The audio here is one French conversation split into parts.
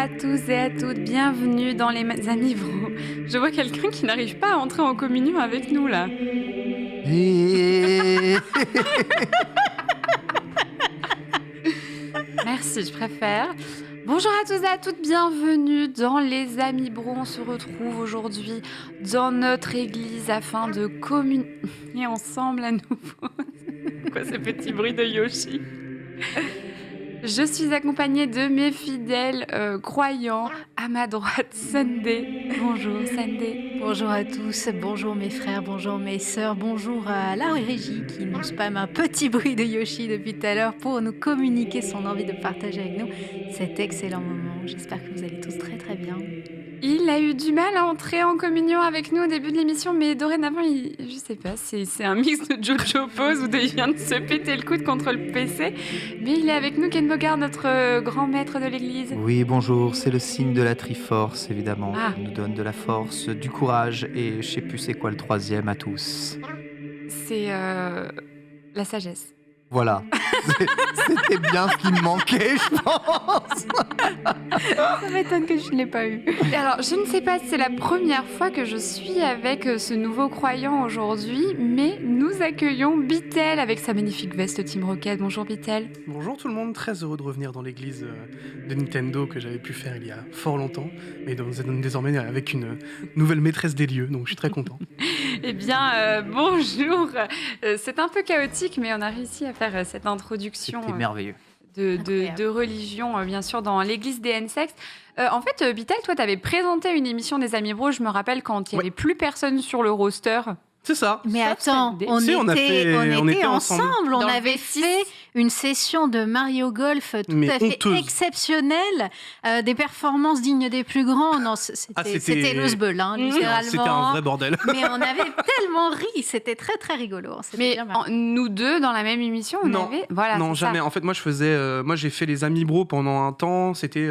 à tous et à toutes, bienvenue dans les Amis Bro. Je vois quelqu'un qui n'arrive pas à entrer en communion avec nous là. Merci, je préfère. Bonjour à tous et à toutes, bienvenue dans les Amis Bro. On se retrouve aujourd'hui dans notre église afin de communier ensemble à nouveau. Quoi ce petit bruit de Yoshi? Je suis accompagnée de mes fidèles croyants. À ma droite, Sunday. Bonjour Sunday. Bonjour à tous, bonjour mes frères, bonjour mes sœurs, bonjour à la régie qui nous spamme un petit bruit de Yoshi depuis tout à l'heure pour nous communiquer son envie de partager avec nous cet excellent moment. J'espère que vous allez tous très très bien. Il a eu du mal à entrer en communion avec nous au début de l'émission, mais dorénavant, je sais pas, c'est un mix de Jojo Pose ou il vient de se péter le coude contre le PC. Mais il est avec nous, Ken Bogard, notre grand maître de l'église. Oui, bonjour, c'est le signe de la Triforce, évidemment. Ah. Il nous donne de la force, du courage et je sais plus c'est quoi le troisième à tous. C'est la sagesse. Voilà, c'était bien ce qui me manquait, je pense. Ça m'étonne que je ne l'ai pas eu. Et alors, je ne sais pas si c'est la première fois que je suis avec ce nouveau croyant aujourd'hui, mais nous accueillons Bitel avec sa magnifique veste Team Rocket. Bonjour Bitel. Bonjour tout le monde, très heureux de revenir dans l'église de Nintendo que j'avais pu faire il y a fort longtemps, mais désormais avec une nouvelle maîtresse des lieux, donc je suis très content. Eh bien, bonjour. C'est un peu chaotique, mais on a réussi à faire cette introduction C'était merveilleux. de religion, bien sûr, dans l'église des N-Sex. En fait, Bitel, toi, tu avais présenté une émission des Amis Bro, je me rappelle, quand il n'y avait plus personne sur le roster. C'est ça. Mais Sauf attends, Sunday. on était ensemble. on Dans le avait V6. fait une session de Mario Golf tout Mais à fait honteuse. exceptionnelle, des performances dignes des plus grands. Non, c'était le sbeul, hein, littéralement. C'était un vrai bordel. Mais on avait tellement ri, c'était très très rigolo. C'était Mais bien marrant. nous deux, dans la même émission, on Non. avait... Voilà, Non, c'est ça. jamais. En fait, moi j'ai fait les Amis Bro pendant un temps, c'était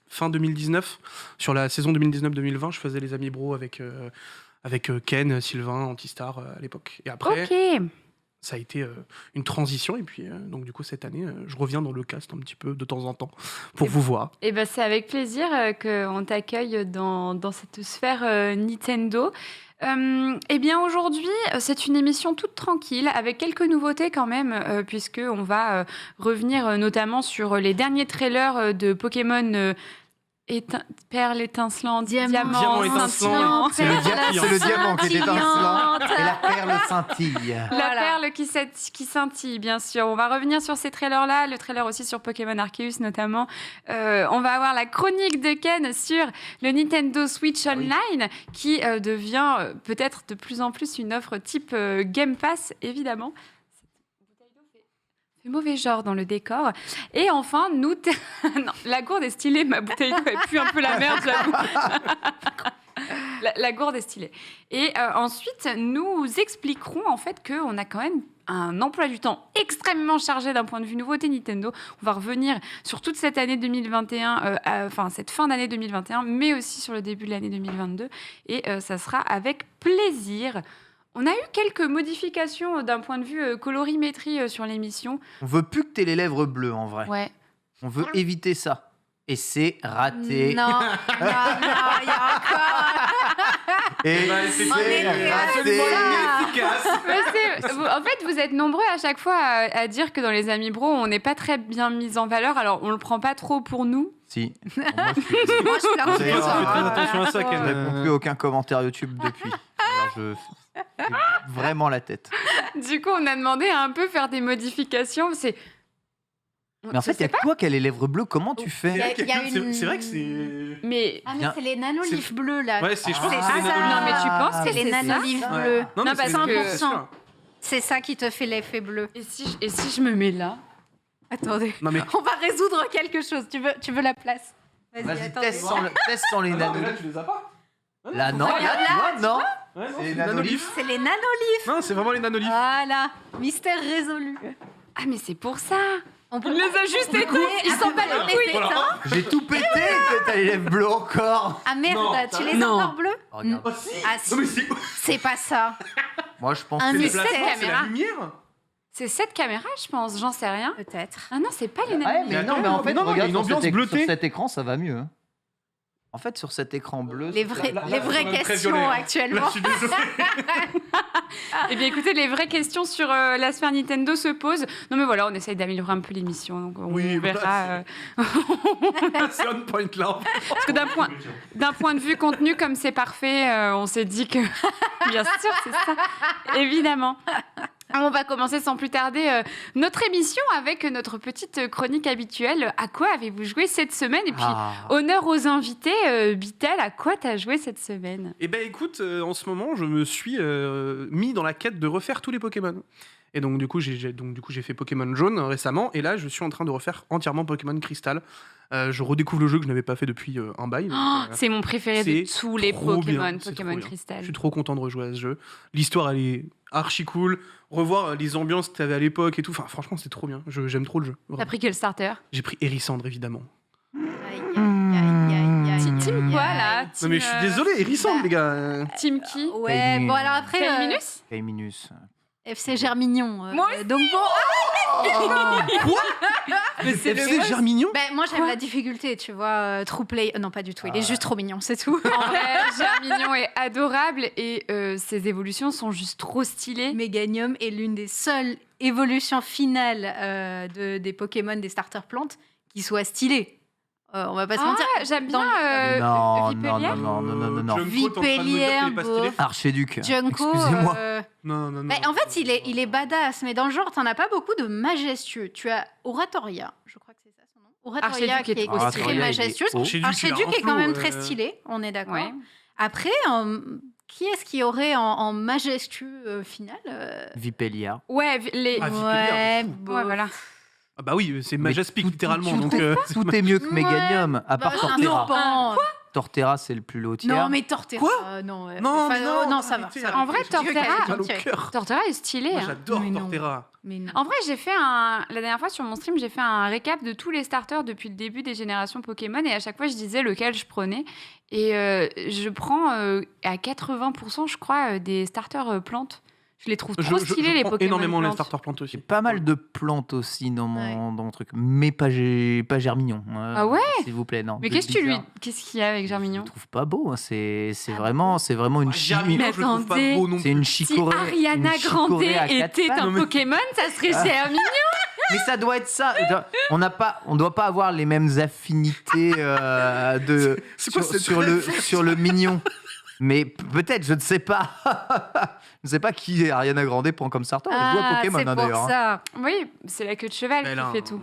fin 2019. Sur la saison 2019-2020, je faisais les Amis Bro avec Ken, Sylvain, Antistar à l'époque. Et après, Ok. ça a été une transition. Et puis, donc du coup, cette année, je reviens dans le cast un petit peu de temps en temps pour vous voir. Eh ben, c'est avec plaisir qu'on t'accueille dans cette sphère Nintendo. Eh bien, aujourd'hui, c'est une émission toute tranquille, avec quelques nouveautés quand même, puisqu'on va revenir notamment sur les derniers trailers de Pokémon Perle étincelante, Diamant étincelant. C'est le diamant qui est étincelant Scintillante. et la perle scintille. La Voilà. perle qui scintille, bien sûr. On va revenir sur ces trailers-là, le trailer aussi sur Pokémon Arceus notamment. On va avoir la chronique de Ken sur le Nintendo Switch Online, qui devient peut-être de plus en plus une offre type Game Pass, évidemment. Cette bouteille d'eau fait mauvais genre dans le décor. Et enfin, non, la gourde est stylée, ma bouteille d'eau, elle pue un peu la merde, j'avoue. La gourde est stylée. Et ensuite, nous expliquerons en fait qu'on a quand même un emploi du temps extrêmement chargé d'un point de vue nouveauté Nintendo. On va revenir sur toute cette année 2021, enfin cette fin d'année 2021, mais aussi sur le début de l'année 2022. Et ça sera avec plaisir. On a eu quelques modifications d'un point de vue colorimétrie sur l'émission. On veut plus que t'aies les lèvres bleues en vrai. Ouais. On veut éviter ça. Et c'est raté. Non, il y a encore. Et c'était On était raté. efficace. En fait, vous êtes nombreux à chaque fois à dire que dans les Amis Bro, on n'est pas très bien mis en valeur. Alors, on le prend pas trop pour nous. Si. Bon, moi, je Moi, je pleure. D'ailleurs, Tu fais très attention à ça, ne Ken. réponds plus aucun commentaire YouTube depuis. Alors, j'ai vraiment la tête. Du coup, on a demandé à un peu faire des modifications. Mais en fait, il n'y a que toi qui as les lèvres bleues. Comment tu fais Il y a une- C'est vrai que c'est. Mais Ah, mais c'est les nanolifs bleus, là. Ouais, je pense C'est que c'est les ça. nanolifs. non, mais tu penses que C'est les c'est ça? nanolifs ça bleus. Non, Non, mais parce c'est que- les nanolifs, c'est sûr. C'est ça qui te fait l'effet bleu. Et si je me mets là? Attendez, Non, mais. on va résoudre quelque chose. Tu veux la place? Vas-y, attendez. teste sans les Non, mais là, nanolifs. tu les as pas. Là, non. Regarde Là, là, tu vois, non. Ouais, non, C'est les les nanolifs. C'est les nanolifs. Non, c'est vraiment les nanolifs. Voilà, mystère résolu. Ah, mais c'est pour ça. On peut Il les a juste éteints. Ils sont pas les couilles. Voilà. J'ai tout pété que t'as les lèvres bleues encore. Ah merde, Non, tu les as non. encore bleus? Oh, regarde. Oh, si. Ah si, Non, mais c'est c'est pas ça. Moi, je pense Un que le mystère. plasma, c'est caméra. la lumière. C'est cette caméra, je pense, j'en sais rien. Peut-être. Ah non, c'est pas Ouais, l'unanimité. mais attends, non, mais en fait, non, il y a regarde une sur ambiance cet bleutée. sur cet écran, ça va mieux. Hein. En fait, sur cet écran bleu. Les sur vraies, cette- les vraies c'est très questions violet, hein. actuellement. Là, je suis désolé. Eh bien, écoutez, les vraies questions sur la Super Nintendo se posent. Non, mais voilà, on essaye d'améliorer un peu l'émission. Donc on Oui, verra. C'est on point là. Parce que d'un point de vue contenu, comme c'est parfait, on s'est dit que. Bien sûr, c'est ça. Évidemment. On va commencer sans plus tarder notre émission avec notre petite chronique habituelle. À quoi avez-vous joué cette semaine? Et puis, honneur aux invités. Bitel, à quoi t'as joué cette semaine? Eh ben écoute, en ce moment, je me suis mis dans la quête de refaire tous les Pokémon. Et donc du coup, j'ai fait Pokémon Jaune récemment, et là, je suis en train de refaire entièrement Pokémon Crystal. Je redécouvre le jeu que je n'avais pas fait depuis un bail. donc, C'est mon préféré de c'est tous les trop bien, Pokémon, c'est Pokémon trop bien. Crystal. Je suis trop content de rejouer à ce jeu. L'histoire, elle est archi cool. Revoir les ambiances que tu avais à l'époque et tout. Enfin, franchement, c'est trop bien. J'aime trop le jeu. T'as pris quel starter? J'ai pris Hérissandre, évidemment. Team quoi là? Non mais je suis désolé, Hérissandre, les gars. Team qui? Ouais, bon alors après, Minus? Minus. FC Germignon. Moi aussi. Donc bon, Quoi Mais c'est FC le- Germignon ben, moi j'aime Quoi la difficulté, tu vois. True play, non pas du tout, il est juste trop mignon, c'est tout. En vrai, Germignon est adorable et ses évolutions sont juste trop stylées. Meganium est l'une des seules évolutions finales des Pokémon, des starter plantes, qui soit stylée. On va pas se mentir. Ah, j'aime bien Non, Vipélière. Junko, t'es en train de me dire qu'il est pas Vipélière, stylé Archéduc. Junko, Excusez-moi. Non. bah, en fait, il est badass, mais dans le genre, t'en as pas beaucoup de majestueux. Tu as Oratoria, je crois que c'est ça son nom. Oratoria Archéduc qui est est trop très stylé. majestueuse. Archéduc, Archéduc il a est quand un même flow, très stylé, on est d'accord. Ouais. Après, qui est-ce qui aurait en majestueux final Vipélia. Ouais, les. Ah, Vipélière, bon. Ouais, voilà. Ah bah oui, c'est Majestic, littéralement. tout, donc, tout est mieux que Ouais. Meganium, à part Bah, Torterra. non, Torterra, c'est le plus low tier. non, mais Torterra. Quoi non, Non, mais non, non, ça va. arrêtez, ça va. En vrai, arrêtez, Torterra- j'ai mal au cœur. Torterra est stylé. Moi, hein. j'adore Mais non. Torterra. Mais non. En vrai, la dernière fois sur mon stream, j'ai fait un récap de tous les starters depuis le début des générations Pokémon et à chaque fois, je disais lequel je prenais. Et je prends à 80%, je crois, des starters plantes. Je les trouve trop stylés, les prends Pokémon énormément les plantes. starter plantes aussi. J'ai pas mal de plantes aussi dans mon truc, mais pas Germignon. Ah ouais S'il vous plaît, non. Mais Bizarre. qu'est-ce qu'il y a avec Je Germignon? le trouve pas beau. Hein. C'est vraiment une Germignon, je le trouve pas attendez. beau non C'est plus. une Si chicorée. Ariana une chicorée Grande à quatre était pattes. un Non, mais- Pokémon, ça serait Germignon. Mais ça doit être ça. On doit pas avoir les mêmes affinités C'est quoi cette sur le mignon. Mais peut-être, je ne sais pas. Je ne sais pas qui Ariana Grande prend comme starter. Elle joue à Pokémon c'est hein, pour d'ailleurs. ça. Oui, c'est la queue de cheval Elle qui a fait un- tout.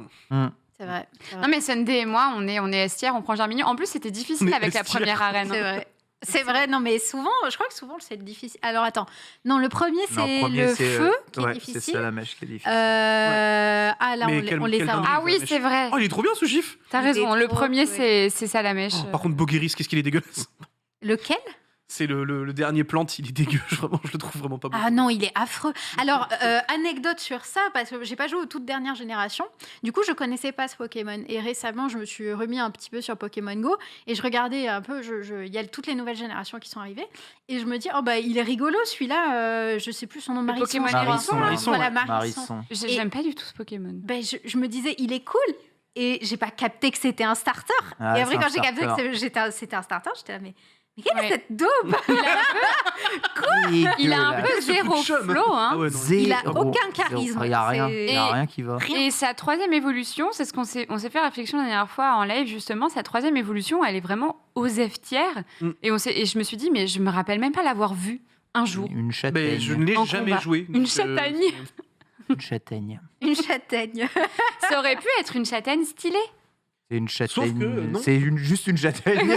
C'est vrai. C'est vrai. Non mais Sunday et moi, on est estière, on prend Germignon. En plus, c'était difficile On est avec la estière. première arène. C'est vrai. C'est vrai, non, mais souvent, je crois que souvent, c'est difficile. Alors, attends. Non, le premier, Non, c'est premier, le c'est, feu qui est ouais, difficile. c'est Salamèche qui est difficile. Ah, là, Mais on, quel- on les quel a. dingue. Ah oui, c'est vrai. Oh, il est trop bien ce gif. T'as Il est raison. Le trop premier, chouette. c'est Salamèche. Oh, par contre, Bogeris, qu'est-ce qu'il est dégueulasse. Lequel? C'est le dernier plante, il est dégueu. Vraiment, je le trouve vraiment pas beau. Ah non, il est affreux. Alors, anecdote sur ça, parce que j'ai pas joué aux toutes dernières générations. Du coup, je connaissais pas ce Pokémon. Et récemment, je me suis remis un petit peu sur Pokémon Go et je regardais un peu. Il y a toutes les nouvelles générations qui sont arrivées. Et je me dis, oh bah, il est rigolo celui-là. Je sais plus son nom, Le Marisson. Pokémon je crois. Hérisson, Hérisson, Voilà, ouais. Marisson. J'aime pas du tout ce Pokémon. Ben, je me disais, il est cool. Et j'ai pas capté que c'était un starter. Ah, et après, c'est un quand j'ai capté starter. que c'était un starter, j'étais là, mais quelle Ouais. est cette daube? Il a un Dégueulasse. peu Ce coup de zéro chum. flow, hein. Ah ouais, non. Il a Zéro. aucun charisme. Il n'y a rien. C'est- Il y a rien qui va. Et sa troisième évolution, c'est ce qu'on s'est fait réflexion la dernière fois en live, justement. Sa troisième évolution, elle est vraiment aux F tiers. Mm. Et je me suis dit, mais je me rappelle même pas l'avoir vue un jour. Une châtaigne. Mais je ne l'ai En jamais combat. joué. Une donc, châtaigne. Une châtaigne. Une châtaigne. Ça aurait pu être une châtaigne stylée. C'est une châtaigne. que, non. C'est juste une châtaigne.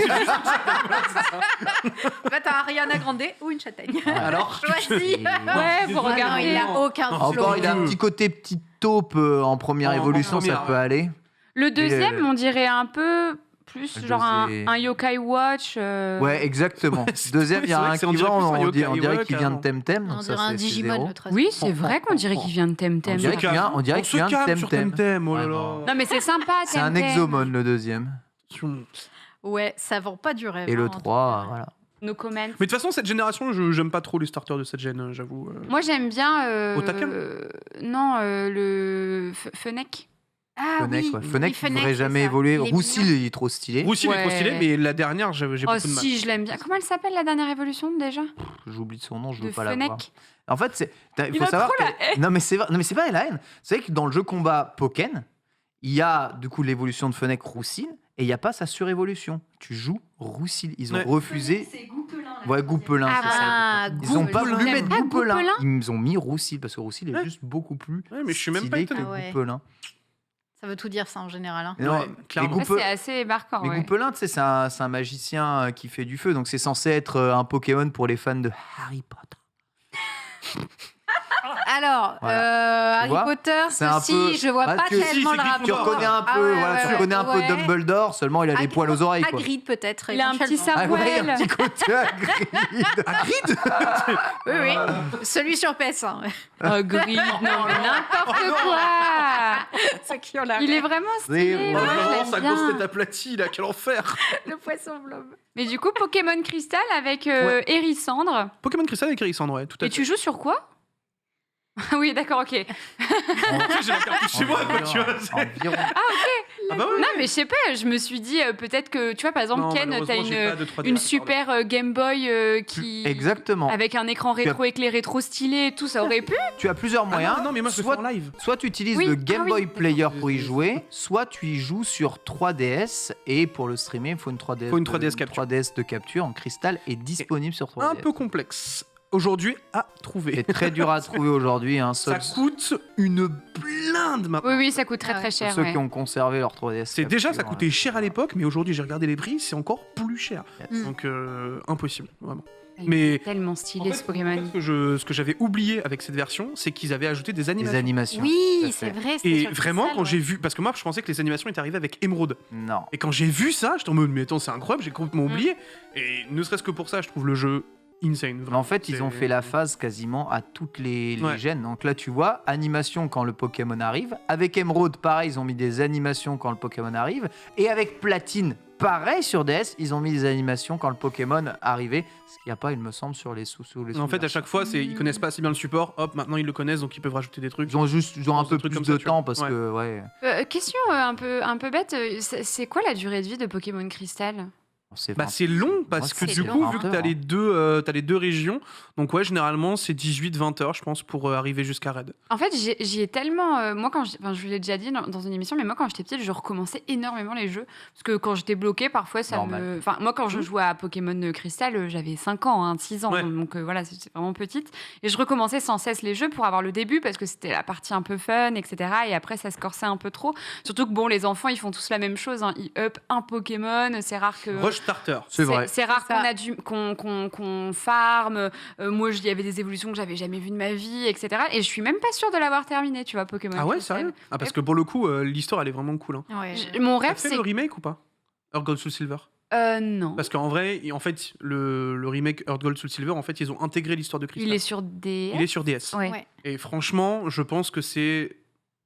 Bah, t'as Ariana Grande ou une châtaigne. Alors, Choisis. Et- Ouais, vous Non, regardez. il a aucun flow. Encore, il a un petit côté petite taupe en première En évolution, ça première, peut ouais. aller. Le deuxième, Le- on dirait un peu plus Le genre un deuxième- Yokai Watch. Ouais, exactement. c'est- Deuxième, il y a c'est vrai un que c'est- qui on dirait va, plus un on yokai, dirait ouais, qu'il vient de carrément. Temtem. On Donc ça, dirait un c'est Digimon, zéro. le troisième. Oui, c'est vrai qu'on dirait qu'il vient de Temtem. On dirait qu'il vient- on dirait qu'il vient de calme sur Temtem. Temtem, oh là Ouais, là. non. Non, mais c'est sympa, C'est un Temtem. exomone, le deuxième. Attention. Ouais, ça vend pas du rêve. Et le hein, en tout 3, cas. voilà. No comment. Mais de toute façon, cette génération, j'aime pas trop les starters de cette gêne, j'avoue. Moi, j'aime bien. Otacam Non, le Fennec. Ah Fennec, oui, ouais. oui, Fennec, il Fennec, devrait c'est jamais ça. évoluer. Il est Roussil, mignon. il est trop stylé. Roussil est trop Ouais. stylé, mais la dernière, j'ai Oh, beaucoup de mal. si, je l'aime bien. Comment elle s'appelle, la dernière évolution, déjà J'oublie son nom, je De veux pas la voir. Fennec. En fait, il Il faut a savoir trop la que... haine. Non, mais c'est pas la haine. C'est vrai que dans le jeu combat Pokken, il y a du coup l'évolution de Fennec Roussil et il n'y a pas sa surévolution. Tu joues Roussil. Ils ont Ouais. refusé. C'est Goupelin. Ouais, Goupelin, Ah, c'est ça. Ah, Ils ont pas Goupelin. voulu T'aimes mettre pas Goupelin. Goupelin Ils ont mis Roussil parce que Roussil est Ouais. juste beaucoup plus Ouais, mais je suis même pas stylé que étonné. Ah ouais. Goupelin. Ça veut tout dire ça en général. Hein. Et non, Ouais, mais clairement. Ouais, Goupe- c'est assez marquant. mais ouais. Goupelin, tu sais, c'est un magicien qui fait du feu, donc c'est censé être un Pokémon pour les fans de Harry Potter. Alors, Voilà. Harry vois, Potter, c'est un ceci, peu- je vois Bah, pas tu- tellement si, le c'est rapport. Tu reconnais un peu, Ah ouais, voilà, ouais, tu ouais, reconnais un peu ouais. Dumbledore, seulement il a des Hagrid- poils aux oreilles. Quoi. Hagrid peut-être. Il a un petit éventuellement. Ah ouais, Sarouel. un petit côté Hagrid. Oui, oui. Celui sur PS1. Gris, non, mais n'importe quoi. Ceux qui ont la Il est vraiment stylé. Oui, moi, oui. je Oh, l'aime sa bien. grosse tête aplatie, là, quel enfer. le poisson blob. Mais du coup, Pokémon Crystal avec Ouais. Hérissandre. Pokémon Crystal avec Hérissandre, ouais, tout à Et fait. tu joues sur quoi Ah oui, d'accord, ok. Tu sais, j'ai la cartouche chez moi, quoi, tu vois. Environ. Ah bah ouais. Non, mais je sais pas, je me suis dit peut-être que, tu vois, par exemple, Non, Ken, t'as malheureusement, j'ai pas de 3D une à super Game Boy qui. Exactement. Avec un écran rétro-éclairé trop stylé et tout, ça aurait pu. Tu as plusieurs Ah moyens. non, non, mais moi, je le fais soit, en live. soit tu utilises Oui, le Game ah oui, Boy d'accord. Player pour y jouer, soit tu y joues sur 3DS. Et pour le streamer, il faut une 3DS, Faut une 3DS capture. 3DS de capture en cristal est disponible sur 3DS. Un peu complexe. Aujourd'hui, à trouver. C'est très dur à trouver aujourd'hui. Hein, Ça sauf coûte une blinde maintenant. Oui, oui, ça coûte très Ah ouais. très pour cher. ceux ouais. qui ont conservé leur 3DS. C'est déjà, ça capture, coûtait hein. cher à l'époque, mais aujourd'hui, j'ai regardé les prix, c'est encore plus cher. Yes. Donc, impossible, vraiment. Il Mais est tellement stylé En fait, ce Pokémon. ce que j'avais oublié avec cette version, c'est qu'ils avaient ajouté des Les animations. animations. tout Oui, à c'est fait. vrai. c'était Et sur vraiment, Crystal, quand ouais. j'ai vu, parce que moi, je pensais que les animations étaient arrivées avec Émeraude. Non. Et quand j'ai vu ça, j'étais en mode, mais attends, c'est incroyable, j'ai complètement oublié. Et ne serait-ce que pour ça, je trouve le jeu insane. Mais vraiment. en fait, ils ont C'est- fait la phase quasiment à toutes les Ouais. gènes. Donc là, tu vois, animation quand le Pokémon arrive. Avec Emerald, pareil, ils ont mis des animations quand le Pokémon arrive. Et avec Platine, pareil sur DS, ils ont mis des animations quand le Pokémon arrivait. Ce qu'il n'y a pas, il me semble, sur les sous. En fait, à chaque fois, ils connaissent pas assez bien le support. Hop, maintenant ils le connaissent, donc ils peuvent rajouter des trucs. Ils ont un Des peu trucs plus comme de ça, tu vois. temps parce Ouais. que, ouais. Question un peu bête, c'est quoi la durée de vie de Pokémon Crystal Bah, c'est long parce que c'est du coup, long. vu que 20 t'as heures. les deux régions, donc ouais, généralement c'est 18-20 heures, je pense, pour arriver jusqu'à Red. En fait, j'y ai tellement. Moi, je vous l'ai déjà dit dans une émission, mais moi, quand j'étais petite, je recommençais énormément les jeux. Parce que quand j'étais bloquée, parfois, ça Normal. me. Enfin, moi, quand je jouais à Pokémon Crystal, j'avais 5 ans, 6 ans. Ouais. Donc voilà, c'était vraiment petite. Et je recommençais sans cesse les jeux pour avoir le début, parce que c'était la partie un peu fun, etc. Et après, ça se corsait un peu trop. Surtout que, bon, les enfants, ils font tous la même chose. Hein. Ils up un Pokémon. C'est rare que. Rush Starter. C'est vrai. C'est rare C'est ça. qu'on farm. Moi, il y avait des évolutions que j'avais jamais vues de ma vie, etc. Et je suis même pas sûre de l'avoir terminé, tu vois, Pokémon. Ah ouais, Crystal. sérieux? Ah, parce que pour le coup, l'histoire elle est vraiment cool. Hein. Ouais. Mon T'as rêve, fait c'est. le remake ou pas? Earth Gold Soul Silver. Non. Parce qu'en vrai, en fait, le remake Earth Gold Soul Silver, en fait, ils ont intégré l'histoire de Crystal. Il est sur DS. Il est sur DS. Ouais. Ouais. Et franchement, je pense que c'est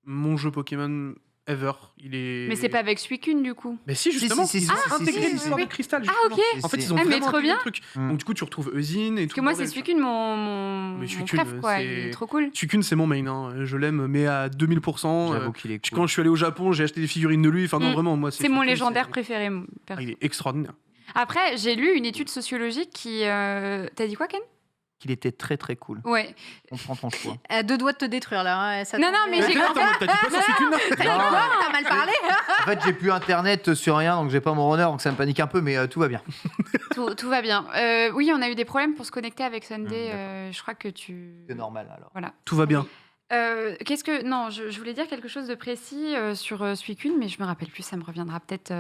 mon jeu Pokémon ever. Il est. Mais c'est pas avec Suicune, du coup. Mais si, justement, si, ils ont si, intégré si, l'histoire oui. de Crystal. Ah, justement. ok. En fait, ils ont Ah, mais vraiment trop intégré bien. le truc. Mm. Donc du coup, tu retrouves Eusine et tout. Parce que moi, le c'est bordel, Suicune, mon Mais mon Suicune, préf, quoi. c'est- Il est trop cool. Suicune, c'est mon main. Hein. Je l'aime, mais à 2000%. J'avoue qu'il est cool. Quand je suis allé au Japon, j'ai acheté des figurines de lui. Enfin, non, Mm. vraiment, moi, C'est mon Suicune, légendaire c'est- préféré. Ah, il est extraordinaire. Après, j'ai lu une étude sociologique qui. T'as dit quoi, Ken Qu'il était très très cool. Ouais. On prend ton choix. À deux doigts de te détruire là. Hein, ça Non, tombe- non, mais j'ai- Attends, t'as dit quoi sur Suicune? T'as dit quoi? T'as mal parlé? En fait, j'ai plus internet sur rien, donc j'ai pas mon runner, donc ça me panique un peu, mais tout va bien. Tout va bien. Oui, on a eu des problèmes pour se connecter avec Sunday. d'accord. Je crois que tu. C'est normal alors. Voilà. Tout va bien. Qu'est-ce que. Non, je voulais dire quelque chose de précis sur Suicune, mais je me rappelle plus, ça me reviendra peut-être.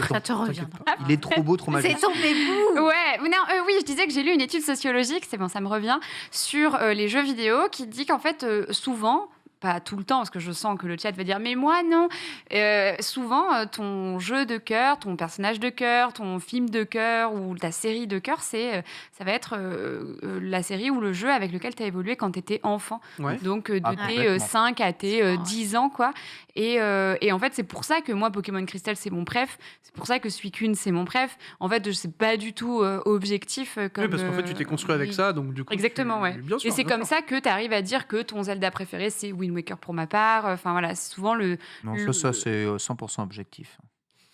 Ça te reviendra. Il est trop beau, trop C'est magique. son bébou. Ouais, mais non, oui, je disais que j'ai lu une étude sociologique, c'est bon, ça me revient, sur les jeux vidéo qui dit qu'en fait, souvent, pas tout le temps, parce que je sens que le chat va dire mais moi non. Souvent, ton jeu de cœur, ton personnage de cœur, ton film de cœur ou ta série de cœur, ça va être la série ou le jeu avec lequel tu as évolué quand tu étais enfant. Ouais. Donc de tes complètement. 5 à tes 10 ans, quoi. Et en fait, c'est pour ça que moi, Pokémon Crystal, c'est mon préf. C'est pour ça que Suicune, c'est mon préf. En fait, je sais pas du tout objectif. Comme, Oui, parce qu'en fait, tu t'es construit avec oui. ça, donc du coup. Exactement, ouais. Bien sûr, Et c'est bien comme sûr. ça que tu arrives à dire que ton Zelda préféré, c'est Wind Waker pour ma part. Enfin voilà, c'est souvent le. Non, ça c'est 100% objectif.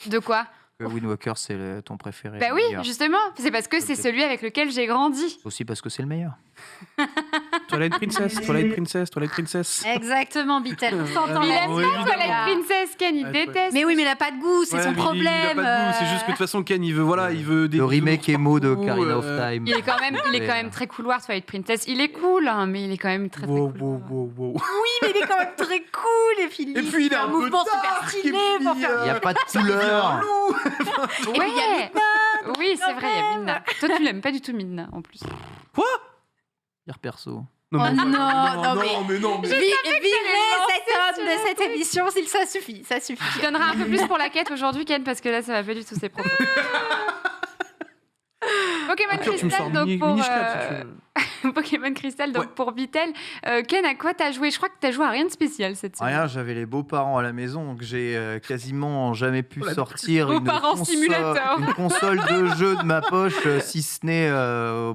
De quoi? Que Wind Waker, c'est ton préféré. Bah le oui, meilleur. justement. C'est parce que c'est Objectif. celui avec lequel j'ai grandi. Aussi parce que c'est le meilleur. Twilight Princess, Twilight Princess, Twilight Princess. Exactement, Bitel. On s'entend Il là. aime oui, pas évidemment. Twilight Princess, Ken, il Ouais, déteste. Mais oui, mais il a pas de goût, c'est Ouais, son mais problème. Il a pas de goût, c'est juste que de toute façon, Ken, il veut des. Le bisous remake émo de partout, Karina of Time. Il est quand même très couloir, Twilight Princess. Il est cool, hein, mais il est quand même très Wow, cool. wow. Oui, mais il est quand même très cool, et Philippe. Et puis il fait a un un peu mouvement super dark, stylé et pour puis, faire. Il n'y a pas de Il y a couleur. un loup. Et puis il y a Midna. Oui, c'est vrai, il y a Midna. Toi, tu l'aimes pas du tout, Midna, en plus. Pire perso. Oh non, mais non, virez cet homme de cette émission, ça suffit, ça suffit. Tu donneras un peu plus pour la quête aujourd'hui, Ken, parce que là, ça va pas du tout ses propos. Pokémon Au pire, tu me sors Crystal, donc mini pour scrap, si tu veux. Pokémon Crystal, donc Ouais. pour Vitel. Ken, à quoi t'as joué? Je crois que t'as joué à rien de spécial cette semaine. Rien, j'avais les beaux-parents à la maison, donc j'ai quasiment jamais pu Oh, la sortir Beaux-parents simulator. une console de jeu de ma poche, si ce n'est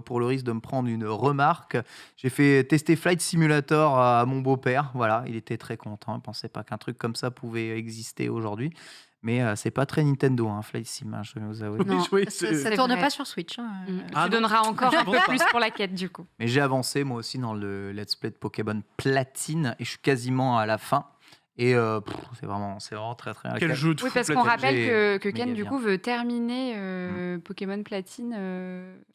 pour le risque de me prendre une remarque. J'ai fait tester Flight Simulator à mon beau-père, voilà, il était très content, il ne pensait pas qu'un truc comme ça pouvait exister aujourd'hui. Mais c'est pas très Nintendo, hein, Flight Sim, hein, je vais vous avouer. Non, Oui, Ça c'est- tourne vrai. pas sur Switch. hein. Ah Tu non. donneras encore un Bon, peu ça. plus pour la quête, du coup. Mais j'ai avancé moi aussi dans le Let's Play de Pokémon Platine et je suis quasiment à la fin. Et c'est vraiment très très Quel jeu de Oui, fou, parce qu'on Platine. rappelle que méga Ken, du bien. coup, veut terminer Pokémon Platine.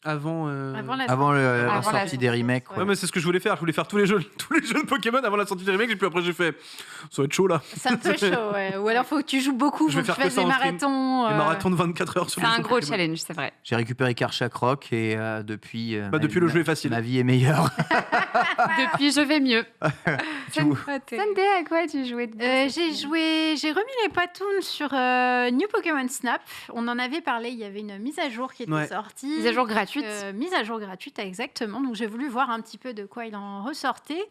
Avant. Avant la Avant la Avant la sortie des remakes. Ouais, mais c'est ce que je voulais faire. Je voulais faire tous les jeux de Pokémon avant la sortie des remakes. Et puis après, j'ai fait. Ça va être chaud là. C'est un peu chaud, ouais. Ou alors faut que tu joues beaucoup, Je faut vais que faire tu que fasses ça des en stream. marathons. Les marathons de 24 heures sur C'est les un jeux gros Pokémon. challenge, c'est vrai. J'ai récupéré Karchakroc et depuis, Depuis, le jeu est facile. ma vie est meilleure. Depuis, je vais mieux. Tu vois. Sunday, à quoi tu jouais J'ai remis les patounes sur New Pokémon Snap. On en avait parlé, il y avait une mise à jour qui était Ouais. sortie. Mise à jour gratuite. Mise à jour gratuite, exactement. Donc j'ai voulu voir un petit peu de quoi il en ressortait.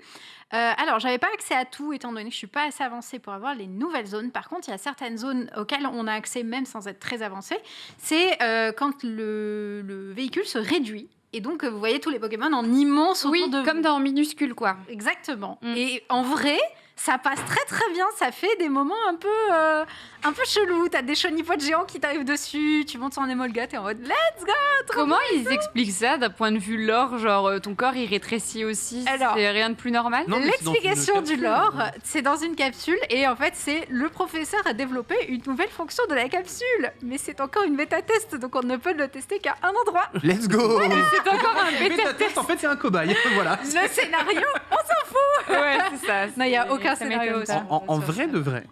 Alors, j'avais pas accès à tout, étant donné que je suis pas assez avancée pour avoir les nouvelles zones. Par contre, il y a certaines zones auxquelles on a accès même sans être très avancé. C'est quand le véhicule se réduit. Et donc, vous voyez tous les Pokémon en immense autour Oui, de comme vous. dans minuscule, quoi. Exactement. Mm. Et en vrai, ça passe très très bien. Ça fait des moments un peu chelous. T'as des chonipotes géants qui t'arrivent dessus. Tu montes sur un Emolga, t'es en mode let's go. Comment ils expliquent ça d'un point de vue lore? Genre, ton corps, il rétrécit aussi. Alors, c'est rien de plus normal? Non, mais c'est dans L'explication une du capsule. lore, c'est dans une capsule. Et en fait, c'est le professeur a développé une nouvelle fonction de la capsule. Mais c'est encore une bêta-test, donc on ne peut le tester qu'à un endroit. Let's go. C'est encore un Bêta test, en fait, c'est un cobaye. Voilà. Le scénario. Ouais, c'est ça. Non, il y a C'est- aucun ça scénario m'étonne aussi. pas. En vrai de vrai,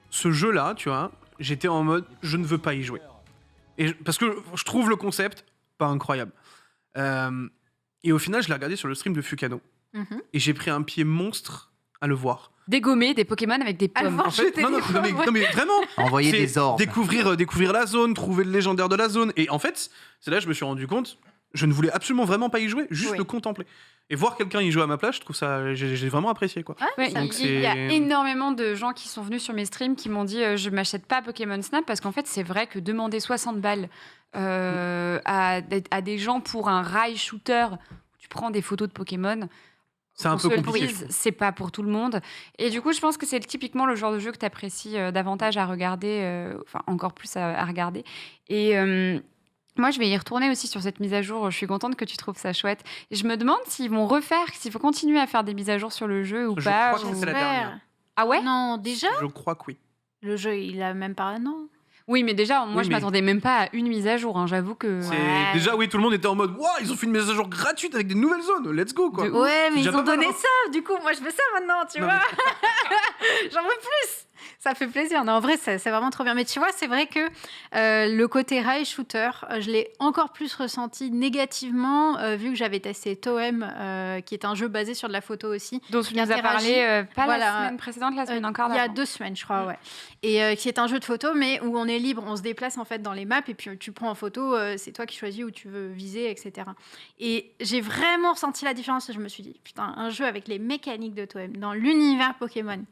ce jeu-là, tu vois, j'étais en mode je ne veux pas y jouer. Parce que je trouve le concept pas incroyable. Et au final, je l'ai regardé sur le stream de Fukano. Mhm. Et j'ai pris un pied monstre à le voir. Dégommer des Pokémon avec des À le pommes. voir En fait, jeter non, des non, mais vraiment, Envoyer c'est des orbes. découvrir la zone, trouver le légendaire de la zone. Et en fait, c'est là que je me suis rendu compte, je ne voulais absolument vraiment pas y jouer, juste Oui. le contempler. Et voir quelqu'un y jouer à ma place, je trouve ça, j'ai vraiment apprécié quoi. Ouais, ça- il y a c'est- énormément de gens qui sont venus sur mes streams qui m'ont dit je m'achète pas Pokémon Snap parce qu'en fait c'est vrai que demander 60 balles à des gens pour un rail shooter où tu prends des photos de Pokémon, C'est un qu'on peu se le compliqué. dise, je trouve. c'est pas pour tout le monde. Et du coup je pense que c'est typiquement le genre de jeu que tu apprécies davantage à regarder, enfin encore plus à regarder. Et moi, je vais y retourner aussi sur cette mise à jour. Je suis contente que tu trouves ça chouette. Et je me demande s'ils vont refaire, s'il faut continuer à faire des mises à jour sur le jeu ou Je pas. crois que c'est la dernière. Ah ouais? Non, déjà, Je crois que oui. le jeu, il a même pas un an. Oui, mais déjà, moi, Oui, je mais- m'attendais même pas à une mise à jour. Hein. J'avoue que. C'est- Ouais. Déjà, oui, tout le monde était en mode waouh, ils ont fait une mise à jour gratuite avec des nouvelles zones, let's go quoi. De- Ouais, mais déjà ils ont pas mal, donné hein. ça. Du coup, moi, je veux ça maintenant, tu Non, vois. J'en veux plus. Ça fait plaisir. Non, en vrai, c'est vraiment trop bien. Mais tu vois, c'est vrai que le côté rail shooter, je l'ai encore plus ressenti négativement, vu que j'avais testé Toem, qui est un jeu basé sur de la photo aussi. dont tu qui nous as interagit. parlé pas Voilà. la semaine précédente, la semaine encore Il y a d'avant. 2 semaines, je crois, ouais. Et qui est un jeu de photo, mais où on est libre, on se déplace en fait dans les maps, et puis tu prends en photo, c'est toi qui choisis où tu veux viser, etc. Et j'ai vraiment ressenti la différence. Je me suis dit, putain, un jeu avec les mécaniques de Toem, dans l'univers Pokémon,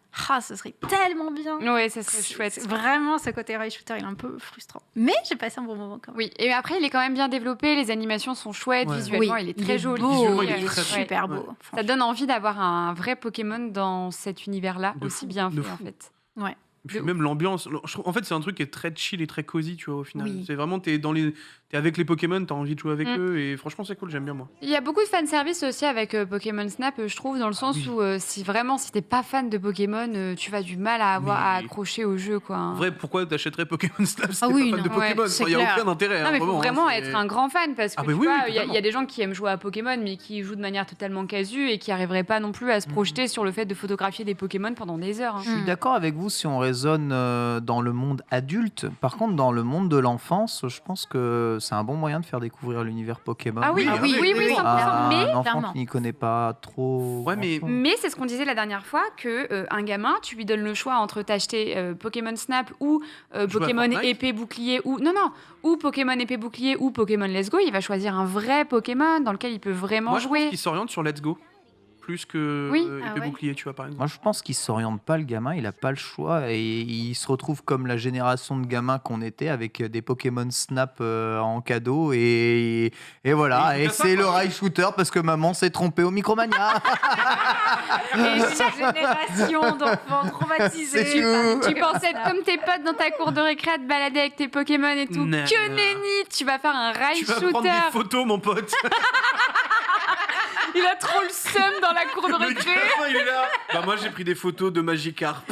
ce serait tellement bien. Ouais, ça serait chouette. Vraiment, ce côté rail shooter, il est un peu frustrant. Mais j'ai passé un bon moment quand même. Oui, et après, il est quand même bien développé, les animations sont chouettes, Ouais. visuellement, Oui, il est très joli. beau, Visuellement, il est il est très beau. super Ouais. beau. Ça donne envie d'avoir un vrai Pokémon dans cet univers-là, De aussi fou, bien de fait, en fou. fait. Ouais. Puis De même l'ambiance. En fait, c'est un truc qui est très chill et très cosy, tu vois, au final. Oui. C'est vraiment, t'es avec les Pokémon, t'as envie de jouer avec Mm. eux, et franchement, c'est cool, j'aime bien, moi. Il y a beaucoup de fanservice aussi avec Pokémon Snap, je trouve, dans le sens oui. où si t'es pas fan de Pokémon, tu vas du mal à Mais- accrocher au jeu, quoi. En vrai, pourquoi t'achèterais Pokémon Snap si t'es oui, pas fan de non. Pokémon? Ouais, c'est Il y a clair. aucun intérêt. Non, mais il faut vraiment c'est- être un grand fan parce que Ah, mais tu oui, vois, oui, il y a totalement. des gens qui aiment jouer à Pokémon mais qui jouent de manière totalement casu et qui n'arriveraient pas non plus à se projeter sur le fait de photographier des Pokémon pendant des heures. hein. Je suis d'accord avec vous si on raisonne dans le monde adulte. Par contre, dans le monde de l'enfance, je pense que c'est un bon moyen de faire découvrir l'univers Pokémon. Ah oui, Ah oui, oui, oui, oui. 100%. À Mais un enfant clairement. qui n'y connaît pas trop. Ouais, mais- grand-chose. Mais c'est ce qu'on disait la dernière fois, que un gamin, tu lui donnes le choix entre t'acheter Pokémon Snap ou Jouer à Pokémon Fortnite épée bouclier ou Pokémon épée bouclier ou Pokémon Let's Go, il va choisir un vrai Pokémon dans lequel il peut vraiment Moi, je pense jouer. qu'il s'oriente sur Let's Go. Plus que Oui. Ah épée ouais. bouclier, tu vois, par exemple. Moi, je pense qu'il s'oriente pas, le gamin. Il a pas le choix et il se retrouve comme la génération de gamins qu'on était, avec des Pokémon Snap en cadeau et voilà. Et il Et joue qu'à ça, c'est le quoi. rail shooter parce que maman s'est trompée au Micromania. Et chaque génération d'enfants traumatisés. C'est tout. Tu pensais être comme tes potes dans ta cour de récré à te balader avec tes Pokémon et tout. Non, Que non. nenni, tu vas faire un rail Tu vas shooter. prendre des photos, mon pote. Il a trop le seum dans la cour de Le récré. gamin, il est là. Bah, moi, j'ai pris des photos de Magikarp.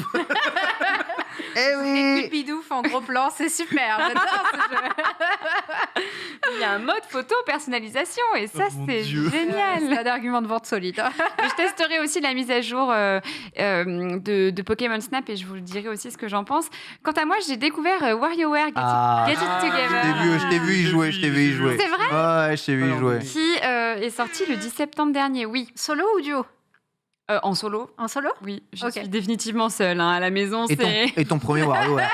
Eh oui. Pidouf en gros plan, c'est super. J'adore ce jeu. Il y a un mode photo personnalisation et ça, Oh mon c'est Dieu. génial. C'est un argument de vente solide. hein. Mais je testerai aussi la mise à jour de Pokémon Snap et je vous dirai aussi ce que j'en pense. Quant à moi, j'ai découvert WarioWare Get It Together. Je t'ai vu y jouer, je t'ai vu y jouer. C'est vrai Ouais, je t'ai vu y Alors, jouer. oui. Qui est sorti le 10 septembre dernier, oui. Solo ou duo? En solo, En solo? oui. Je Ok. suis définitivement seule à la maison. Et ton premier WarioWare.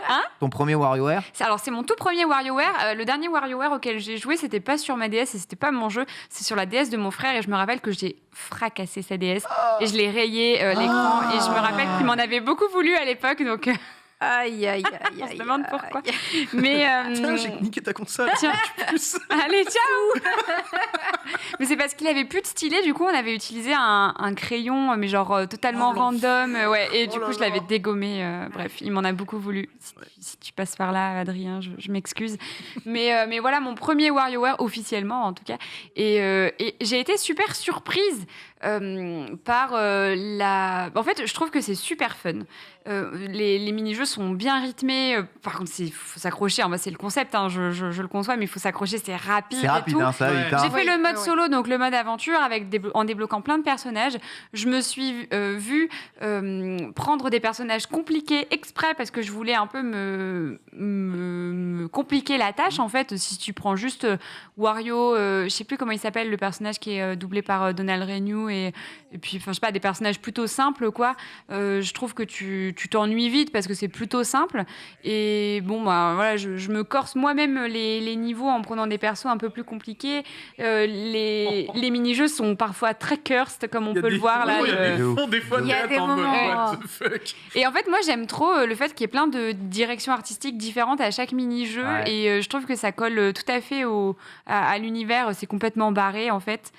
Hein Ton premier WarioWare. Alors, c'est mon tout premier WarioWare. Le dernier WarioWare auquel j'ai joué, c'était pas sur ma DS et c'était pas mon jeu. C'est sur la DS de mon frère et je me rappelle que j'ai fracassé sa DS et je l'ai rayé l'écran et je me rappelle qu'il m'en avait beaucoup voulu à l'époque. Donc, Aïe, aïe, aïe, on se aïe, demande aïe. pourquoi. Mais Tiens, j'ai niqué ta console. Tiens. Plus. allez, ciao. Mais c'est parce qu'il avait plus de stylet. Du coup, on avait utilisé un crayon, mais genre totalement Oh, random. Ouais, et du Oh là coup, je l'avais là. dégommé. Bref, il m'en a beaucoup voulu. Si tu passes par là, Adrien, je m'excuse. Mais voilà, mon premier WarioWare officiellement, en tout cas. Et j'ai été super surprise par la. En fait, je trouve que c'est super fun. Les mini-jeux sont bien rythmés. Par contre, il faut s'accrocher. Moi, c'est le concept, hein, je le conçois, mais il faut s'accrocher. C'est rapide. C'est et rapide, tout. hein, ça va Ouais. vite. hein. J'ai fait Oui, le mode oui. solo, donc le mode aventure, en débloquant plein de personnages. Je me suis vue prendre des personnages compliqués exprès parce que je voulais un peu me compliquer la tâche. En fait, si tu prends juste Wario, je sais plus comment il s'appelle, le personnage qui est doublé par Donald Renew et puis, enfin, je sais pas, des personnages plutôt simples, quoi. Je trouve que tu t'ennuies vite parce que c'est plutôt simple. Et bon, bah, voilà, je me corse moi-même les niveaux en prenant des persos un peu plus compliqués. Les mini-jeux sont parfois très cursed, comme on Il y a peut des- le voir là. Ouais, il y a le- des fois, Il y a t'es des là, t'es en mode, moments. what the fuck. Et en fait, moi, j'aime trop le fait qu'il y ait plein de directions artistiques différentes à chaque mini-jeu. Ouais. Et je trouve que ça colle tout à fait à l'univers. C'est complètement barré, en fait.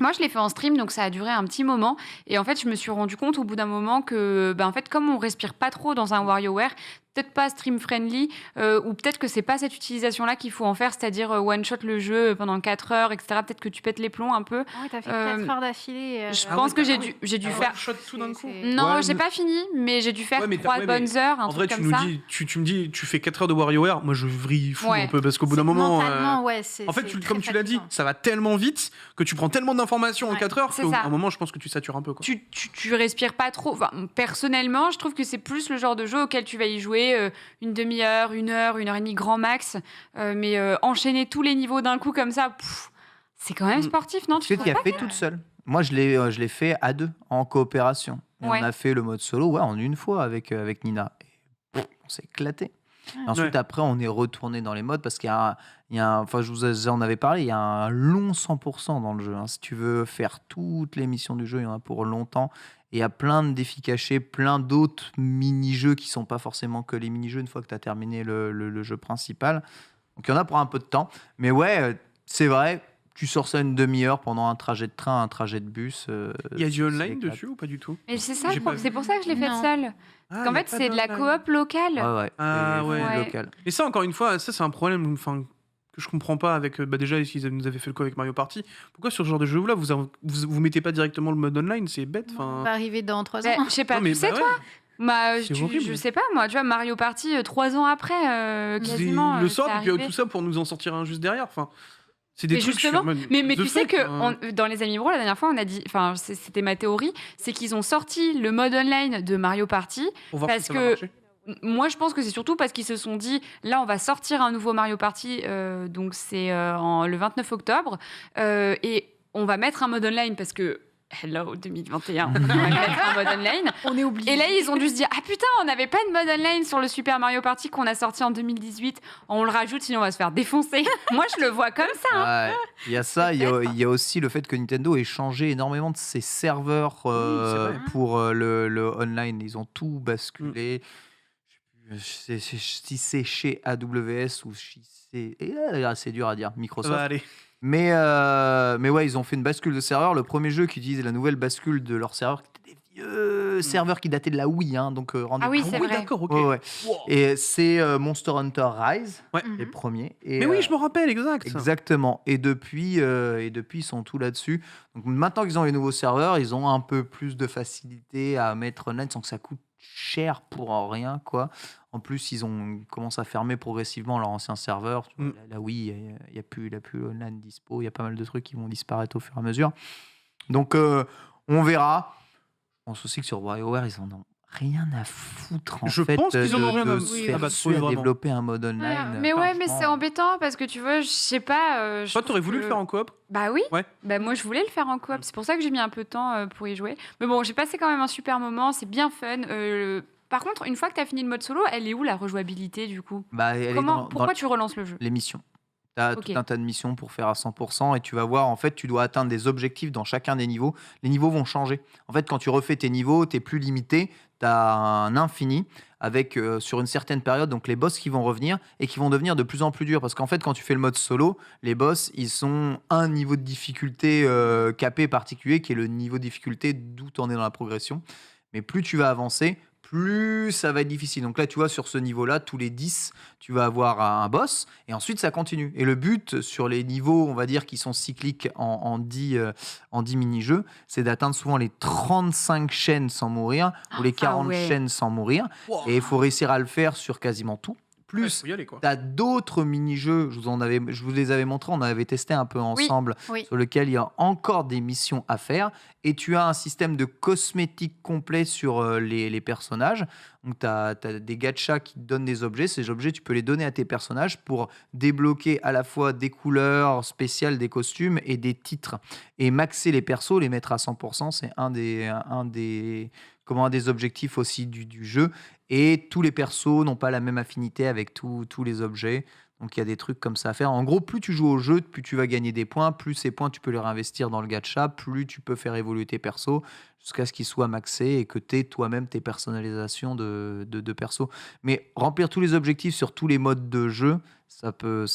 Moi, je l'ai fait en stream, donc ça a duré un petit moment. Et en fait, je me suis rendu compte au bout d'un moment que, en fait, comme on respire pas trop dans un WarioWare, peut-être pas stream friendly, ou peut-être que c'est pas cette utilisation-là qu'il faut en faire, c'est-à-dire one-shot le jeu pendant 4 heures, etc. Peut-être que tu pètes les plombs un peu. Ah ouais, t'as fait 4 heures d'affilée. Je pense que j'ai dû faire... Shot tout d'un coup. Non, Ouais, j'ai mais- pas fini, mais j'ai dû faire Ouais, mais 3 mais bonnes heures, un En vrai, truc tu comme nous ça. dis, tu me dis, tu fais 4 heures de WarioWare, moi je vrille fou Ouais. un peu, parce qu'au bout d'un moment. Mentalement, ouais, c'est En fait, c'est comme très tu l'as dit, fatigant. ça va tellement vite que tu prends tellement d'informations en Ouais, 4 heures c'est qu'à ça. un moment, je pense que tu satures un peu. Quoi. Tu respires pas trop. Enfin, personnellement, je trouve que c'est plus le genre de jeu auquel tu vas y jouer une demi-heure, 1 heure et demie grand max. Mais enchaîner tous les niveaux d'un coup comme ça, c'est quand même sportif, non? Tu sais, tu as fait toute seule. Moi, je l'ai fait à 2, en coopération. Et Ouais. on a fait le mode solo en une fois avec Nina. Et, on s'est éclaté. Et ensuite, après, on est retourné dans les modes parce qu'il y a enfin, je vous en avais parlé, il y a un long 100% dans le jeu. Si tu veux faire toutes les missions du jeu, il y en a pour longtemps. Et il y a plein de défis cachés, plein d'autres mini-jeux qui sont pas forcément que les mini-jeux une fois que tu as terminé le jeu principal. Donc, il y en a pour un peu de temps. Mais ouais, c'est vrai, tu sors ça une demi-heure pendant un trajet de train, un trajet de bus. Il y a du c'est online éclaté. dessus ou pas du tout? Mais c'est ça, J'ai pas vu. c'est pour ça que je l'ai fait Non. seule. Ah, En y a fait, pas c'est de la d'online. coop locale. Ouais. Ah, c'est ouais. local. Et ça, encore une fois, ça c'est un problème que je comprends pas avec. Déjà, ils nous avaient fait le coup avec Mario Party. Pourquoi sur ce genre de jeu-là, vous mettez pas directement le mode online? C'est bête. On va arriver dans 3 Bah, ans. je sais pas, Non, mais tu sais, bah toi? ouais. C'est Je horrible. sais pas, moi, tu vois, Mario Party, 3 ans après, quasiment. Ils le sortent, c'est et puis arrivé. tout ça pour nous en sortir un juste derrière. Enfin, c'est des Mais trucs. justement, je suis en mode, mais the tu sais fuck, hein. que dans les Amis Bro, la dernière fois, on a dit, enfin, c'était ma théorie, c'est qu'ils ont sorti le mode online de Mario Party. Pour voir parce si ça va que- marcher. Moi, je pense que c'est surtout parce qu'ils se sont dit, là, on va sortir un nouveau Mario Party, donc c'est le 29 octobre, et on va mettre un mode online parce que, hello 2021, on va mettre un mode online. On est oublié. Et là, ils ont dû se dire, ah putain, on n'avait pas de mode online sur le Super Mario Party qu'on a sorti en 2018. On le rajoute, sinon on va se faire défoncer. Moi, je le vois comme ça. Hein. Ouais, il y a ça, il y a aussi le fait que Nintendo ait changé énormément de ses serveurs c'est vrai. pour le online. Ils ont tout basculé. Je sais plus si c'est chez AWS ou si c'est. C'est dur à dire, Ça Microsoft. va aller. Mais ouais, ils ont fait une bascule de serveur. Le premier jeu qui utilisait la nouvelle bascule de leur serveur, qui étaient des vieux serveurs qui dataient de la Wii. Donc, Ah oui, rendez-vous c'est oui, vrai. d'accord, ok. compte. Ouais. Wow. Et c'est Monster Hunter Rise, Ouais. les premiers. Et, Mais oui, je me rappelle, exact. exactement. Et depuis, ils sont tout là-dessus. Donc maintenant qu'ils ont les nouveaux serveurs, ils ont un peu plus de facilité à mettre online sans que ça coûte cher pour rien, quoi. En plus, ils commencent à fermer progressivement leur ancien serveur. Tu vois, là, oui, il n'y a plus online dispo. Il y a pas mal de trucs qui vont disparaître au fur et à mesure. Donc, on verra. Je pense aussi que sur WarioWare, ils en ont rien à foutre. Je pense qu'ils en ont rien à de foutre. se Oui, faire ah bah, fouiller à vraiment. développer un mode online. Mais ouais, mais franchement. c'est embêtant parce que tu vois, je sais pas. Toi, t'aurais voulu le faire en coop? Bah oui. Ouais. Bah moi, je voulais le faire en coop. C'est pour ça que j'ai mis un peu de temps pour y jouer. Mais bon, j'ai passé quand même un super moment. C'est bien fun. Par contre, une fois que tu as fini le mode solo, elle est où la rejouabilité du coup? Bah, elle est Pourquoi tu relances le jeu? les missions. Tu as Ok. tout un tas de missions pour faire à 100% et tu vas voir, en fait, tu dois atteindre des objectifs dans chacun des niveaux. Les niveaux vont changer. En fait, quand tu refais tes niveaux, tu es plus limité, tu as un infini avec sur une certaine période, donc les boss qui vont revenir et qui vont devenir de plus en plus durs. Parce qu'en fait, quand tu fais le mode solo, les boss, ils sont un niveau de difficulté capé particulier qui est le niveau de difficulté d'où tu en es dans la progression. Mais plus tu vas avancer, plus ça va être difficile. Donc là, tu vois, sur ce niveau-là, tous les 10, tu vas avoir un boss, et ensuite, ça continue. Et le but, sur les niveaux, on va dire, qui sont cycliques en 10 mini-jeux, c'est d'atteindre souvent les 35 chaînes sans mourir, ou les 40 ouais. chaînes sans mourir. Wow. Et il faut réussir à le faire sur quasiment tout. Ouais, Plus, faut y aller, quoi. tu as d'autres mini-jeux, je vous les avais montrés, on avait testé un peu ensemble, Oui. sur lequel il y a encore des missions à faire. Et tu as un système de cosmétiques complet sur les personnages. Donc, tu as des gachas qui te donnent des objets. Ces objets, tu peux les donner à tes personnages pour débloquer à la fois des couleurs spéciales, des costumes et des titres. Et maxer les persos, les mettre à 100%, c'est un des objectifs aussi du jeu. Et tous les persos n'ont pas la même affinité avec tous les objets. Donc il y a des trucs comme ça à faire. En gros, plus tu joues au jeu, plus tu vas gagner des points. Plus ces points, tu peux les réinvestir dans le gacha. Plus tu peux faire évoluer tes persos. jusqu'à ce qu'il soit maxé et que tu aies toi-même tes personnalisations de perso. Mais remplir tous les objectifs sur tous les modes de jeu, ça peut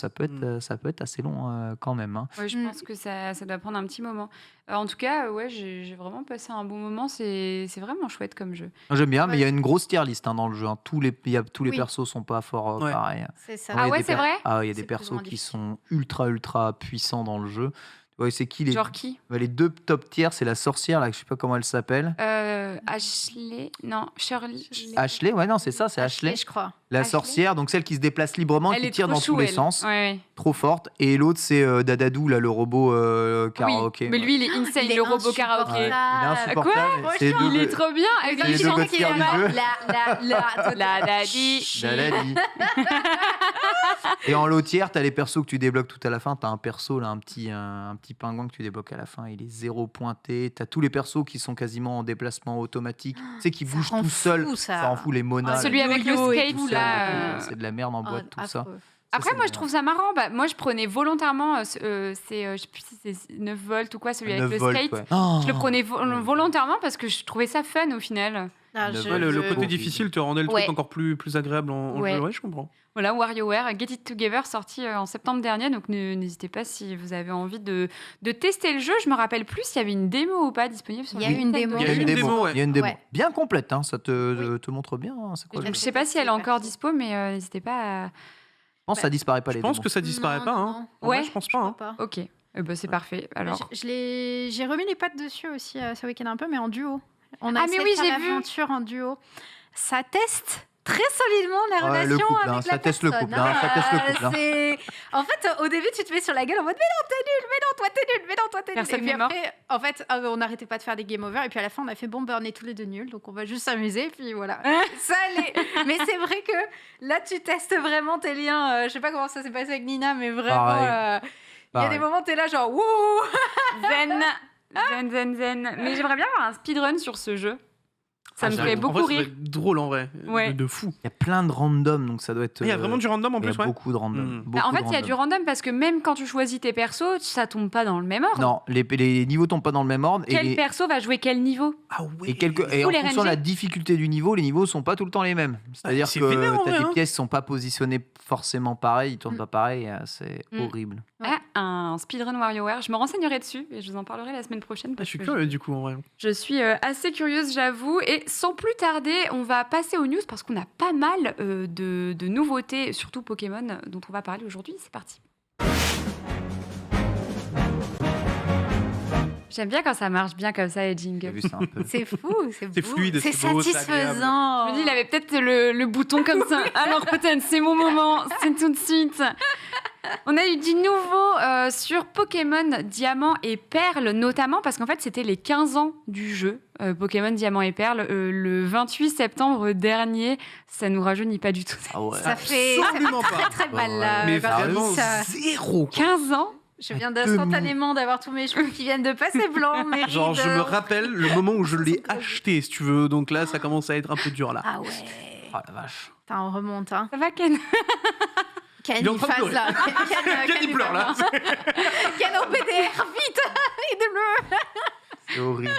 être assez long quand même. Hein. Ouais, je pense que ça doit prendre un petit moment. En tout cas, ouais, j'ai vraiment passé un bon moment. C'est vraiment chouette comme jeu. J'aime bien, mais il y a Ouais. une grosse tier list dans le jeu. Hein. Tous les Oui. persos sont pas forts Ouais. pareil. C'est ça. Il y a Ah ouais, des c'est vrai. Ah, il y a des C'est plus ou persos moins qui difficile. sont ultra puissants dans le jeu. Ouais, c'est qui les Genre qui les deux top tiers, c'est la sorcière là, je sais pas comment elle s'appelle. Ashley. Non, Shirley. Ashley, ouais non, c'est ça, c'est Ashley. je crois. La Ashley. sorcière, donc celle qui se déplace librement, Elle qui est tire trop dans chou, tous les elle. sens, Ouais. trop forte. Et l'autre c'est Dadadou là, le robot karaoké. Oui, mais lui, il est insane, Il est le robot karaoké. Ouais, il est insupportable. Quoi C'est les Il deux est trop bien. Avec C'est un les deux chant bonnes qui tiers est du là. jeu. La daddy. Dadadi. Et en lotière, t'as les persos que tu débloques tout à la fin. T'as un perso là, un petit pingouin que tu débloques à la fin. Il est 0 pointé. T'as tous les persos qui sont quasiment en déplacement automatique. Tu sais, qui Ça bougent rend tout fou, seuls. ça. Ça rend fou les monas. Celui là, avec le yo-yo et skate, tout là. seul, c'est de la merde en boîte, tout ça. Affreux. Après, c'est moi, je bien. trouve ça marrant. Bah, moi, je prenais volontairement, je sais plus si c'est 9 volts ou quoi, celui avec 9 le volts, skate. ouais. Je le prenais volontairement parce que je trouvais ça fun au final. Ah, Le je- Ouais, le je- côté difficile te rendait le Ouais. truc encore plus agréable en Ouais. jeu. Ouais, je comprends. Voilà, WarioWare, Get It Together, sorti en septembre dernier. Donc, n'hésitez pas si vous avez envie de tester le jeu. Je me rappelle plus s'il y avait une démo ou pas disponible sur Il y a le une Nintendo. démo. Il y a une démo, ouais. il y a une démo. Ouais. Bien complète, hein, ça te montre bien. Hein, c'est quoi, Je le ne jeu. sais pas si elle est encore dispo, mais n'hésitez pas à... Je pense que ça disparaît pas Je les pense démos. que ça disparaît Non, pas. non, Hein. non. En vrai, Ouais, je pense Je pas. crois Hein. pas. Ok, c'est parfait. Alors, J'ai remis les pattes dessus aussi ce week-end un peu, mais en duo. On a Ah, essayé mais oui, de faire j'ai vu. l'aventure en duo. Ça teste très solidement la Ouais, le relation couple, avec hein, la ça teste le personne, couple, hein, ça teste le couple, hein. En fait, au début, tu te mets sur la gueule en mode « Mais non, t'es nul, mais non, toi, t'es nul, mais non, toi, t'es nul !» Personne Et puis n'est mort. après, en fait, on n'arrêtait pas de faire des game over. Et puis à la fin, on a fait « Bon, ben, on est tous les deux nuls, donc on va juste s'amuser. » Puis voilà, ça allait. Mais c'est vrai que là, tu testes vraiment tes liens. Je sais pas comment ça s'est passé avec Nina, mais vraiment... Pareil. Il y a des moments où t'es là genre « Wouh !» zen. Mais j'aimerais bien avoir un speedrun sur ce jeu. Ça me Ah, ferait en beaucoup vrai, ça rire. doit être drôle en vrai. Ouais. De fou. Il y a plein de random, donc ça doit être. Il y a vraiment du random en il y a plus, ouais. beaucoup de random. Mm. beaucoup En fait, de il y a du random parce que même quand tu choisis tes persos, ça tombe pas dans le même ordre. Non, les niveaux tombent pas dans le même ordre. Quel et perso va jouer quel niveau? Ah ouais. et en les fonction de la RNG. difficulté du niveau, les niveaux sont pas tout le temps les mêmes. C'est-à-dire c'est que vénère, en tu as vrai, des hein. pièces qui sont pas positionnées forcément pareil, ils tournent Mm. pas pareil, c'est Mm. horrible. Ouais. Ah, un speedrun WarioWare. Je me renseignerai dessus et je vous en parlerai la semaine prochaine. Ah, parce je suis que curieux du coup en vrai. je suis assez curieuse, j'avoue. Et sans plus tarder, on va passer aux news parce qu'on a pas mal de nouveautés, surtout Pokémon, dont on va parler aujourd'hui. C'est parti. J'aime bien quand ça marche bien comme ça, les J'ai jingles. vu ça un peu. C'est fou, c'est C'est beau, fluide, c'est c'est beau, c'est satisfaisant. Je me dis, il avait peut-être le bouton comme ça. Alors peut-être, c'est mon moment, c'est tout de suite. On a eu du nouveau sur Pokémon Diamant et Perle, notamment parce qu'en fait, c'était les 15 ans du jeu Pokémon Diamant et Perle le 28 septembre dernier. Ça nous rajeunit pas du tout. Ah ouais. Ça fait Absolument pas. très mal Ouais. là. Mais quand vraiment tu dis ça. zéro. 15 ans? Je viens d'instantanément d'avoir tous mes cheveux qui viennent de passer blancs. Mes Genre, je rides. me rappelle le moment où je l'ai acheté, si tu veux. Donc là, ça commence à être un peu dur là. Ah ouais. Ah la vache. Putain, on remonte. Hein. Ça va, Ken? Ken, Il est en il train de phase pleurer. là. Ken, il pleure là. Ken au PDR, vite. Aide-le. C'est horrible.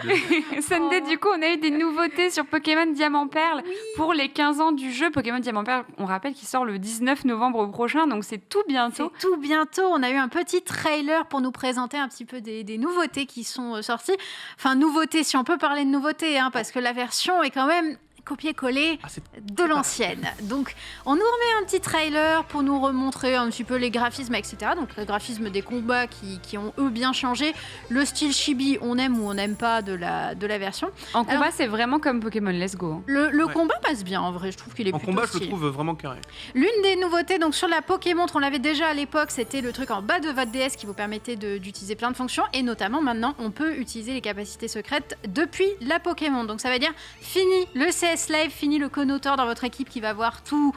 Sunday, Oh. du coup, on a eu des nouveautés sur Pokémon Diamant Perle pour les 15 ans du jeu. Pokémon Diamant Perle, on rappelle qu'il sort le 19 novembre prochain, donc c'est tout bientôt. C'est tout bientôt. On a eu un petit trailer pour nous présenter un petit peu des nouveautés qui sont sorties. Enfin, nouveautés, si on peut parler de nouveautés, hein, parce que la version est quand même copier-coller Ah, c'est- de l'ancienne. Donc, on nous remet un petit trailer pour nous remontrer un petit peu les graphismes, etc. Donc, le graphisme des combats qui ont, eux, bien changé. Le style chibi, on aime ou on n'aime pas de la version. En combat, Alors- c'est vraiment comme Pokémon Let's Go. Le Ouais. combat passe bien, en vrai. Je trouve qu'il est En plutôt combat, je le stylé. trouve vraiment carré. L'une des nouveautés donc sur la Pokémontre, on l'avait déjà à l'époque, c'était le truc en bas de votre DS qui vous permettait d'utiliser plein de fonctions et notamment maintenant on peut utiliser les capacités secrètes depuis la Pokémon. Donc ça veut dire fini le CS Live, fini le connoteur dans votre équipe qui va voir tous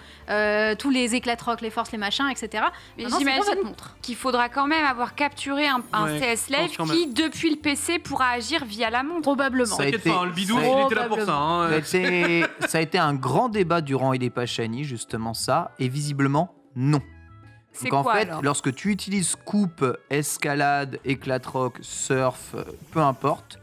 les éclatrocs, les forces, les machins, etc. Mais Maintenant, c'est dans j'imagine votre montre. qu'il faudra quand même avoir capturé un Ouais, CS je pense Live quand qui, depuis le PC, pourra agir via la montre. Probablement. Ça a T'inquiète été- pas, hein, le bidou, ça a- il était là pour ça. Hein. Ça a été un grand débat durant Il est pas shiny, justement ça, et visiblement non. C'est Donc en quoi, fait, alors lorsque tu utilises coupe, escalade, éclatroc, surf, peu importe,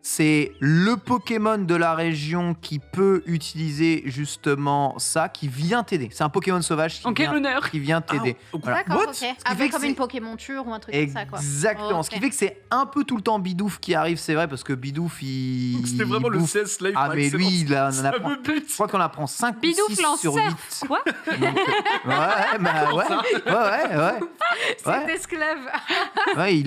c'est le Pokémon de la région qui peut utiliser justement ça, qui vient t'aider. C'est un Pokémon sauvage En quel honneur. qui vient t'aider. Voilà. D'accord, What ok. fait Avec que comme c'est- une Pokémonture ou un truc comme ça, quoi. Exactement. Ce qui fait que c'est un peu tout le temps Bidouf qui arrive, c'est vrai, parce que Bidouf, il. C'était vraiment il le bouffe. CS live. Ah, par mais lui, excellence. on en Ça apprend. me bute. Je crois qu'on apprend 5 ou Bidouf 6 lance sur surf. 8. Quoi Ouais. C'est esclave. Ouais,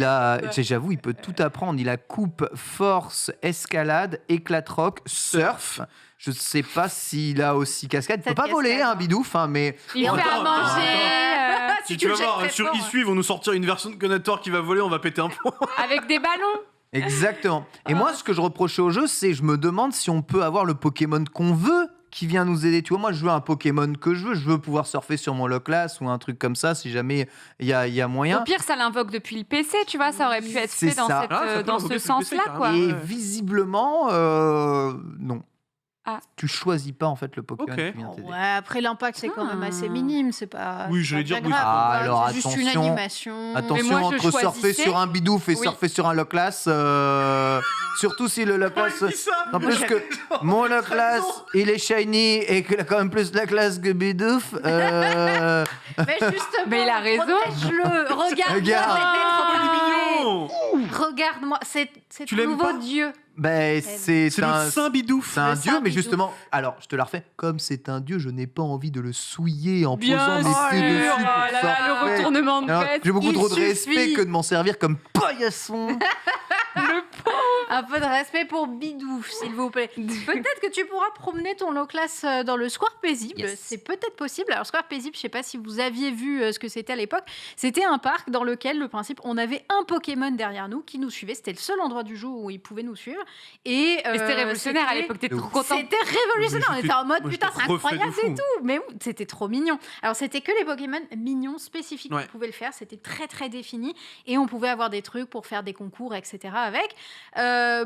j'avoue, il peut tout apprendre. Il a coupe, force, escalade, éclate-roc, surf. Je sais pas s'il a aussi cascade. Il peut Cette pas voler, cascade, hein, hein. Bidouf, hein, mais Il Oh, fait à attends, manger Si Tu tu le vas jettes voir, très sur fort, Issue, ils vont nous sortir une version de Conator qui va voler, on va péter un plomb. avec des ballons. exactement. Et moi, ce que je reprochais au jeu, c'est je me demande si on peut avoir le Pokémon qu'on veut qui vient nous aider. Tu vois, moi, je veux un Pokémon que je veux. Je veux pouvoir surfer sur mon Loclas ou un truc comme ça, si jamais il y a moyen. Au pire, ça l'invoque depuis le PC, tu vois, ça aurait pu être C'est fait dans, ça. cette, Ah, ça peut dans l'invoquer ce depuis le PC, sens-là, carrément. quoi. Et ouais. visiblement, non. Ah. Tu choisis pas en fait le Pokémon Ok. qui vient t'aider. Ouais, après l'impact c'est quand même assez minime, c'est pas. Oui, c'est j'allais pas dire, bien oui. grave, Ah, quoi. alors C'est juste une attention. animation. Attention, Mais moi, je entre surfer choisissais- sur un Bidouf et Oui. surfer sur un Loclas, surtout si le Loclas. En plus que mon Loclas, il est shiny et qu'il a quand même plus de la classe que Bidouf. Mais justement, Mais il a raison. protège-le. Regarde-moi, Regarde. Regarde-moi, c'est Tu ton l'aimes nouveau pas dieu. Ben, c'est C'est un. le Saint Bidouf. C'est un Le dieu, Saint mais Bidouf. justement, alors je te la refais. Comme c'est un dieu, je n'ai pas envie de le souiller en Bien posant sûr, mes pieds dessus. oh pour là là, surfer. le retournement de Alors, veste. j'ai beaucoup il trop de suffit. respect que de m'en servir comme paillasson. Un peu de respect pour Bidouf, s'il vous plaît. Peut-être que tu pourras promener ton Loclas dans le Square Paisible. Yes. C'est peut-être possible. Alors, Square Paisible, je ne sais pas si vous aviez vu ce que c'était à l'époque. C'était un parc dans lequel, le principe, on avait un Pokémon derrière nous qui nous suivait. C'était le seul endroit du jeu où il pouvait nous suivre. Et C'était révolutionnaire à l'époque, t'es de trop ouf. content. C'était révolutionnaire. On Mais était en mode moi, putain, j'étais c'est refait de incroyable fou. et tout. Mais c'était trop mignon. Alors, c'était que les Pokémon mignons spécifiques Ouais. qui pouvaient le faire. C'était très, très défini. Et on pouvait avoir des trucs pour faire des concours, etc. avec.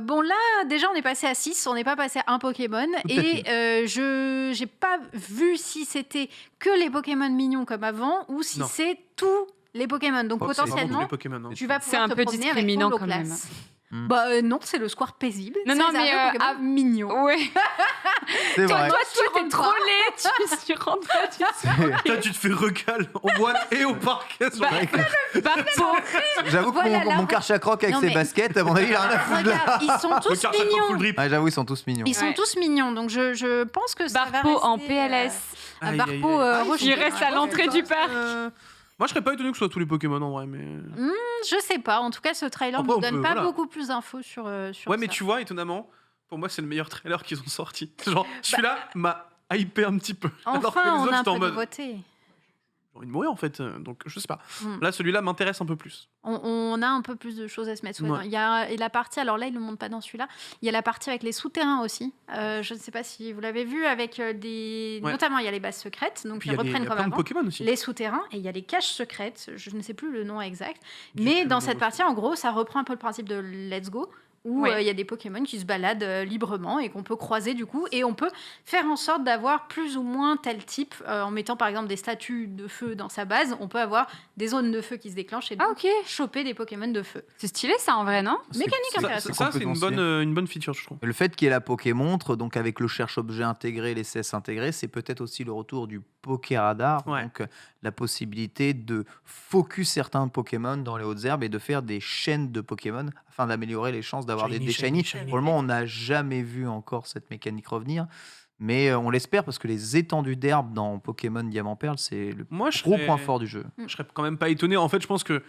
Bon, là, déjà, on est passé à 6. On n'est pas passé à un Pokémon. Tout à Et je n'ai pas vu si c'était que les Pokémon mignons comme avant ou si Non. c'est tous les Pokémon. Donc, Oh, c'est Vraiment tous potentiellement, les Pokémon. hein. tu vas C'est pouvoir un te peu promener avec discriminant ton quand Loclas. même. Mm. Bah non, c'est le Square paisible. Non, C'est non, réservé mais, aux Pokémon ah, mignons. Ouais. C'est Toi, vrai. t'es trollé, tu rentres pas, tu Toi, tu te fais recal au moine et au parquet. sur Bah, la- J'avoue que Voilà, là, mon Karchakroc avec non, ses mais- baskets, à mon avis, il a rien à foutre là. Regarde, ils sont Le tous Karchak mignons. full drip. Ouais, j'avoue, ils sont tous mignons. Ils sont Ouais. tous mignons, donc je pense que ça va Barpo en rester, PLS. Un Aïe, Barpo aïe, aïe. Ah, rejeté. il reste à l'entrée du parc. Moi, je serais pas étonné que ce soit tous les Pokémon en vrai, mais. Je sais pas, en tout cas, ce trailer Après, ne on donne peut, pas voilà. beaucoup plus d'infos sur Ouais, mais ça. tu vois, étonnamment, pour moi, c'est le meilleur trailer qu'ils ont sorti. Genre, celui-là m'a hypé un petit peu. Alors que les Enfin, on autres, a un j'étais en peu mode. nouveauté. J'ai envie de mourir en fait, donc je sais pas. Mm. Là, celui-là m'intéresse un peu plus. On a un peu plus de choses à se mettre sous les Ouais. dents. Il y a et la partie, alors là, il ne le montre pas dans celui-là, il y a la partie avec les souterrains aussi. Je ne sais pas si vous l'avez vu, avec des... Ouais. Notamment, il y a les bases secrètes, donc Puis ils il y a reprennent comme plein de avant. Pokémon aussi. Les souterrains, et il y a les caches secrètes, je ne sais plus le nom exact, J'ai mais plus dans le cette nom partie, en gros, ça reprend un peu le principe de Let's Go, où Ouais. il y a des Pokémon qui se baladent librement et qu'on peut croiser du coup, et on peut faire en sorte d'avoir plus ou moins tel type, en mettant par exemple des statues de feu dans sa base, on peut avoir des zones de feu qui se déclenchent et Ah, donc ok. choper des Pokémon de feu. C'est stylé, ça, en vrai, non Mécanique C'est- intéressante. Ça, c'est complètement une bonne feature, je trouve. Le fait qu'il y ait la Pokémontre, donc avec le cherche-objet intégré, les CS intégrés, c'est peut-être aussi le retour du Pokéradar, Ouais. donc la possibilité de focus certains Pokémon dans les hautes herbes et de faire des chaînes de Pokémon afin d'améliorer les chances d'avoir Shiny, des shiny, shiny. shiny. Pour le moment, on n'a jamais vu encore cette mécanique revenir, mais on l'espère parce que les étendues d'herbes dans Pokémon Diamant Perle, c'est le Moi, je gros serais- point fort du jeu. Je serais quand même pas étonné. En fait, je pense que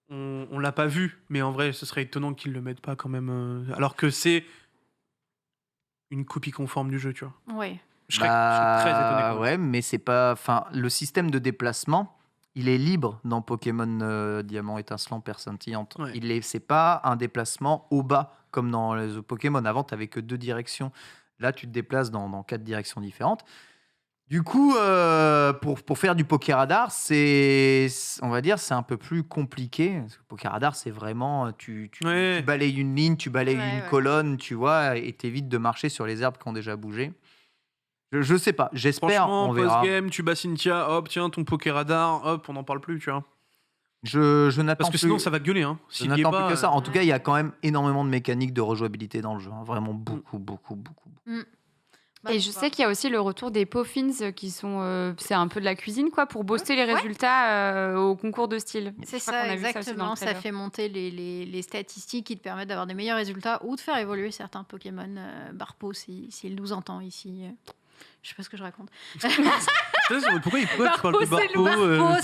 on l'a pas vu, mais en vrai, ce serait étonnant qu'ils le mettent pas quand même. Alors que c'est une copie conforme du jeu, tu vois. Ouais. Je serais très étonné. quand même. Ouais, mais c'est pas. Enfin, le système de déplacement, il est libre dans Pokémon Diamant étincelant Perle scintillante. Ouais. C'est pas un déplacement au bas comme dans les autres Pokémon. Avant, tu que 2 directions. Là, tu te déplaces dans 4 directions différentes. Du coup, pour faire du Pokéradar, on va dire, c'est un peu plus compliqué. Parce que Pokéradar, c'est vraiment, tu Ouais. balayes une ligne, tu balayes Ouais, une ouais. colonne, tu vois, et t'évites de marcher sur les herbes qui ont déjà bougé. Je sais pas, j'espère, Franchement, on verra. post-game, tu bats Cynthia, hop, tiens, ton Pokéradar, hop, on n'en parle plus, tu vois. Je n'attends Parce que plus. sinon, ça va gueuler. Hein. Je S'il y est n'attends pas, plus que ça. En euh, tout cas, il y a quand même énormément de mécaniques de rejouabilité dans le jeu. Hein. Vraiment beaucoup. Bah, Et je sais qu'il y a aussi le retour des Poffins qui sont. C'est un peu de la cuisine, quoi, pour booster les résultats au concours de style. C'est Je crois qu'on ça, a vu aussi dans le exactement. Ça trailer. fait monter les statistiques qui te permettent d'avoir des meilleurs résultats ou de faire évoluer certains Pokémon. Barpo, s'il nous entend ici. Je sais pas ce que je raconte. Pourquoi tu parles Barpo, de c'est le Barpo Barpo,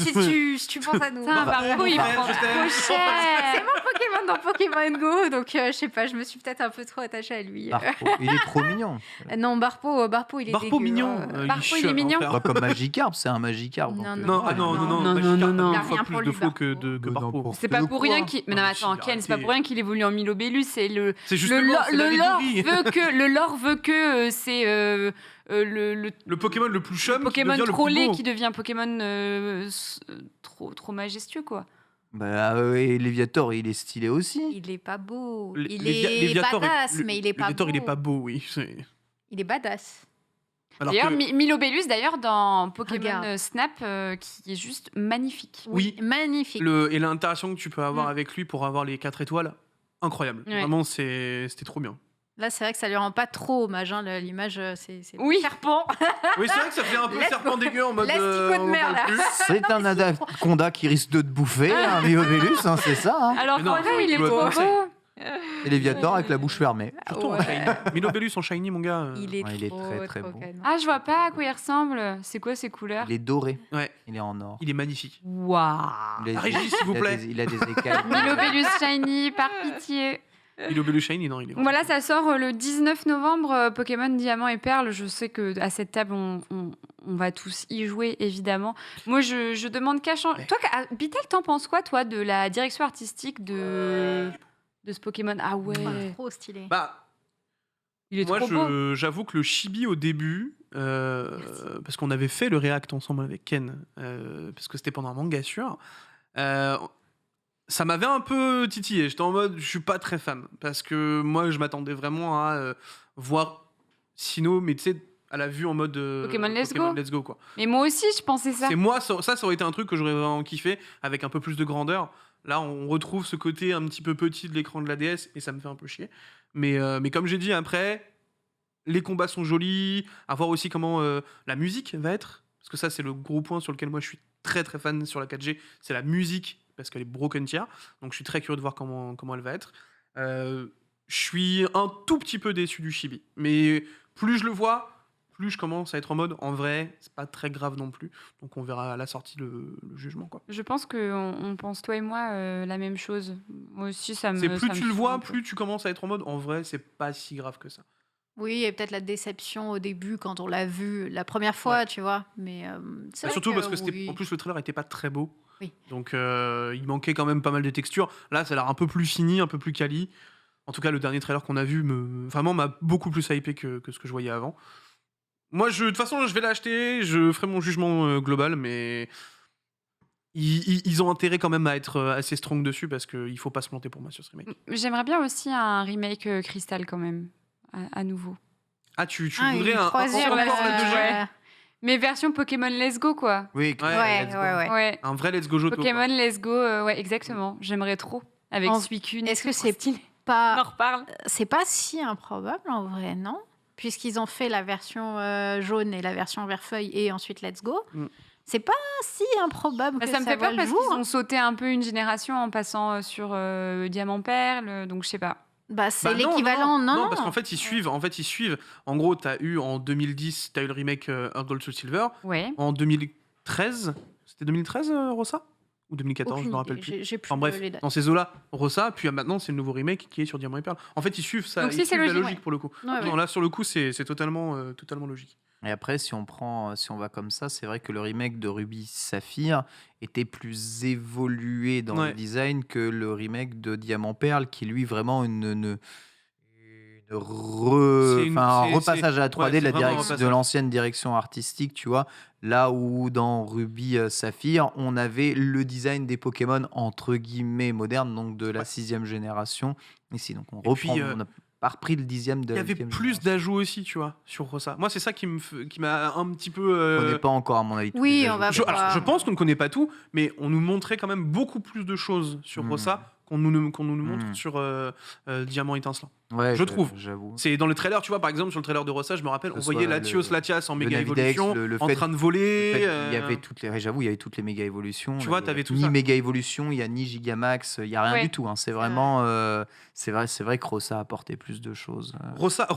si tu penses à nous. Putain, Barpo, il Ouais, prend je t'aime. trop C'est cher. mon Pokémon dans Pokémon Go, donc je sais pas, je me suis peut-être un peu trop attachée à lui. Barpo, il est trop mignon. Non, Barpo, il est Barpo dégueu, mignon. hein. Barpo, il est chiant, mignon. l'enfer. Pas comme Magikarp, c'est un Magikarp. Non, donc, non, Non, non, non. Magikarp a Il y a mille fois rien plus pour de lui, flow que Barpo. Barpo. n'importe C'est pas Le pour quoi rien qu'il. Mais non, Ah, mais attends, si, Ken, c'est pas arrêtez. pour rien qu'il évolue en Milobellus. C'est C'est le, justement c'est le lore l'allégorie. le lore veut que c'est le Le Pokémon le plus chum qui Pokémon devient le plus trollé beau. qui devient Pokémon trop majestueux, quoi. Bah, et Léviator, il est stylé aussi. Il est pas beau. Le- Il Lévia- est Léviator badass, mais il est pas Léviator, beau. il est pas beau, oui. Il est badass. Alors D'ailleurs, que- Milobellus, d'ailleurs, dans Pokémon Regarde. Snap, qui est juste magnifique. Oui. Magnifique. et l'interaction que tu peux avoir Mm. avec lui pour avoir les 4 étoiles, incroyable. Ouais. Vraiment, c'était trop bien. Là, c'est vrai que ça lui rend pas trop hommage. Hein, l'image, c'est Oui. serpent. Oui, c'est vrai que ça fait un peu Let's serpent dégueu en mode. L'astico de on mer, parle là. plus. C'est un anaconda qui risque de te bouffer, un Milobellus, hein, c'est ça. Hein. Alors Mais non, qu'en vrai, il est je le trop conseille. beau. Et Léviator avec la bouche fermée. Surtout en Ouais. shiny. Milobellus en shiny, mon gars. Il est Ouais, il est trop, très, très trop beau. canon. Ah, je vois pas à quoi il ressemble. C'est quoi ces couleurs? Il est doré, Ouais, il est en or. il est magnifique. Waouh. Il a- Régis, s'il vous il a plaît. il a des écailles. Milobellus Shiny, par pitié. Milobellus shiny, non, il est. Voilà, ça sort le 19 novembre, Pokémon Diamant et Perle. Je sais que à cette table, on va tous y jouer, évidemment. Moi, je demande qu'à changer. Ouais. Toi, Bitel, t'en penses quoi, toi, de la direction artistique de ce Pokémon? Ah ouais, Ouais, trop stylé. Bah, il est moi, trop beau. j'avoue que le chibi au début, parce qu'on avait fait le react ensemble avec Ken, parce que c'était pendant un manga sûr, ça m'avait un peu titillé. J'étais en mode, je suis pas très fan, parce que moi, je m'attendais vraiment à voir Sinnoh, mais tu sais, à la vue en mode Pokémon Let's Go. quoi. Mais moi aussi, je pensais ça. C'est moi, ça aurait été un truc que j'aurais vraiment kiffé, avec un peu plus de grandeur. Là, on retrouve ce côté un petit peu petit de l'écran de la DS, et ça me fait un peu chier. Mais comme j'ai dit, après, les combats sont jolis, à voir aussi comment la musique va être, parce que ça, c'est le gros point sur lequel moi, je suis très très fan sur la 4G, c'est la musique, parce qu'elle est broken tier, donc je suis très curieux de voir comment elle va être. Je suis un tout petit peu déçu du chibi, mais plus je le vois, plus je commence à être en mode, en vrai, c'est pas très grave non plus, donc on verra à la sortie le jugement, quoi. Je pense qu'on pense, toi et moi, la même chose. Moi aussi, ça me. C'est ça plus me tu le saoule vois, un peu. plus tu commences à être en mode, en vrai, c'est pas si grave que ça. Oui, et peut-être la déception au début quand on l'a vu la première fois, Ouais. tu vois. Mais c'est vrai Surtout parce que oui. en plus le trailer était pas très beau. Oui. Donc il manquait quand même pas mal de textures. Là, ça a l'air un peu plus fini, un peu plus quali. En tout cas, le dernier trailer qu'on a vu vraiment m'a beaucoup plus hypé que ce que je voyais avant. Moi, de toute façon, je vais l'acheter, je ferai mon jugement global, mais ils ont intérêt quand même à être assez strong dessus parce qu'il faut pas se planter pour moi sur ce remake. J'aimerais bien aussi un remake Crystal, quand même, à nouveau. Ah, tu Ah, voudrais une un troisième, encore la la 2G ouais. Mais version Pokémon Let's Go, quoi. Oui, Ouais, let's go. ouais. Ouais. Un vrai Let's Go Johto. Pokémon Let's Go, ouais, exactement. J'aimerais trop. Avec En- Suicune. Est-ce que trop c'est stylé. On en pas, reparle. c'est pas si improbable en vrai, non? Puisqu'ils ont fait la version jaune et la version vert feuille et ensuite Let's Go. Mm. C'est pas si improbable Bah, que ça me fait voit peur le parce jour. qu'ils ont sauté un peu une génération en passant sur Diamant Perle, donc je sais pas. Bah, c'est Bah non, l'équivalent, non, parce qu'en fait, ils suivent. En gros, t'as eu en 2010, t'as eu le remake Gold Soul Silver. Ouais. En 2013, c'était 2013, Rossa Ou 2014, je me rappelle plus. J'ai plus Enfin bref, les dates. dans ces eaux-là, Rossa, puis maintenant, c'est le nouveau remake qui est sur Diamant et Perle. En fait, ils suivent ça. Donc si, ils c'est suivent la logique, logique pour le coup. Ouais, Non, ouais. là, sur le coup, c'est totalement logique. Et après, si on va comme ça, c'est vrai que le remake de Ruby Saphir était plus évolué dans Ouais. le design que le remake de Diamant Perle, qui lui vraiment un repassage à la 3D ouais, de, c'est la vraiment un de repassage. l'ancienne direction artistique, tu vois. Là où dans Ruby Saphir, on avait le design des Pokémon entre guillemets modernes, donc de la Ouais. 6e génération. Ici, donc on Et reprend. puis, on n'a pas repris le 10e de Il y la avait 8e plus génération. d'ajouts aussi, tu vois, sur Rossa. Moi, c'est ça qui m'a un petit peu. On n'est pas encore, à mon avis. tous Oui, les on ajouts. va voir. Alors, je pense qu'on ne connaît pas tout, mais on nous montrait quand même beaucoup plus de choses sur Hmm. Rossa qu'on nous montre Hmm. sur Diamant étincelant. Ouais, je trouve. J'avoue. C'est dans le trailer, tu vois, par exemple, sur le trailer de Rossa, je me rappelle, Que on ce voyait soit Latios Latias en le méga Navidex, évolution, le en fait- train de Le voler. fait qu'il y avait toutes les, j'avoue, il y avait toutes les méga évolutions. Tu Là, vois, il y a t'avais tout ni ça. méga évolution, il y a ni Gigamax, il y a rien Ouais. du tout. Hein. C'est vraiment, c'est vrai que Rossa a apporté plus de choses. Rossa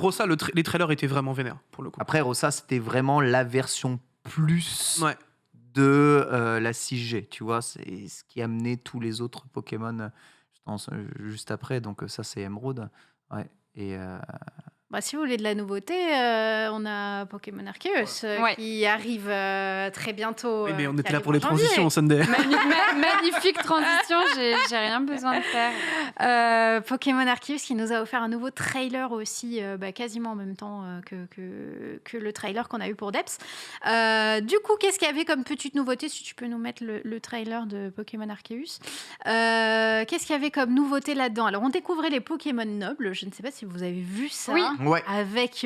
les trailers étaient vraiment vénères, pour le coup. Après, Rossa, c'était vraiment la version plus Ouais. de la 6G. Tu vois, c'est ce qui a amené tous les autres Pokémon juste après. Donc ça, c'est Emerald. Ouais. Et Bah, si vous voulez de la nouveauté, on a Pokémon Arceus Ouais. qui arrive très bientôt. Oui, mais on qui était là arrive pour les en janvier. transitions, Sunday. Magnifique transition, j'ai rien besoin de faire. Pokémon Arceus qui nous a offert un nouveau trailer aussi, quasiment en même temps que le trailer qu'on a eu pour Depths. Du coup, qu'est-ce qu'il y avait comme petite nouveauté? Si tu peux nous mettre le trailer de Pokémon Arceus. Qu'est-ce qu'il y avait comme nouveauté là-dedans? Alors, on découvrait les Pokémon nobles. Je ne sais pas si vous avez vu ça. Oui. ouais. Avec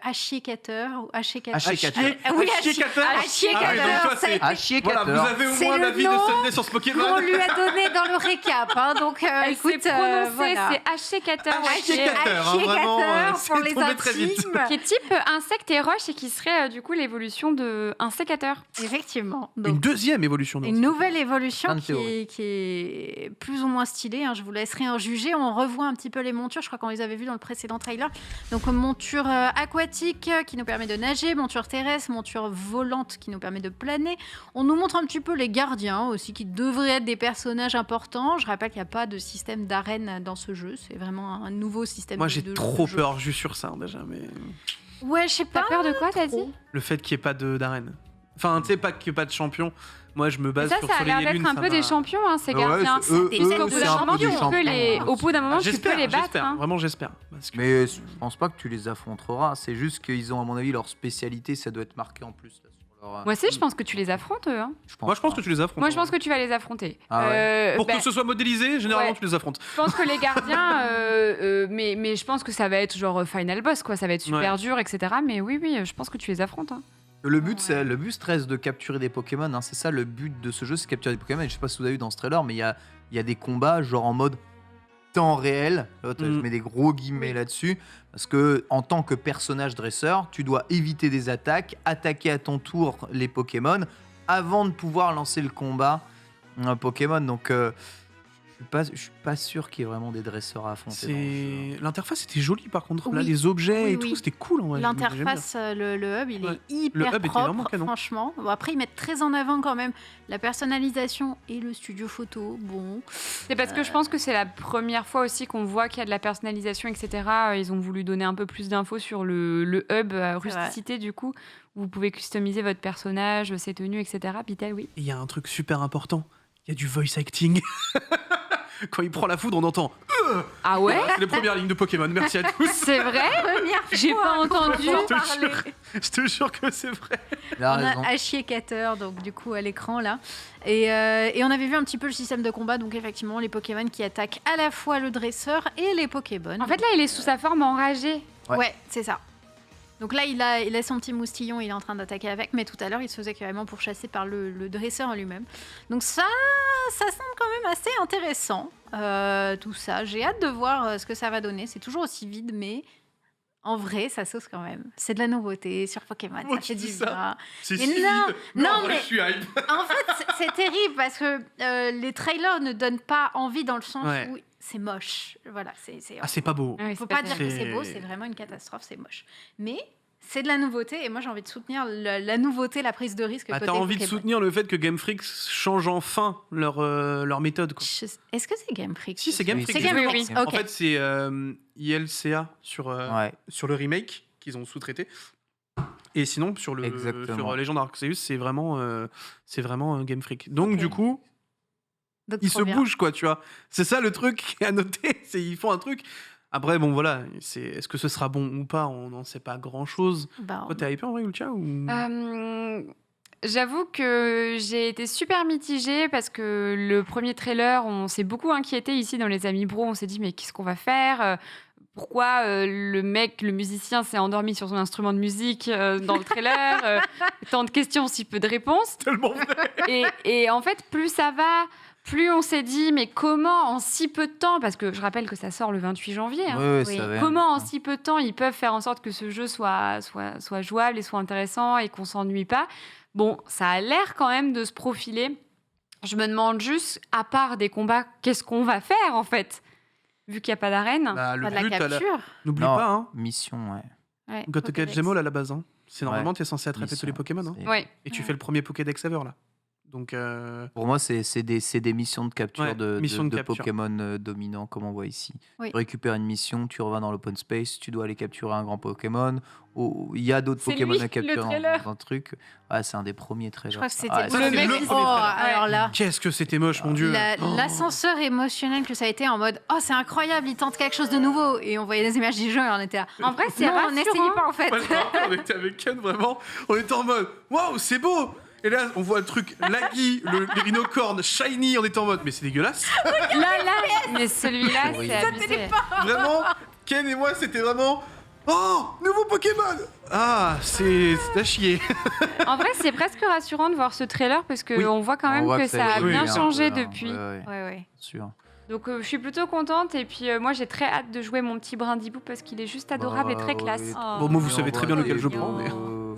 Ashiekater ou Ashiekater. Ashiekater. Oui, Ashiekater. Ashiekater, Ah, donc toi, ça a c'est- été- Ashiekater. Voilà, vous avez au C'est moins le l'avis de nom Sunday sur ce Pokémon. qu'on lui a donné dans le récap. Hein. Donc, Elle écoute, s'est prononcée, voilà. c'est Ashiekater, Ashiekater, hein, vraiment, Ashiekater pour c'est les tombé très vite. intimes. qui est type insecte et roche et qui serait du coup l'évolution de un sécateur. Effectivement. Une Donc, deuxième évolution. une nouvelle évolution Plein de qui théories. est, qui est plus ou moins stylée. Hein. Je vous laisserai en juger. On revoit un petit peu les montures. Je crois qu'on les avait vues dans le précédent trailer. Donc, monture aquatique qui nous permet de nager, monture terrestre, monture volante qui nous permet de planer. On nous montre un petit peu les gardiens aussi qui devraient être des personnages importants. Je rappelle qu'il n'y a pas de système d'arène dans ce jeu. C'est vraiment un nouveau système Moi, de j'ai jeu. trop peur juste sur ça, déjà. Mais Ouais, je sais T'as pas. peur de quoi, t'as dit? trop. le fait qu'il n'y ait pas d'arène. Enfin, tu sais, pas qu'il n'y ait pas de champion. Moi, je me base Ça, sur ça a Soleil l'air et d'être Lune. un ça peu des m'a- champions, hein, ces Ouais, gardiens. c'est- eux, Puisqu'au eux, bout c'est d'un un peu moment, des tu peux champions. au bout d'un moment, tu peux J'espère, les battre. j'espère. hein. Vraiment, j'espère. Parce que- Mais je pense pas que tu les affronteras. C'est juste qu'ils ont, à mon avis, leur spécialité, ça doit être marqué en plus. Là, sur leur, Moi aussi, je pense que tu les affrontes, eux. hein. Moi, je pense pas. que tu les affrontes. Moi, je pense que tu vas les affronter. Ah Pour Ben, que ce soit modélisé, généralement, ouais. tu les affrontes. je pense que les gardiens, mais je pense que ça va être genre final boss, quoi. Ça va être super dur, etc. Mais oui, je pense que tu les affrontes. hein. Le but, reste de capturer des Pokémon. Hein. C'est ça le but de ce jeu, c'est capturer des Pokémon. Et je sais pas si vous avez vu dans ce trailer, mais il y a des combats genre en mode temps réel. Là, je mets des gros guillemets là-dessus. Parce que en tant que personnage dresseur, tu dois éviter des attaques, attaquer à ton tour les Pokémon avant de pouvoir lancer le combat Pokémon. Donc je suis pas sûr qu'il y ait vraiment des dresseurs à affronter. dans le jeu. L'interface était jolie par contre. Là, Oui. les objets Oui, et oui. tout, c'était cool. En vrai. J'aime bien. L'interface, le hub, il Ouais. est hyper Le hub était propre, vraiment canon. franchement. Bon, après, ils mettent très en avant quand même la personnalisation et le studio photo. Bon, C'est parce que je pense que c'est la première fois aussi qu'on voit qu'il y a de la personnalisation, etc. Ils ont voulu donner un peu plus d'infos sur le hub rusticité, du coup, où vous pouvez customiser votre personnage, ses tenues, etc. Pitel, oui. Et il y a un truc super important. Il y a du voice acting. Quand il prend la foudre, on entend. Ah ouais? C'est les premières lignes de Pokémon. Merci à tous. C'est vrai? première J'ai fois pas qu'on entendu. entend Je te parler. jure. Je te jure que c'est vrai. Il a On raison. a Ashiekater, donc du coup à l'écran là. Et on avait vu un petit peu le système de combat, donc effectivement les Pokémon qui attaquent à la fois le dresseur et les Pokémon. En fait, là, il est sous sa forme enragée. Ouais, c'est ça. Donc là, il a son petit moustillon, il est en train d'attaquer avec, mais tout à l'heure, il se faisait carrément pourchasser par le dresseur en lui-même. Donc ça semble quand même assez intéressant, tout ça. J'ai hâte de voir ce que ça va donner. C'est toujours aussi vide, mais en vrai, ça sauce quand même. C'est de la nouveauté sur Pokémon, Comment ça tu fait dis du ça bien. C'est Mais si non, vide. non, en vrai, mais- je suis hype. En fait, c'est terrible parce que les trailers ne donnent pas envie dans le sens Ouais. où c'est moche. Voilà, c'est Ah, c'est pas beau. Ouais, faut c'est pas dire que terrible. c'est beau, c'est vraiment une catastrophe, c'est moche. Mais c'est de la nouveauté et moi j'ai envie de soutenir la nouveauté, la prise de risque. Ah, côté t'as envie de Pokémon. soutenir le fait que Game Freak change enfin leur méthode. Quoi. Est-ce que c'est Game Freak Si, c'est Game Oui, Freak. C'est Game Oui, Freak, oui. ok. En fait, c'est ILCA sur Ouais. le remake qu'ils ont sous-traité. Et sinon, sur Exactement. Legend Arceus, c'est vraiment un Game Freak. Donc, Ok. du coup, Donc, ils trop se bien. bougent, quoi, tu vois. C'est ça le truc à noter. C'est ils font un truc. Après, bon, voilà. Est-ce que ce sera bon ou pas? On n'en sait pas grand-chose. Bah, Toi, t'es hypé en vrai, Ultia ou... J'avoue que j'ai été super mitigée parce que le premier trailer, on s'est beaucoup inquiété ici dans les Amis Bro. On s'est dit, mais qu'est-ce qu'on va faire? pourquoi le musicien s'est endormi sur son instrument de musique dans le trailer. Tant de questions, si peu de réponses. Tellement vrai. Et en fait, plus ça va, plus on s'est dit, mais comment en si peu de temps, parce que je rappelle que ça sort le 28 janvier, hein, Ouais, Oui. ça va. comment en si peu de temps ils peuvent faire en sorte que ce jeu soit jouable et soit intéressant et qu'on s'ennuie pas. Bon, ça a l'air quand même de se profiler. Je me demande juste, à part des combats, qu'est-ce qu'on va faire en fait, vu qu'il n'y a pas d'arène. Bah, le Pas de la but, capture. n'oublie Non. pas, hein. Mission, ouais. Ouais, Got to catch Pokédex. them all à la base. Hein. C'est normalement, Ouais. tu es censé attraper tous les Pokémon. Hein. C'est- Ouais. Et tu fais le premier Pokédex ever, là. Donc, Pour moi, c'est des missions de capture Ouais, de missions de capture. Pokémon dominants, comme on voit ici. Oui. Tu récupères une mission, tu revins dans l'open space, tu dois aller capturer un grand Pokémon. Il y a d'autres C'est Pokémon lui, à le capturer trailer. dans un truc. Ouais, c'est un des premiers trailers. Je crois que c'était Ouais, ça, le c'est mec. le Oh, premier trailer. alors là. qu'est-ce que c'était moche, mon Dieu. Oh. L'ascenseur émotionnel que ça a été en mode oh c'est incroyable, il tente quelque chose de nouveau et on voyait des images du jeu et on était là. En vrai, c'est Non, rassurant. n'essayez pas en fait. Ouais, on était avec Ken, vraiment. On était en mode waouh, c'est beau. Et là, on voit le truc laggy, les rhinocornes shiny. On était en mode mais c'est dégueulasse. Mais celui-là, Oui. c'est abusé. Vraiment, Ken et moi, c'était vraiment oh, nouveau Pokémon. Ah, c'est à chier. En vrai, c'est presque rassurant de voir ce trailer parce qu'on Oui. voit quand On même voit que ça a évolue bien un changé peu, hein. depuis. Ouais, Ouais. sûr. Donc je suis plutôt contente et puis moi j'ai très hâte de jouer mon petit Brindibou parce qu'il est juste adorable et très Bah, classe. ouais. Oh. Bon, moi, vous Et savez on très voit bien lequel des je prends, mais.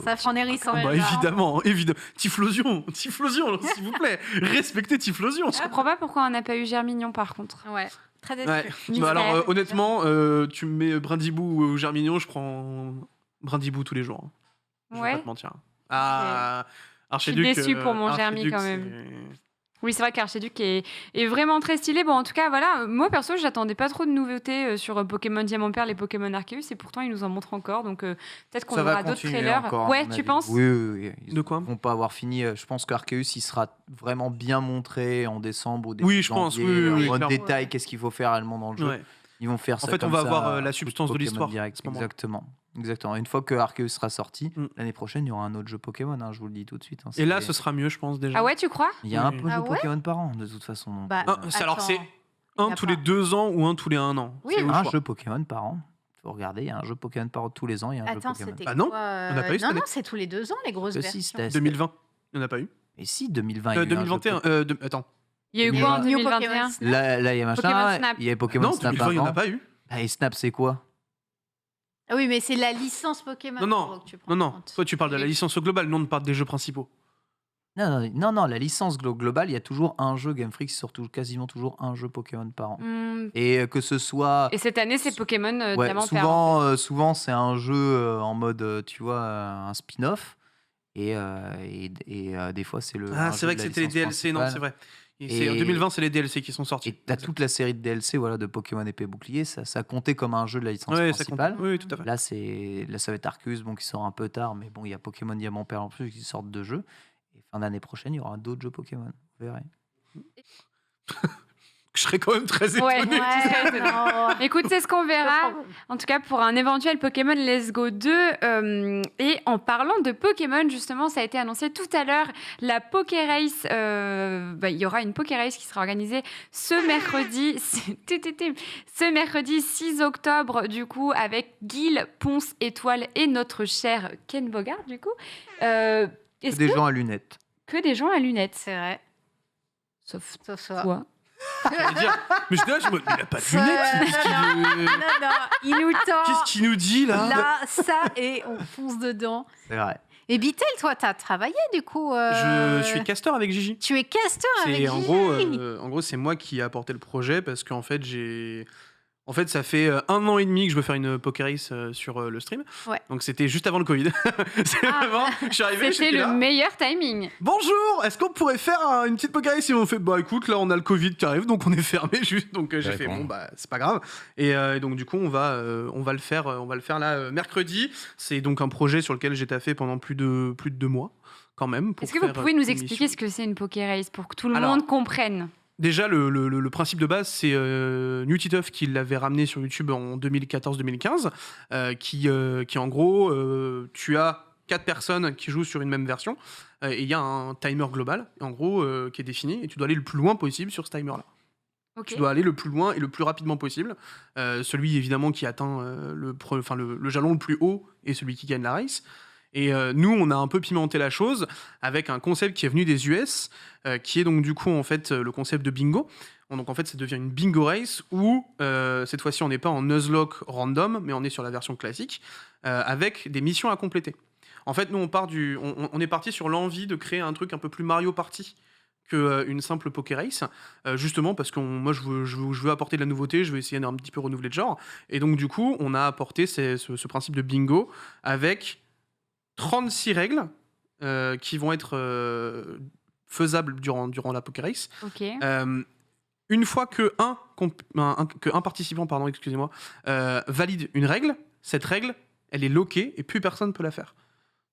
Ça fait en hérissant. Bah évidemment, Typhlosion, s'il vous plaît. Respectez Typhlosion. Je comprends pas pourquoi on n'a pas eu Germignon par contre. Ouais. Très déçu. Ouais. Mystère. Bah alors honnêtement, tu me mets Brindibou ou Germignon, je prends Brindibou tous les jours. Hein. Je vais Ouais. pas te mentir. Ah, Archiduc. Je suis déçue pour mon Germi, Archiduc, quand même. Oui, c'est vrai qu'Archiduc est vraiment très stylé. Bon, en tout cas, voilà, moi perso, j'attendais pas trop de nouveautés sur Pokémon Diamant Perle et Pokémon Arceus, et pourtant ils nous en montrent encore. Donc peut-être qu'on Ça va aura d'autres continuer trailers. encore, à Ouais, mon tu avis. penses? Oui. Ils De quoi vont pas avoir fini. Je pense qu'Arceus, il sera vraiment bien montré en décembre ou début Oui, je pense, janvier, oui, en mode clairement. détail, qu'est-ce qu'il faut faire réellement dans le jeu. Ouais. Ils vont faire En ça fait, on comme va ça, avoir la plus substance de Pokémon l'histoire, direct. à ce moment-là. Exactement. Une fois que Arceus sera sorti, Mm. l'année prochaine, il y aura un autre jeu Pokémon, hein, je vous le dis tout de suite. hein. Et là, C'est- ce sera mieux, je pense déjà. Ah ouais, tu crois? Il y a un Oui. peu de Ah jeux ouais Pokémon par an, de toute façon. donc, Bah, Alors Attends. c'est Il y un a tous pas. les 2 ans ou un tous les 1 an. Oui, C'est au un choix. jeu Pokémon par an. Faut regarder, il y a un jeu Pokémon par an tous les ans, il y a un jeu Attends, Pokémon. c'était Bah non, quoi, on n'a pas eu cette Non, année. c'est tous les 2 ans les grosses Si, versions. c'était- 2020, il n'y en a pas eu. Et si, 2020, il y a eu un jeu 2021, Pokémon. attends. Il y a eu quoi en New 2021? Pokémon Snap. Là, il y a machin, Pokémon ouais, Snap. il y a Pokémon Non, Snap 2020, il n'y en a avant. pas eu. Ah, et Snap, c'est quoi? Ah oui, mais c'est la licence Pokémon. Non, en gros, que tu prends Non, en non, compte. toi tu parles de la Oui. licence au global, nous on parle des jeux principaux. Non, la licence globale, il y a toujours un jeu Game Freak qui sort quasiment toujours un jeu Pokémon par an. Et que ce soit. Et cette année, c'est Pokémon Ouais, Diamant Perle. en fait. souvent c'est un jeu en mode, tu vois, un spin-off. Et des fois, c'est le. Ah, un c'est jeu vrai de que la c'était les licence DLC, non, principale. c'est vrai. En Et- 2020, c'est les DLC qui sont sortis. Et t'as toute la série de DLC, voilà, de Pokémon Épée et Bouclier. Ça comptait comme un jeu de la licence Ouais, ça compte. principale. Oui, tout à fait. Là, ça va être Arceus, bon, qui sort un peu tard, mais bon, il y a Pokémon Diamant Perle en plus qui sortent 2 jeux. Et fin d'année prochaine, il y aura d'autres jeux Pokémon. Vous verrez. Je serais quand même très étonné. Ouais. Ouais, non. Écoute, c'est ce qu'on verra. En tout cas, pour un éventuel Pokémon Let's Go 2. Et en parlant de Pokémon, justement, ça a été annoncé tout à l'heure. La Poké Race, il y aura une Poké Race qui sera organisée ce mercredi. Ce mercredi 6 octobre, du coup, avec Guil, Ponce, Étoile et notre cher Ken Bogard, du coup. Est-ce Des gens à lunettes. que des gens à lunettes? C'est vrai. Sauf Sauf ça. toi. J'allais dire, mais je me dis, il a pas de Ça- lunettes. Non, il nous Qu'est-ce tend qu'il nous dit là là, ça, et on fonce dedans. C'est vrai. Et Bitel, toi, t'as travaillé du coup. Je suis casteur avec Gigi. Tu es casteur avec C'est Gigi. en gros, c'est moi qui ai apporté le projet parce qu'en fait, ça fait 1 an et demi que je veux faire une Poké Race sur le stream. Ouais. Donc c'était juste avant le Covid. C'est Ah. vraiment, je suis arrivé, C'était j'étais le là. meilleur timing. Bonjour, est-ce qu'on pourrait faire une petite Poké Race? Ils m'ont fait, bah écoute, là on a le Covid qui arrive, donc on est fermé juste. Donc j'ai fait, bon bah c'est pas grave. Et donc du coup on va le faire là mercredi. C'est donc un projet sur lequel j'ai taffé pendant plus de 2 mois quand même. pour Est-ce que vous faire, pouvez nous une expliquer mission. ce que c'est une Poké Race pour que tout le Alors, monde comprenne? Déjà, le principe de base, c'est Nutitoff qui l'avait ramené sur YouTube en 2014-2015, qui en gros, tu as 4 personnes qui jouent sur une même version, et il y a un timer global, en gros, qui est défini, et tu dois aller le plus loin possible sur ce timer-là. Ok. Tu dois aller le plus loin et le plus rapidement possible. Celui, évidemment, qui atteint le jalon le plus haut est celui qui gagne la race. Et nous, on a un peu pimenté la chose avec un concept qui est venu des US, qui est donc du coup en fait le concept de bingo. Donc en fait, ça devient une bingo race où cette fois-ci, on n'est pas en Nuzlocke random, mais on est sur la version classique avec des missions à compléter. En fait, nous, on est parti sur l'envie de créer un truc un peu plus Mario Party qu'une simple poker race, justement parce que moi je veux apporter de la nouveauté, je veux essayer d'un petit peu renouveler le genre, et donc du coup on a apporté ce principe de bingo avec 36 règles qui vont être faisables durant la poker race. Ok. Une fois que un participant valide une règle, cette règle elle est lockée et plus personne ne peut la faire.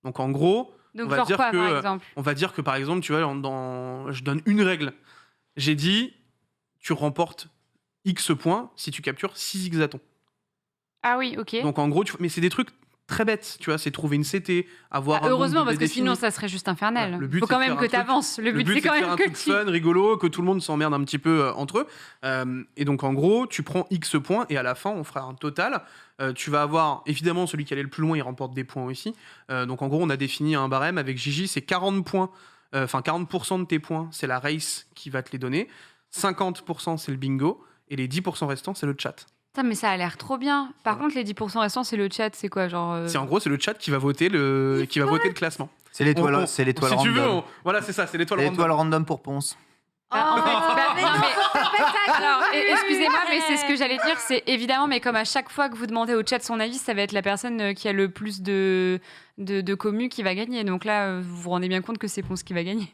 Donc en gros, Donc on va genre dire quoi, que, par exemple? on va dire que par exemple, tu vois, je donne une règle. J'ai dit, tu remportes X points si tu captures 6 hexatons. Ah oui, ok. Donc en gros, mais c'est des trucs très bêtes, tu vois, c'est trouver une CT, avoir un Heureusement, nombre parce que défini. sinon ça serait juste infernal. Voilà, le but, Faut c'est quand de même faire que un truc- t'avances. Le but, c'est c'est quand de faire même un que truc tu... fun, rigolo, que tout le monde s'emmerde un petit peu entre eux. Et donc en gros, tu prends X points et à la fin, on fera un total. Tu vas avoir, évidemment, celui qui allait le plus loin, il remporte des points aussi. Donc en gros, on a défini un barème avec Gigi, c'est 40 points. 40% de tes points, c'est la race qui va te les donner. 50%, c'est le bingo. Et les 10% restants, c'est le chat. Putain, mais ça a l'air trop bien. Par Voilà. contre, les 10% restants, c'est le chat, c'est quoi, genre... C'est en gros, c'est le chat qui va voter le classement. C'est l'étoile On- c'est l'étoile si tu veux, random. voilà, c'est ça, c'est l'étoile L'étoile random. random pour Ponce. Ah, en fait, mais non, non, mais- alors, excusez-moi, mais c'est ce que j'allais dire, c'est évidemment, mais comme à chaque fois que vous demandez au chat son avis, ça va être la personne qui a le plus de commu qui va gagner. Donc là, vous vous rendez bien compte que c'est Ponce qui va gagner.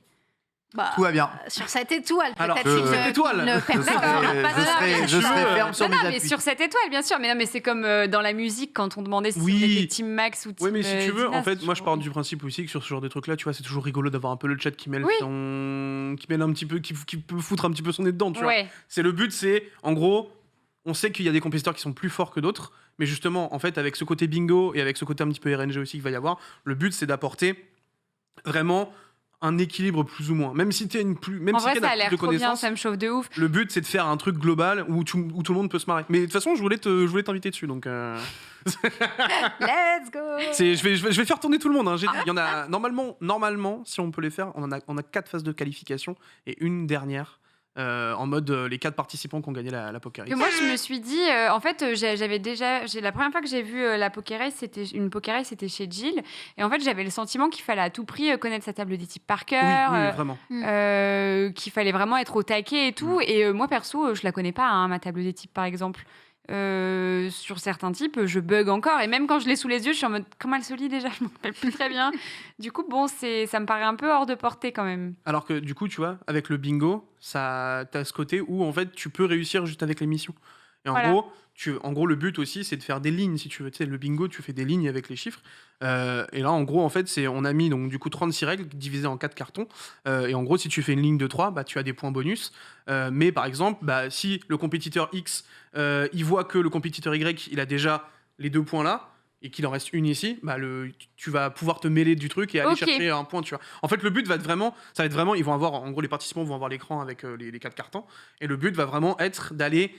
Bah, Tout va bien. sur cette étoile, Alors, peut-être sur cette étoile. une personne n'aura pas de- Je serai ferme sur Non, mes mais appuis. sur cette étoile, bien sûr. Mais non, mais c'est comme dans la musique quand on demandait si Oui. on était Team Max ou Team Oui, mais si tu veux, en Dynast, fait, moi je genre. pars du principe aussi que sur ce genre de trucs-là, tu vois, c'est toujours rigolo d'avoir un peu le chat qui mêle Oui. qui mêle un petit peu, qui peut foutre un petit peu son nez dedans, tu vois. Ouais. C'est le but, c'est en gros, on sait qu'il y a des compétiteurs qui sont plus forts que d'autres, mais justement, en fait, avec ce côté bingo et avec ce côté un petit peu RNG aussi qu'il va y avoir, le but c'est d'apporter vraiment un équilibre plus ou moins. Même si t'es même En si vrai, t'as ça a plus l'air de trop bien, connaissances, ça me chauffe de ouf. le but c'est de faire un truc global où tout le monde peut se marrer. Mais de toute façon, je voulais t'inviter dessus, donc. Let's go. Je vais faire tourner tout le monde. Hein. Il y en a normalement, si on peut les faire, on a 4 phases de qualification et une dernière en mode les 4 participants qui ont gagné la Poker Que Race. moi, je me suis dit, en fait, la première fois que j'ai vu la Poker Race, c'était chez Jill. Et en fait, j'avais le sentiment qu'il fallait à tout prix connaître sa table des types par Oui, cœur. oui, vraiment. Qu'il fallait vraiment être au taquet et tout. Et moi, perso, je la connais pas, hein, ma table des types, par exemple. Sur certains types, je bug encore. Et même quand je l'ai sous les yeux, je suis en mode comment elle se lit déjà, je m'en rappelle plus très bien. Du coup, bon, ça me paraît un peu hors de portée quand même. Alors que du coup, tu vois, avec le bingo, t'as ce côté où en fait, tu peux réussir juste avec les missions. Et en Voilà. gros, le but aussi, c'est de faire des lignes, si tu veux. Tu sais, le bingo, tu fais des lignes avec les chiffres. Et là, en gros, en fait, on a mis donc du coup 36 règles divisées en 4 cartons. Et en gros, si tu fais une ligne de 3, bah, tu as des points bonus. Mais par exemple, bah, si le compétiteur X, il voit que le compétiteur Y, il a déjà les 2 points là, et qu'il en reste une ici, bah tu vas pouvoir te mêler du truc et aller Ok. chercher un point, tu vois. En fait, le but ça va être vraiment, ils vont avoir, en gros, les participants vont avoir l'écran avec les 4 cartons, et le but va vraiment être d'aller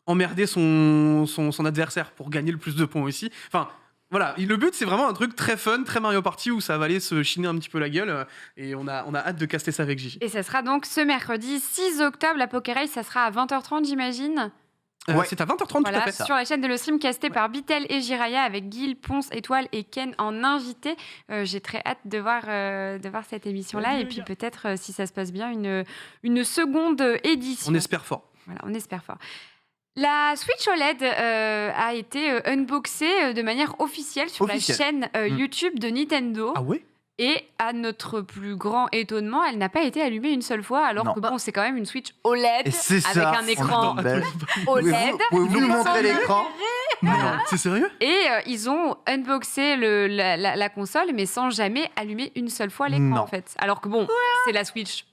emmerder son adversaire pour gagner le plus de points aussi. Enfin, voilà, le but c'est vraiment un truc très fun, très Mario Party où ça va aller se chiner un petit peu la gueule, et on a hâte de caster ça avec Gigi. Et ça sera donc ce mercredi 6 octobre, la Poker Race, ça sera à 20h30, j'imagine. Ouais. C'est à 20h30 Voilà, tout à fait. sur la chaîne de le stream casté par Bitel et Jiraya avec Guil, Ponce, Étoile et Ken en invité. J'ai très hâte de voir cette émission-là et puis peut-être, si ça se passe bien, une seconde édition. On espère fort. Voilà, on espère fort. La Switch OLED a été unboxée de manière officielle sur Officielle. la chaîne YouTube de Nintendo. Ah ouais? Et à notre plus grand étonnement, elle n'a pas été allumée une seule fois, alors Non. que bon, c'est quand même une Switch OLED Et c'est avec ça. un écran Belle. OLED. Pouvez-vous nous montrer l'écran? Non, c'est sérieux? Et ils ont unboxé la console, mais sans jamais allumer une seule fois l'écran, Non. en fait. Alors que bon, c'est la Switch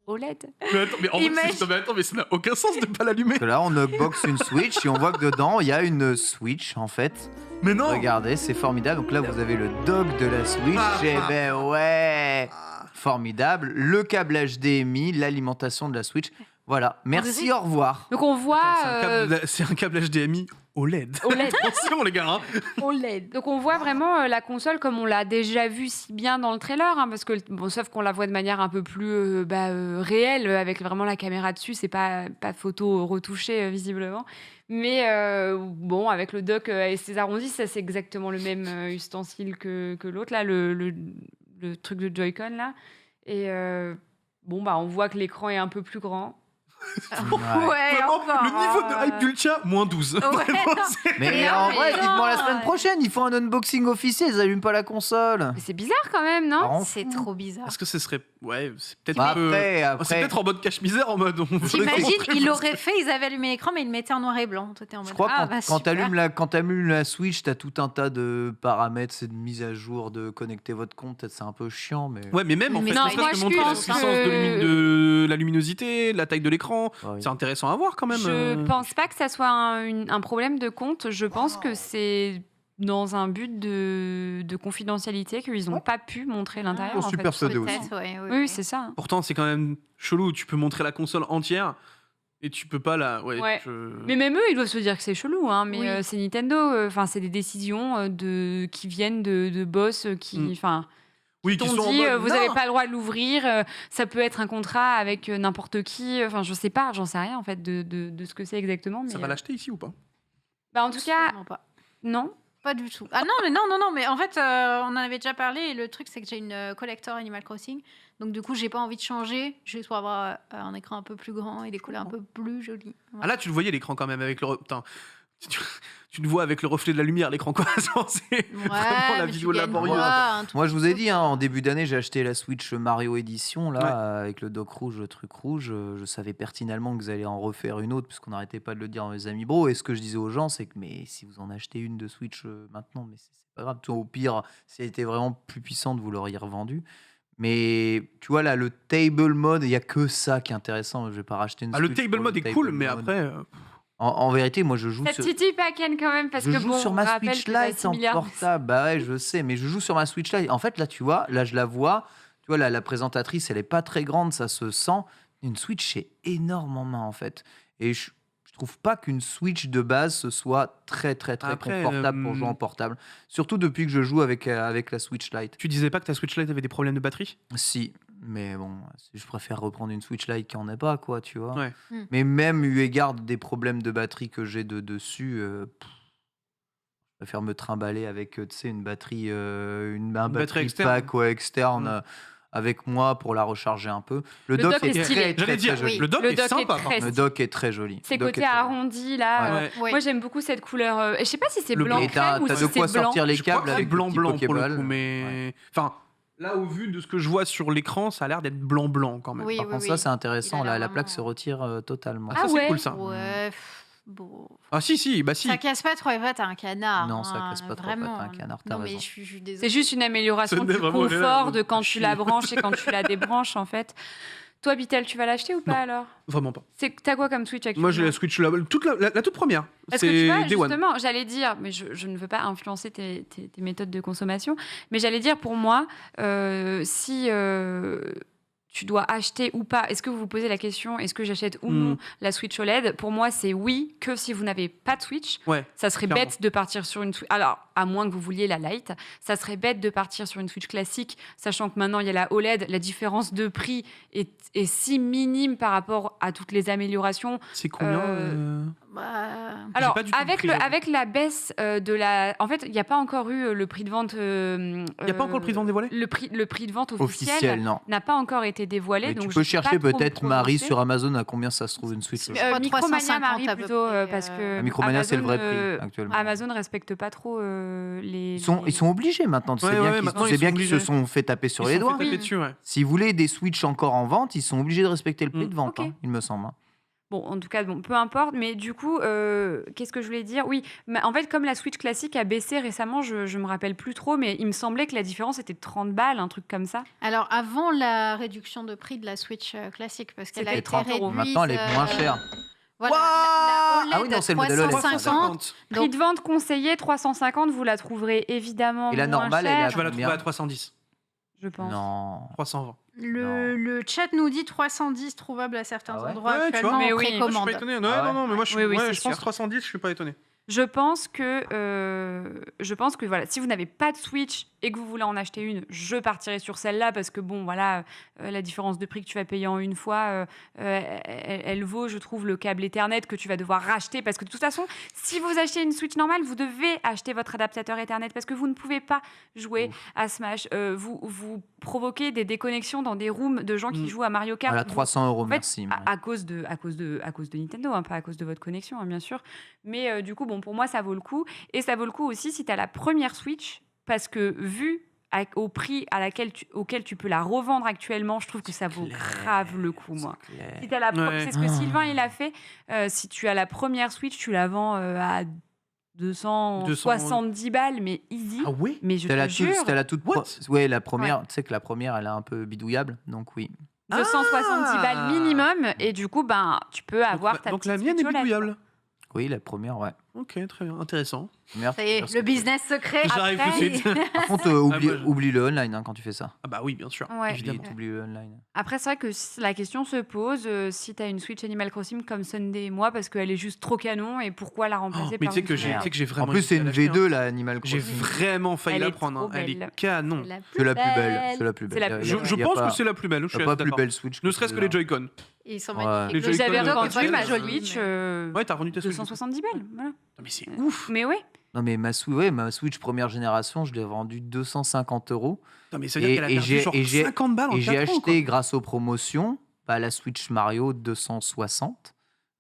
OLED. Mais attends, mais en vrai, Imagine- mais ça n'a aucun sens de pas l'allumer. Parce que là, on unbox une Switch et on voit que dedans, il y a une Switch en fait. Mais non. Regardez, c'est formidable. Donc là, vous avez le dock de la Switch. Et ben ouais, formidable. Le câble HDMI, l'alimentation de la Switch. Voilà, merci, au revoir. Donc on voit C'est un câble HDMI OLED. OLED. Attention les gars. OLED. Donc on voit vraiment la console comme on l'a déjà vu si bien dans le trailer, hein, parce que bon, sauf qu'on la voit de manière un peu plus réelle, avec vraiment la caméra dessus, c'est pas photo retouchée visiblement. Mais bon, avec le dock et ses arrondis, ça c'est exactement le même ustensile que l'autre là, le truc de Joy-Con là. Et bon bah on voit que l'écran est un peu plus grand. Ouais, Vraiment, encore. le niveau de hype d'Ultia, -12. Vraiment, non. Mais Mais en non, vrai, mais vivement la non, semaine prochaine, ils font un unboxing officiel, ils allument pas la console. Mais c'est bizarre quand même, non? Alors, C'est trop bizarre. Est-ce que ce serait. Ouais, c'est peut-être Bah, un peu. après, C'est peut-être en mode cache-misère, en mode. T'imagines, ils l'auraient fait, ils avaient allumé l'écran, mais ils le mettaient en noir et blanc. Toi, t'es en mode, je crois que quand super. t'allumes la Switch, t'as tout un tas de paramètres, c'est de mise à jour, de connecter votre compte, c'est un peu chiant, mais... Ouais, mais même en Mais fait, non, ne serait-ce moi, que je montrer la pense puissance que- de la luminosité, la taille de l'écran, Ouais, oui. c'est intéressant à voir quand même. Je pense pas que ça soit un problème de compte. Je pense que c'est dans un but de confidentialité qu'ils n'ont pas pu montrer l'intérieur. Oh, en fait. super pseudo aussi. Peut-être, ouais, Oui, c'est ça. Pourtant, c'est quand même chelou. Tu peux montrer la console entière et tu peux pas la. Ouais. je- Mais même eux, ils doivent se dire que c'est chelou. Hein, mais Oui. c'est Nintendo. Enfin, c'est des décisions qui viennent de boss qui. Mm. Enfin, Oui, qui t'ont sont en dit mode, vous non. n'avez pas le droit de l'ouvrir. Ça peut être un contrat avec n'importe qui. Enfin, je sais pas. J'en sais rien en fait de ce que c'est exactement. Mais, Ça va l'acheter ici ou pas? bah, en tout cas, Absolument pas. non. Pas du tout. Ah non, mais en fait, on en avait déjà parlé. Et le truc, c'est que j'ai une collector Animal Crossing. Donc, du coup, j'ai pas envie de changer. Juste pour avoir un écran un peu plus grand et des couleurs un peu plus jolies. Ah là, tu le voyais l'écran quand même avec le. Putain, tu le vois avec le reflet de la lumière, l'écran quoi. Genre, c'est vraiment la mais vidéo tu gagnes laborieuse. quoi, un tout Moi, je vous petit ai peu. dit, hein, en début d'année, j'ai acheté la Switch Mario Edition, là, Ouais. avec le dock rouge, le truc rouge. Je savais pertinemment que vous allez en refaire une autre, puisqu'on n'arrêtait pas de le dire dans mes amis bro. Et ce que je disais aux gens, c'est que mais si vous en achetez une de Switch maintenant, mais c'est pas grave. Au pire, si elle était vraiment plus puissante, vous l'auriez revendue. Mais tu vois, là, le table mode, il n'y a que ça qui est intéressant. Je vais pas racheter une Ah, le Switch table pour mode le est cool, table mais mode. après. En vérité, moi, je joue Ça sur... titille pas Ken quand même parce Je que joue bon, sur on ma rappelle Switch que t'as Lite 6 en milliards. portable. Bah ouais, je sais, mais je joue sur ma Switch Lite. En fait, là, tu vois, là, je la vois. Tu vois, la présentatrice, elle est pas très grande, ça se sent. Une Switch, c'est énorme en main, en fait. Et je trouve pas qu'une Switch de base, ce soit très, très, très Après, confortable pour jouer en portable. Surtout depuis que je joue avec la Switch Lite. Tu disais pas que ta Switch Lite avait des problèmes de batterie? Si, mais bon, je préfère reprendre une Switch Lite qui en a pas, quoi, tu vois. Ouais. Mais même eu égard des problèmes de batterie que j'ai dessus, je préfère me trimballer avec, tu sais, une batterie, un batterie batterie externe. pack externe avec moi pour la recharger un peu. Le Le dock dock est est stylé. très, très, J'allais dire, très joli. Oui. le dock Le est dock est sympa. très Le dock est très joli. Ces Le dock côtés est très joli. arrondis là. Ouais. Ouais. Moi j'aime beaucoup cette couleur. Je sais pas si c'est Le blanc blanc. Et t'as crème ou de si quoi c'est blanc. sortir les Je crois câbles que c'est avec blanc le petit blanc pour le Pokéball. coup, mais Ouais. enfin là au vu de ce que je vois sur l'écran, ça a l'air d'être blanc blanc quand même. Oui, Par oui, contre, oui. ça, c'est intéressant. Il a l'air La plaque vraiment- se retire totalement. Ah, ça Ah c'est ouais. cool ça. Ouais, bon. Ah si, bah si. Ça casse pas trop les pattes à un canard. Non, ça hein, casse pas trop vraiment. les pattes à un canard, t'as Non, mais raison. je suis désolée. C'est juste une amélioration Ce n'est du vraiment rien confort à de quand tu chier. la branches et quand tu la débranches en fait. Toi, Bitel, tu vas l'acheter ou pas Non. alors? Vraiment pas. T'as quoi comme Switch actuellement? Moi j'ai la Switch la toute première. Parce que tu C'est vois, Day One. justement, j'allais dire, mais je ne veux pas influencer tes méthodes de consommation, mais j'allais dire pour moi, si tu dois acheter ou pas, est-ce que vous vous posez la question, est-ce que j'achète ou non la Switch OLED? Pour moi, c'est oui, que si vous n'avez pas de Switch, Ouais. ça serait clairement. bête de partir sur une Switch. Alors, à moins que vous vouliez la Lite, ça serait bête de partir sur une Switch classique, sachant que maintenant il y a la OLED, la différence de prix est si minime par rapport à toutes les améliorations. C'est combien Bah, Alors, pas du tout le avec, prix, j'avoue. avec la baisse de la. En fait, il n'y a pas encore eu le prix de vente. Il n'y a pas encore le prix de vente dévoilé? Le prix de vente officiel, Officiel, non. n'a pas encore été dévoilé. Mais donc tu je peux peux chercher pas trop me peut-être Marie prononcer. sur Amazon à combien ça se trouve une Switch. Je crois Micromania 350 Marie à peu plutôt, près, parce que Micromania, c'est le vrai Amazon, prix actuellement. Amazon respecte pas trop les. Ils sont obligés maintenant. Tu sais Ouais, bien ouais, qu'ils maintenant, tu sais ils bien sont qu'ils se obligés. sont fait taper sur Ils les se sont doigts. fait taper dessus, ouais. Si vous voulez des Switch encore en vente, ils sont obligés de respecter le prix de vente, Ok. il me semble. Bon, en tout cas, bon, peu importe. Mais du coup, qu'est-ce que je voulais dire? Oui, en fait, comme la Switch classique a baissé récemment, je me rappelle plus trop, mais il me semblait que la différence était de 30 balles, un truc comme ça. alors, avant la réduction de prix de la Switch classique, parce qu'elle a C'était été 30 réduite. €. Maintenant, elle est moins chère. Voilà, Waouh la OLED Ah oui, non, c'est le modèle OLED, ça, 350. Prix Donc- de vente conseillé 350, vous la trouverez évidemment Et la moins normale, elle est chère, à Tu vas la Combien trouver à 310, je pense. Non. 320. Le chat nous dit 310 trouvables à certains Ah ouais endroits Ouais, tu actuellement vois. Mais en oui. Moi, je suis pas précommande. étonné. Ah ouais. Non, mais moi, je, Oui, ouais, c'est je pense sûr. 310, je suis pas étonné. Je pense que voilà, si vous n'avez pas de Switch et que vous voulez en acheter une, je partirai sur celle-là parce que bon, voilà, la différence de prix que tu vas payer en une fois, elle vaut, je trouve, le câble Ethernet que tu vas devoir racheter parce que de toute façon, si vous achetez une Switch normale, vous devez acheter votre adaptateur Ethernet parce que vous ne pouvez pas jouer à Smash. Vous provoquez des déconnexions dans des rooms de gens qui jouent à Mario Kart. Voilà, Vous- 300 €, en fait, merci. à cause de Nintendo, hein, pas à cause de votre connexion, hein, bien sûr. Mais du coup, bon, pour moi, ça vaut le coup. Et ça vaut le coup aussi si tu as la première Switch, parce que vu au prix auquel tu peux la revendre actuellement, je trouve que ça vaut grave le coup, moi. Si t'as Ouais. C'est ce que Sylvain, il a fait. Si tu as la première Switch, tu la vends à 270 balles, mais easy. Ah ouais Mais je C'était la, te jure, c'était la toute What ouais, la première, tu sais que la première, elle est un peu bidouillable, donc oui. 270 balles minimum. Et du coup, ben, tu peux avoir ta Donc petite la mienne est Switch OLED, quoi. bidouillable. Oui, la première, ouais. Ok, très bien. Intéressant. Première, Ça y est, parce le que- business secret. J'arrive après- tout de suite. Par contre, oublie, moi, je- oublie le online hein, quand tu fais ça. Ah bah oui, bien sûr. Ouais. Évidemment. Oublie le online. Après, c'est vrai que la question se pose si tu as une Switch Animal Crossing comme Sunday et moi, parce qu'elle est juste trop canon, et pourquoi la remplacer Mais par tu sais une que Switch j'ai vraiment. En plus, c'est hésité à une l'acheter, V2, hein. la Animal J'ai Crossing. vraiment failli Elle la est prendre. trop Hein. Elle est belle. canon. C'est la plus belle. C'est la plus C'est la belle. plus Y a- belle. Je y a pense pas- que c'est la plus belle. Je y suis a assez pas plus d'accord. belle Switch. Ne serait-ce que les Joy-Con. Ils sont Ouais. magnifiques. Les Joy-Con, J'avais de revendu Patrick, ma c'est Switch Ouais, t'as revendu ta Switch. 270 balles. Voilà. Non, mais c'est ouf. Mais oui. Non, mais ma Switch première génération, je l'ai vendue 250 €. Non, mais ça veut dire qu'elle a perdu genre 50 balles en Et j'ai 4 ans. acheté, grâce aux promotions, la Switch Mario 260.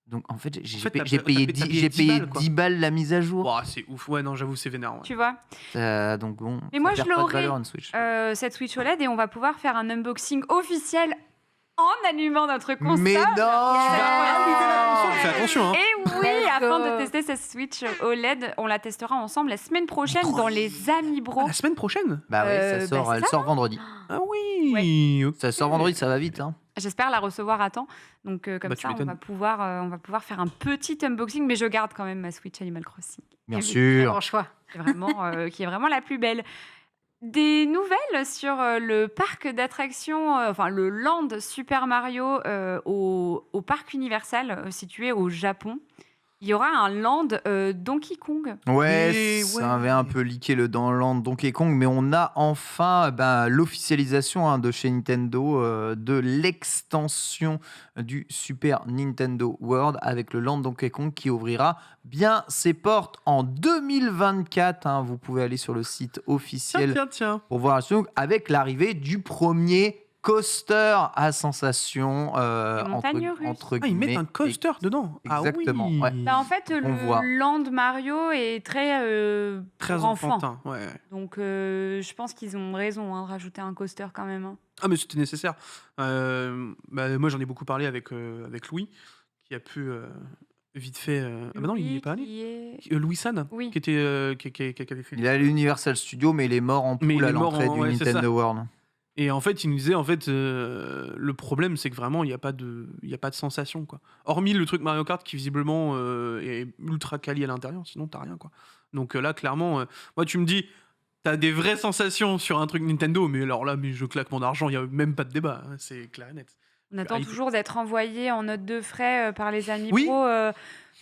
Donc, en fait, j'ai En fait, j'ai t'as payé payé 10 10 j'ai payé balles, quoi. 10 balles la mise à jour. Quoi. C'est ouf. Ouais, non, j'avoue, c'est vénère. Ouais. Tu vois. Donc, bon. Mais ça moi, perd je pas de l'aurais, valeur, une Switch. cette Switch OLED, et on va pouvoir faire un unboxing officiel en allumant notre console. Mais non Fais attention, hein. Et oui, Let's afin go. de tester cette Switch OLED, on la testera ensemble la semaine prochaine dans les Amis Bro. La semaine prochaine Bah oui, bah, ça sort, c'est elle ça, sort vendredi. Ah oui. Ok. Ça sort vendredi, ça va vite. Hein. J'espère la recevoir à temps. Donc comme Bah, tu ça, on m'étonnes. va pouvoir faire un petit unboxing, mais je garde quand même ma Switch Animal Crossing. Bien Et oui, sûr. Bon choix. qui est vraiment la plus belle. Des nouvelles sur le parc d'attractions, enfin le Land Super Mario au parc Universal situé au Japon. Il y aura un Land Donkey Kong. Ouais, Mais ça ouais. avait un peu leaké le dans Land Donkey Kong, mais on a enfin l'officialisation de chez Nintendo de l'extension du Super Nintendo World avec le Land Donkey Kong qui ouvrira bien ses portes en 2024. Hein. Vous pouvez aller sur le site officiel Tiens. pour voir avec l'arrivée du premier coaster à sensation montagnes russes. entre Ah, ils mettent guillemets. un coaster dedans. Exactement, Ah oui. ouais. Bah, en fait, On voit. le Land Mario est très, Très pour enfants. enfantin. Ouais. Donc je pense qu'ils ont raison de rajouter un coaster quand même. Hein. Ah, mais c'était nécessaire. Moi, j'en ai beaucoup parlé avec Louis, qui a pu vite fait. Ah, bah non, il n'y est pas allé. Qui est- Louis San, Oui. qui était qui avait fait. Il est à l'Universal Studio, mais il est mort en Mais il poule à est mort l'entrée en- du ouais, c'est Nintendo ça. World. Et en fait, il nous disait le problème, c'est que vraiment, il n'y a pas de sensation, quoi. Hormis le truc Mario Kart qui visiblement est ultra quali à l'intérieur, sinon t'as rien, quoi. Donc là, clairement, moi, tu me dis, t'as des vraies sensations sur un truc Nintendo, mais alors là, mais je claque mon argent, il y a même pas de débat, hein, c'est clair et net. On attend il- toujours d'être envoyé en note de frais par les amis Oui. pro.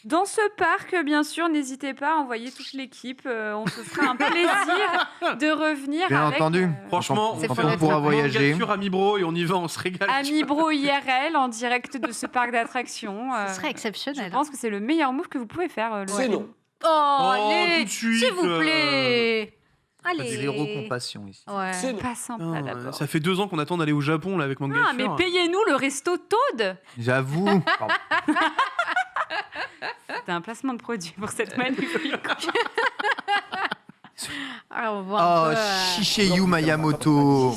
Dans ce parc, bien sûr, n'hésitez pas à envoyer toute l'équipe. On se fera un plaisir de revenir Bien avec entendu. Franchement, C'est on pas fait notre pourra plan. voyager. sur Amibro et on y va, on se régale. Ami Bro IRL en direct de ce parc d'attractions. Ce serait Je exceptionnel. pense que c'est le meilleur move que vous pouvez faire. Le C'est non. Oh, allez, tout de suite, s'il vous plaît. Allez. Zéro compassion ici. Ouais. C'est non. Pas sympa Non, d'abord. ça fait 2 ans qu'on attend d'aller au Japon là avec mon Ah, mais payez-nous le resto Toad. J'avoue. Pardon. C'était un placement de produit pour cette magnifique. Ah, on voit un Oh, peu, Shiseiyu Miyamoto.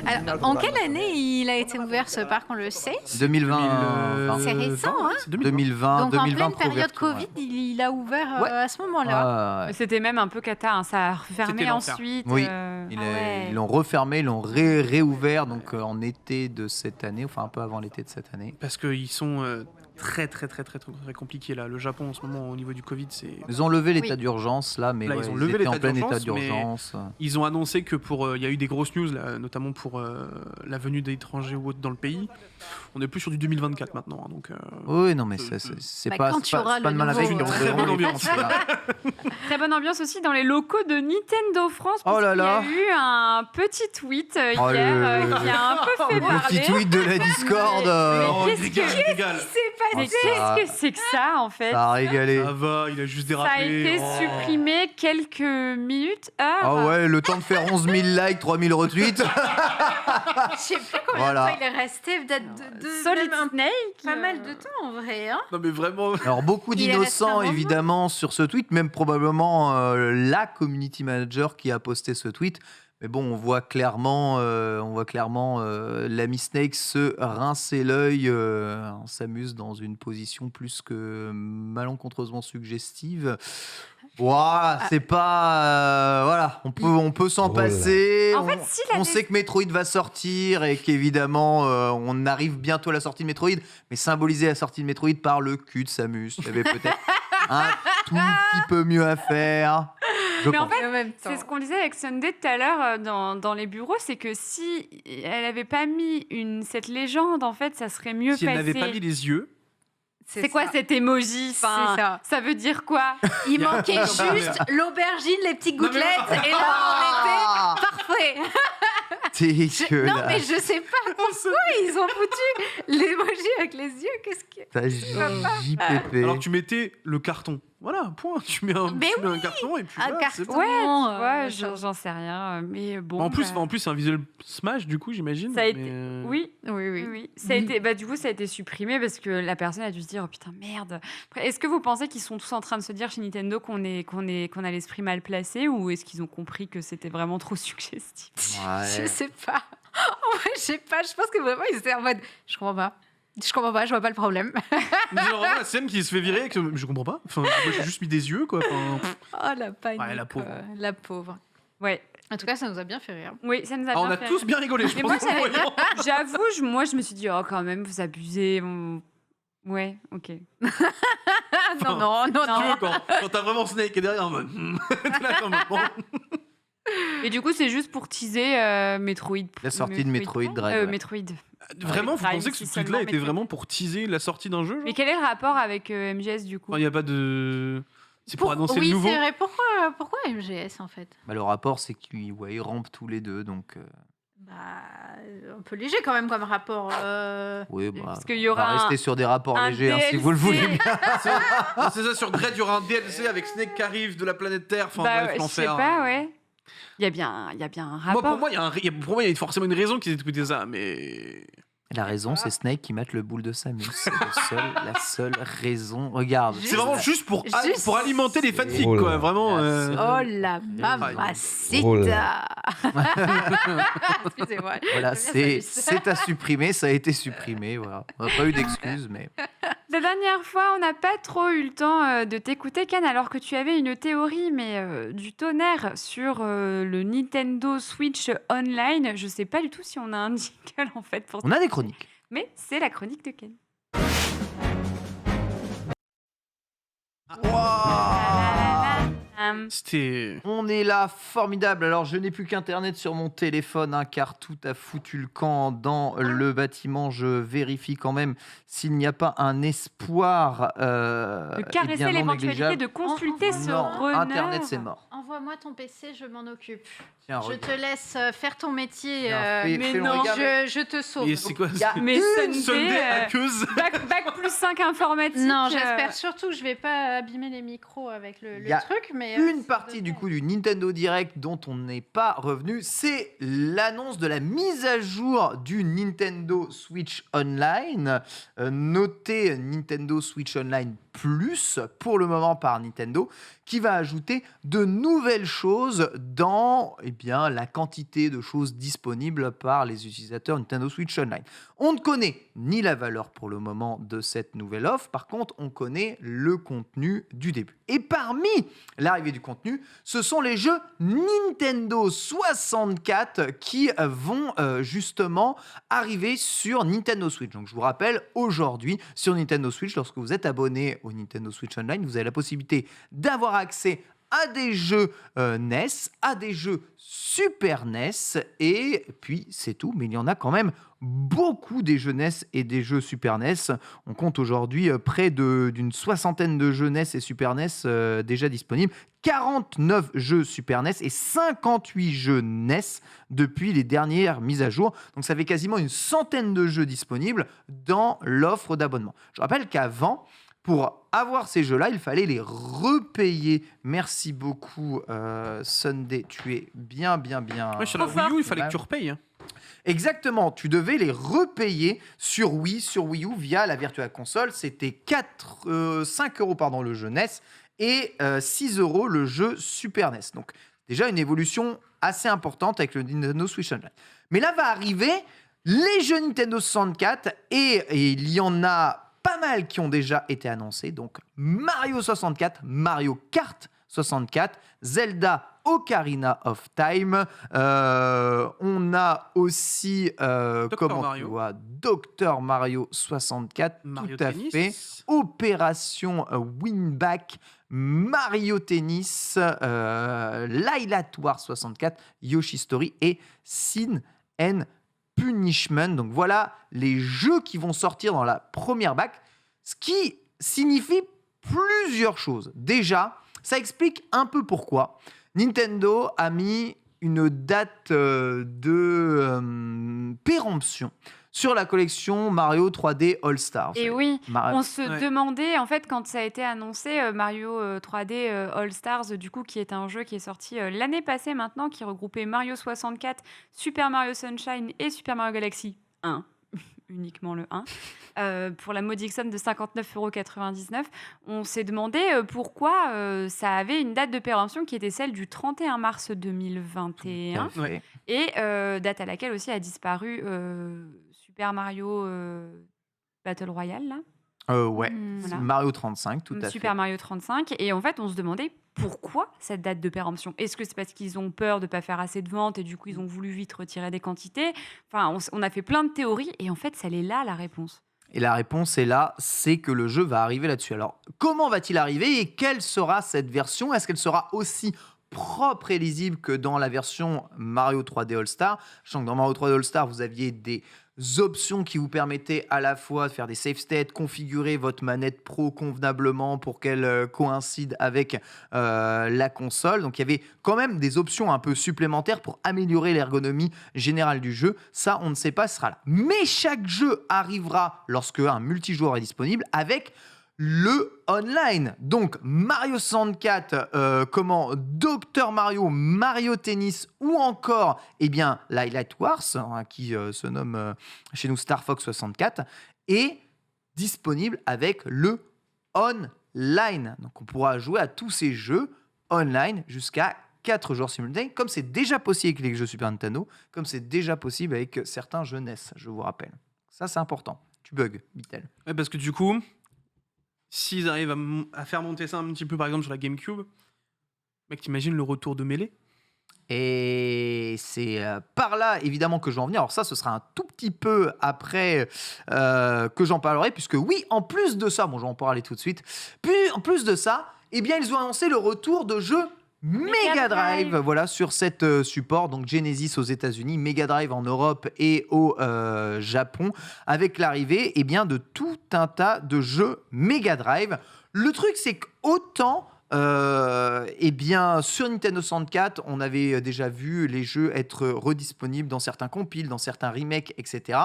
Alors, en quelle année il a été ouvert ce parc, on le sait 2020. C'est récent, hein. C'est 2020. 2020. Donc en 2020 pleine période pro-ouverture, Covid, il a ouvert Ouais. à ce moment-là. Ah, ouais. C'était même un peu cata. Hein. Ça a C'était refermé l'enfer. ensuite. Oui. Ah ouais. Ils l'ont refermé, ils l'ont réouvert donc en été de cette année, enfin un peu avant l'été de cette année. Parce qu'ils sont très compliqué là. Le Japon en ce moment au niveau du Covid, c'est. Ils ont levé l'état Oui. d'urgence là, mais Là, ouais, ils ont ils levé étaient en l'état plein état d'urgence, d'urgence. Ils ont annoncé que il y a eu des grosses news là, notamment pour la venue d'étrangers ou autres dans le pays. On est plus sur du 2024 maintenant, hein, donc. Oui, non, mais c'est Bah, pas, quand c'est tu pas, auras c'est pas le de mal nouveau, avec une très bonne ambiance. Très bonne ambiance aussi dans les locaux de Nintendo France. Oh là Il y là. a eu un petit tweet Oh, hier le- qui a un peu fait Le parler. petit tweet de la Discord, Oh, qu'est-ce il régale. Mais Oh, ça- qu'est-ce que c'est que ça en fait? ça a régalé. Ça va, il a juste Ça dérapé. a été Oh. supprimé quelques minutes, heures. Ah ouais, le temps de faire 11 000 likes, 3 000 retweets. Je sais plus combien Voilà. de temps il est resté, peut-être Solid même Snake. pas mal de temps en vrai. Hein. Non mais vraiment. Alors beaucoup Il est resté un d'innocents moment. évidemment sur ce tweet, même probablement la community manager qui a posté ce tweet. Mais bon, on voit clairement l'ami Snake se rincer l'œil. On s'amuse dans une position plus que malencontreusement suggestive. Ouah, c'est pas voilà, on peut s'en Oh là là. passer. En fait, s'il On avait- sait que Metroid va sortir et qu'évidemment, on arrive bientôt à la sortie de Metroid, mais symboliser la sortie de Metroid par le cul de Samus. Il y avait peut-être un tout petit peu mieux à faire. Je Mais en pense. fait, En même temps. c'est ce qu'on disait avec Sunday tout à l'heure dans les bureaux, c'est que si elle avait pas mis cette légende, en fait, ça serait mieux Si elle passé. n'avait pas mis les yeux. C'est quoi ça. cet emoji? Enfin, C'est ça. ça veut dire quoi? Il Y a manquait aucun juste l'aubergine, les petites Non, mais- gouttelettes, et là Ah, on était parfait. dégueulasse. Non mais je sais pas pourquoi ils ont foutu l'emoji avec les yeux. Qu'est-ce que T'as JPP. Alors tu mettais le carton. Voilà, point. Tu mets un, Mais tu mets un carton et puis un voilà, c'est carton. bon. Ouais, tu vois, machin. j'en sais rien. Mais bon. En plus, bah, c'est un visuel Smash du coup, j'imagine. Ça a mais, été- oui, Oui, oui. oui. Ça a été, du coup, ça a été supprimé parce que la personne a dû se dire, oh putain, merde. Après, est-ce que vous pensez qu'ils sont tous en train de se dire chez Nintendo qu'on a l'esprit mal placé, ou est-ce qu'ils ont compris que c'était vraiment trop suggestif? Je Ouais. sais pas. En vrai, je sais pas. Je pense que vraiment ils étaient en mode. Je comprends pas. Je vois pas le problème. Mais genre vraiment la scène qui se fait virer, avec je comprends pas. Enfin, moi j'ai juste mis des yeux quoi. Enfin, Oh la panique. Ouais, la pauvre. La pauvre. Ouais. En tout cas, ça nous a bien fait rire. Oui, ça nous a ah, on bien a fait tous rire. bien rigolé, je Mais pense. moi, en voyant. J'avoue, moi, je me suis dit, oh, quand même, vous abusez. Ouais, ok. Ah non. Tu veux, quand t'as vraiment Snake qui est derrière en mode. T'es là comme bon. Et du coup, c'est juste pour teaser Metroid. La sortie de Metroid Dread, ouais. Metroid. Vraiment, vous Prime, pensez que si ce tweet-là seulement était Metroid. vraiment pour teaser la sortie d'un jeu genre Mais quel est le rapport avec MGS du coup? Il n'y a pas de. C'est pour annoncer oui, le nouveau. c'est vrai. Pourquoi MGS en fait Bah, le rapport, c'est qu'ils ils rampent tous les deux, donc Bah, un peu léger quand même comme rapport. oui, bah, Parce qu'il y on va aura rester sur des rapports un légers, hein, si vous le DLC. voulez bien. C'est ça, sur Dread, il y aura un DLC avec Snake qui arrive de la planète Terre. Enfin, Bah, bref, ouais, je sais l'enfer. pas, ouais. Il y a bien un Moi, rapport. pour moi, il y a forcément une raison qu'ils aient tweeté ça, mais. La raison, c'est Snake qui mate le boule de Samus. C'est la seule raison. Regarde. C'est vraiment juste pour Juste- alimenter les fanfics, Oh là quoi. là. Vraiment. Oh la Oh mamacita. Excusez-moi. Voilà, J'aime bien c'est à supprimer, ça a été supprimé. Voilà. On n'a pas eu d'excuses, mais La dernière fois, on n'a pas trop eu le temps de t'écouter, Ken, alors que tu avais une théorie, mais du tonnerre sur le Nintendo Switch Online. Je sais pas du tout si on a un jingle en fait pour on a des chroniques. mais c'est la chronique de Ken. C'était. On est là, formidable. Alors, je n'ai plus qu'Internet sur mon téléphone, hein, car tout a foutu le camp dans le bâtiment. Je vérifie quand même s'il n'y a pas un espoir De eh caresser bien non l'éventualité négligeable. de consulter ce Non, runner. Internet, c'est mort. Envoie-moi ton PC, je m'en occupe. Tiens, Je regarde. te laisse faire ton métier. Tiens, fais- mais fais-le non. regarder. Je te sauve. Et c'est quoi Il y a c'est- Mais une Sunday, Sunday hackeuse. bac plus 5 informatique. Non, j'espère surtout que je vais pas abîmer les micros avec le Il y a truc, mais Une partie du coup du Nintendo Direct dont on n'est pas revenu, c'est l'annonce de la mise à jour du Nintendo Switch Online. Notez Nintendo Switch Online Plus pour le moment par Nintendo, qui va ajouter de nouvelles choses dans la quantité de choses disponibles par les utilisateurs Nintendo Switch Online. On ne connaît ni la valeur pour le moment de cette nouvelle offre, par contre on connaît le contenu du début. Et parmi l'arrivée du contenu, ce sont les jeux Nintendo 64 qui vont justement arriver sur Nintendo Switch. Donc je vous rappelle, aujourd'hui sur Nintendo Switch, lorsque vous êtes abonné au Nintendo Switch Online, vous avez la possibilité d'avoir accès à des jeux NES, à des jeux Super NES, et puis c'est tout, mais il y en a quand même beaucoup des jeux NES et des jeux Super NES. On compte aujourd'hui près d'une soixantaine de jeux NES et Super NES déjà disponibles, 49 jeux Super NES et 58 jeux NES depuis les dernières mises à jour. Donc ça fait quasiment une centaine de jeux disponibles dans l'offre d'abonnement. Je rappelle qu'avant, pour avoir ces jeux-là, il fallait les repayer. Merci beaucoup, Sunday. Tu es bien. Ouais, sur la Wii U, il fallait que tu repayes. Exactement, tu devais les repayer sur Wii U via la Virtual Console. C'était 5 € le jeu NES et 6 € le jeu Super NES. Donc déjà une évolution assez importante avec le Nintendo Switch Online. Mais là va arriver les jeux Nintendo 64 et il y en a pas mal qui ont déjà été annoncés. Donc Mario 64, Mario Kart 64, Zelda Ocarina of Time. On a aussi Dr Mario 64, Mario tout à Tennis. fait. Opération Winback, Mario Tennis, Lylat War 64, Yoshi Story et Sin and Punishment. Donc voilà les jeux qui vont sortir dans la première vague, ce qui signifie plusieurs choses. Déjà, ça explique un peu pourquoi Nintendo a mis une date de péremption sur la collection Mario 3D All-Stars. Et oui, on se demandait, en fait, quand ça a été annoncé, Mario 3D All-Stars, du coup, qui est un jeu qui est sorti l'année passée maintenant, qui regroupait Mario 64, Super Mario Sunshine et Super Mario Galaxy 1, uniquement le 1, pour la modique somme de 59,99 €. On s'est demandé pourquoi ça avait une date de péremption qui était celle du 31 mars 2021, et date à laquelle aussi a disparu Super Mario Battle Royale, là. Voilà. Mario 35, tout à fait. Super Mario 35. Et en fait, on se demandait pourquoi cette date de péremption. Est-ce que c'est parce qu'ils ont peur de ne pas faire assez de ventes et du coup, ils ont voulu vite retirer des quantités? Enfin, on a fait plein de théories et en fait, ça est là, la réponse. Et la réponse est là, c'est que le jeu va arriver là-dessus. Alors, comment va-t-il arriver et quelle sera cette version? Est-ce qu'elle sera aussi propre et lisible que dans la version Mario 3D All-Star? Sachant que dans Mario 3D All-Star, vous aviez des options qui vous permettaient à la fois de faire des save states, configurer votre manette pro convenablement pour qu'elle coïncide avec la console. Donc il y avait quand même des options un peu supplémentaires pour améliorer l'ergonomie générale du jeu. Ça, on ne sait pas, ce sera là. Mais chaque jeu arrivera lorsque un multijoueur est disponible avec le online. Donc Mario 64, Dr Mario, Mario Tennis ou encore Lylat Wars, qui se nomme chez nous Star Fox 64, est disponible avec le online. Donc on pourra jouer à tous ces jeux online jusqu'à 4 joueurs simultanés, comme c'est déjà possible avec les jeux Super Nintendo, comme c'est déjà possible avec certains jeux NES, je vous rappelle. Ça, c'est important. Tu bugs, Bitel. Ouais, parce que du coup, s'ils arrivent à faire monter ça un petit peu, par exemple, sur la GameCube, mec, t'imagines le retour de Melee? Et c'est par là, évidemment, que je vais en venir. Alors ça, ce sera un tout petit peu après que j'en parlerai, puisque oui, en plus de ça, bon, je vais en parler tout de suite, puis en plus de ça, ils ont annoncé le retour de jeux Mega Drive, voilà, sur cet support, donc Genesis aux États-Unis, Mega Drive en Europe et au Japon, avec l'arrivée de tout un tas de jeux Mega Drive. Le truc, c'est qu'autant sur Nintendo 64, on avait déjà vu les jeux être redisponibles dans certains compiles, dans certains remakes, etc.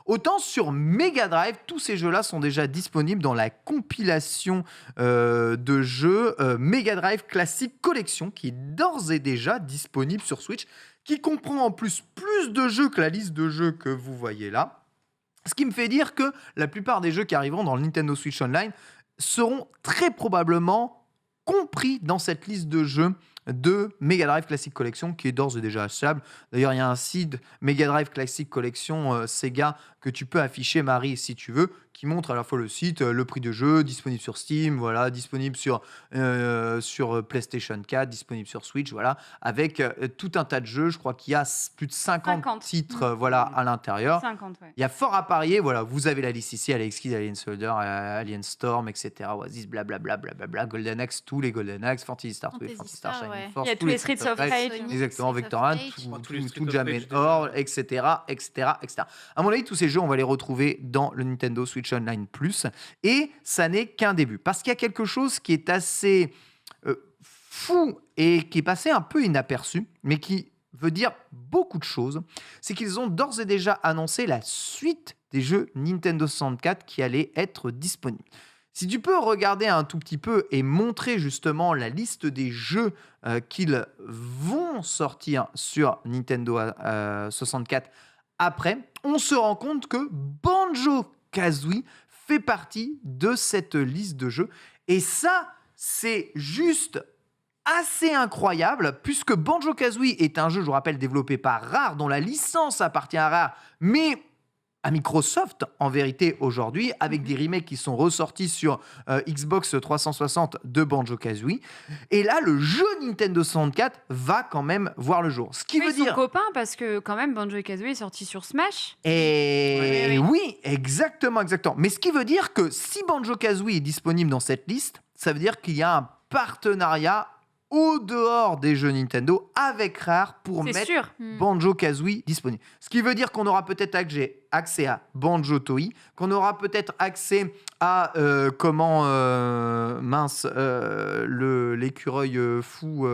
Autant sur Mega Drive, tous ces jeux-là sont déjà disponibles dans la compilation de jeux Mega Drive Classic Collection, qui est d'ores et déjà disponible sur Switch, qui comprend en plus de jeux que la liste de jeux que vous voyez là. Ce qui me fait dire que la plupart des jeux qui arriveront dans le Nintendo Switch Online seront très probablement compris dans cette liste de jeux de Mega Drive Classic Collection qui est d'ores et déjà achetable. D'ailleurs, il y a un site Mega Drive Classic Collection Sega que tu peux afficher, Marie, si tu veux, qui montre à la fois le site, le prix de jeu, disponible sur Steam, voilà, disponible sur PlayStation 4, disponible sur Switch, voilà, avec tout un tas de jeux. Je crois qu'il y a plus de 50 titres voilà, à l'intérieur. 50, ouais. Il y a fort à parier, voilà, vous avez la liste ici, Alex Kidd, Alien Soldier, Alien Storm, etc. Oasis, blablabla, Golden Axe, tous les Golden Axe, Fantasy Star 2, Fantasy Star Shining ouais. Force, Il y a tous les Streets of Rage. exactement, Streets Vector of Hunt, Rage. Tous les Streets tout of Jamen Rage, Or, etc. À mon avis, tous ces jeux, on va les retrouver dans le Nintendo Switch Online Plus. Et ça n'est qu'un début. Parce qu'il y a quelque chose qui est assez fou et qui est passé un peu inaperçu, mais qui veut dire beaucoup de choses. C'est qu'ils ont d'ores et déjà annoncé la suite des jeux Nintendo 64 qui allaient être disponibles. Si tu peux regarder un tout petit peu et montrer justement la liste des jeux qu'ils vont sortir sur Nintendo 64 après, on se rend compte que Banjo-Kazooie fait partie de cette liste de jeux. Et ça, c'est juste assez incroyable, puisque Banjo-Kazooie est un jeu, je vous rappelle, développé par Rare, dont la licence appartient à Rare, mais à Microsoft, en vérité, aujourd'hui, avec des remakes qui sont ressortis sur Xbox 360 de Banjo-Kazooie. Et là, le jeu Nintendo 64 va quand même voir le jour. Ce qui veut Ils sont dire... copains parce que quand même Banjo et Kazooie est sorti sur Smash. Et oui, exactement. Mais ce qui veut dire que si Banjo-Kazooie est disponible dans cette liste, ça veut dire qu'il y a un partenariat au dehors des jeux Nintendo avec Rare pour C'est mettre sûr. Banjo-Kazooie disponible. Ce qui veut dire qu'on aura peut-être accès à Banjo-Tooie, qu'on aura peut-être accès à l'écureuil fou.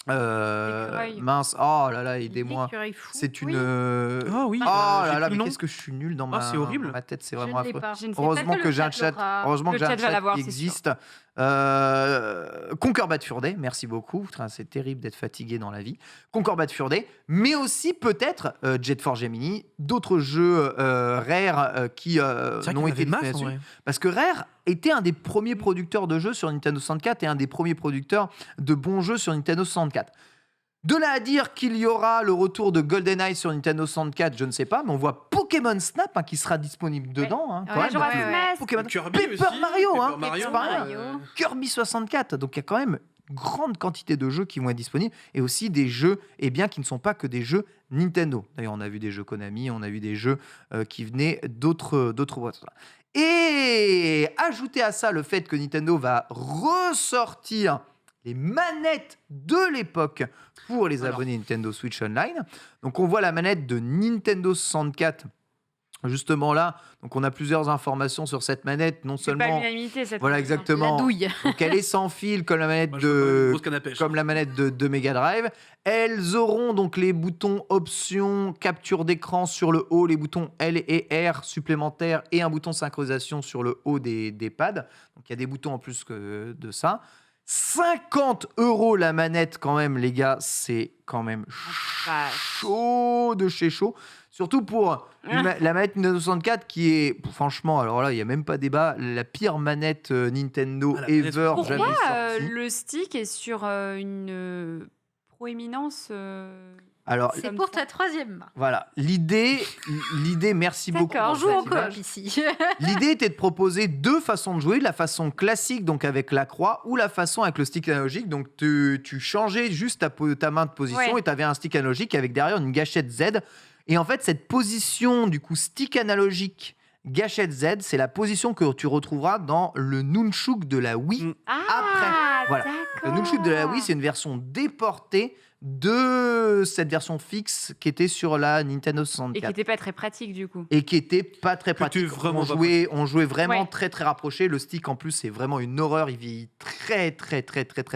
L'écureuil. Mince, oh là là, aidez-moi. L'écureuil fou. C'est une. Oui. Ah oui. Oh là j'ai là, plus mais le nom. qu'est-ce que je suis nul dans c'est horrible. ma tête, c'est Je vraiment ne l'ai affreux. pas. Je ne sais Heureusement pas que j'ai un chat, Le j'ai un chat va chat l'avoir, qui c'est sûr. existe. Conquer Bad Fur Day, merci beaucoup. Putain, c'est terrible d'être fatigué dans la vie. Conquer Bad Fur Day, mais aussi peut-être Jet Force Gemini, d'autres jeux Rare qui n'ont été masse, dessus. en vrai. Parce que Rare était un des premiers producteurs de jeux sur Nintendo 64 et un des premiers producteurs de bons jeux sur Nintendo 64. De là à dire qu'il y aura le retour de GoldenEye sur Nintendo 64, je ne sais pas, mais on voit Pokémon Snap qui sera disponible dedans. Hein, quand Ouais, même. Majora's ouais, ouais. Mask. Pokémon Kirby Paper aussi, Mario, Paper hein, Mario, c'est pas rien. Mario. Kirby 64, donc il y a quand même une grande quantité de jeux qui vont être disponibles et aussi des jeux qui ne sont pas que des jeux Nintendo. D'ailleurs, on a vu des jeux Konami, on a vu des jeux qui venaient d'autres boîtes. Et ajouter à ça le fait que Nintendo va ressortir les manettes de l'époque pour les abonnés Nintendo Switch Online. Donc on voit la manette de Nintendo 64 justement là. Donc on a plusieurs informations sur cette manette, non C'est pas seulement l'unanimité cette voilà fois. exactement. La douille. Donc elle est sans fil comme la manette Moi, je veux pas une de grosse canne à pêche. comme la manette de Mega Drive. Elles auront donc les boutons options, capture d'écran sur le haut, les boutons L et R supplémentaires et un bouton synchronisation sur le haut des pads. Donc il y a des boutons en plus que de ça. 50 € la manette quand même les gars, c'est quand même chaud de chez chaud. Surtout pour la manette Nintendo 64 qui est, franchement, alors là, il n'y a même pas débat, la pire manette Nintendo la ever manette- jamais Pourquoi sortie. le stick est sur une proéminence Alors, C'est pour ta troisième main. voilà, l'idée, merci beaucoup. D'accord, pour joue cette au image. coq. Ici. L'idée était de proposer deux façons de jouer, la façon classique, donc avec la croix, ou la façon avec le stick analogique. Donc tu changeais juste ta main de position Ouais. et tu avais un stick analogique avec derrière une gâchette Z. Et en fait, cette position du coup stick analogique, gâchette Z, c'est la position que tu retrouveras dans le Nunchuk de la Wii. Ah, Après, voilà. Le d'accord. Nunchuk de la Wii, c'est une version déportée de cette version fixe qui était sur la Nintendo Et qui 64. n'était pas très pratique du coup. Et qui était pas très Qui était pratique. vraiment on, pas jouait vraiment Ouais. très très rapproché. Le stick en plus c'est vraiment une horreur. Il vieillit très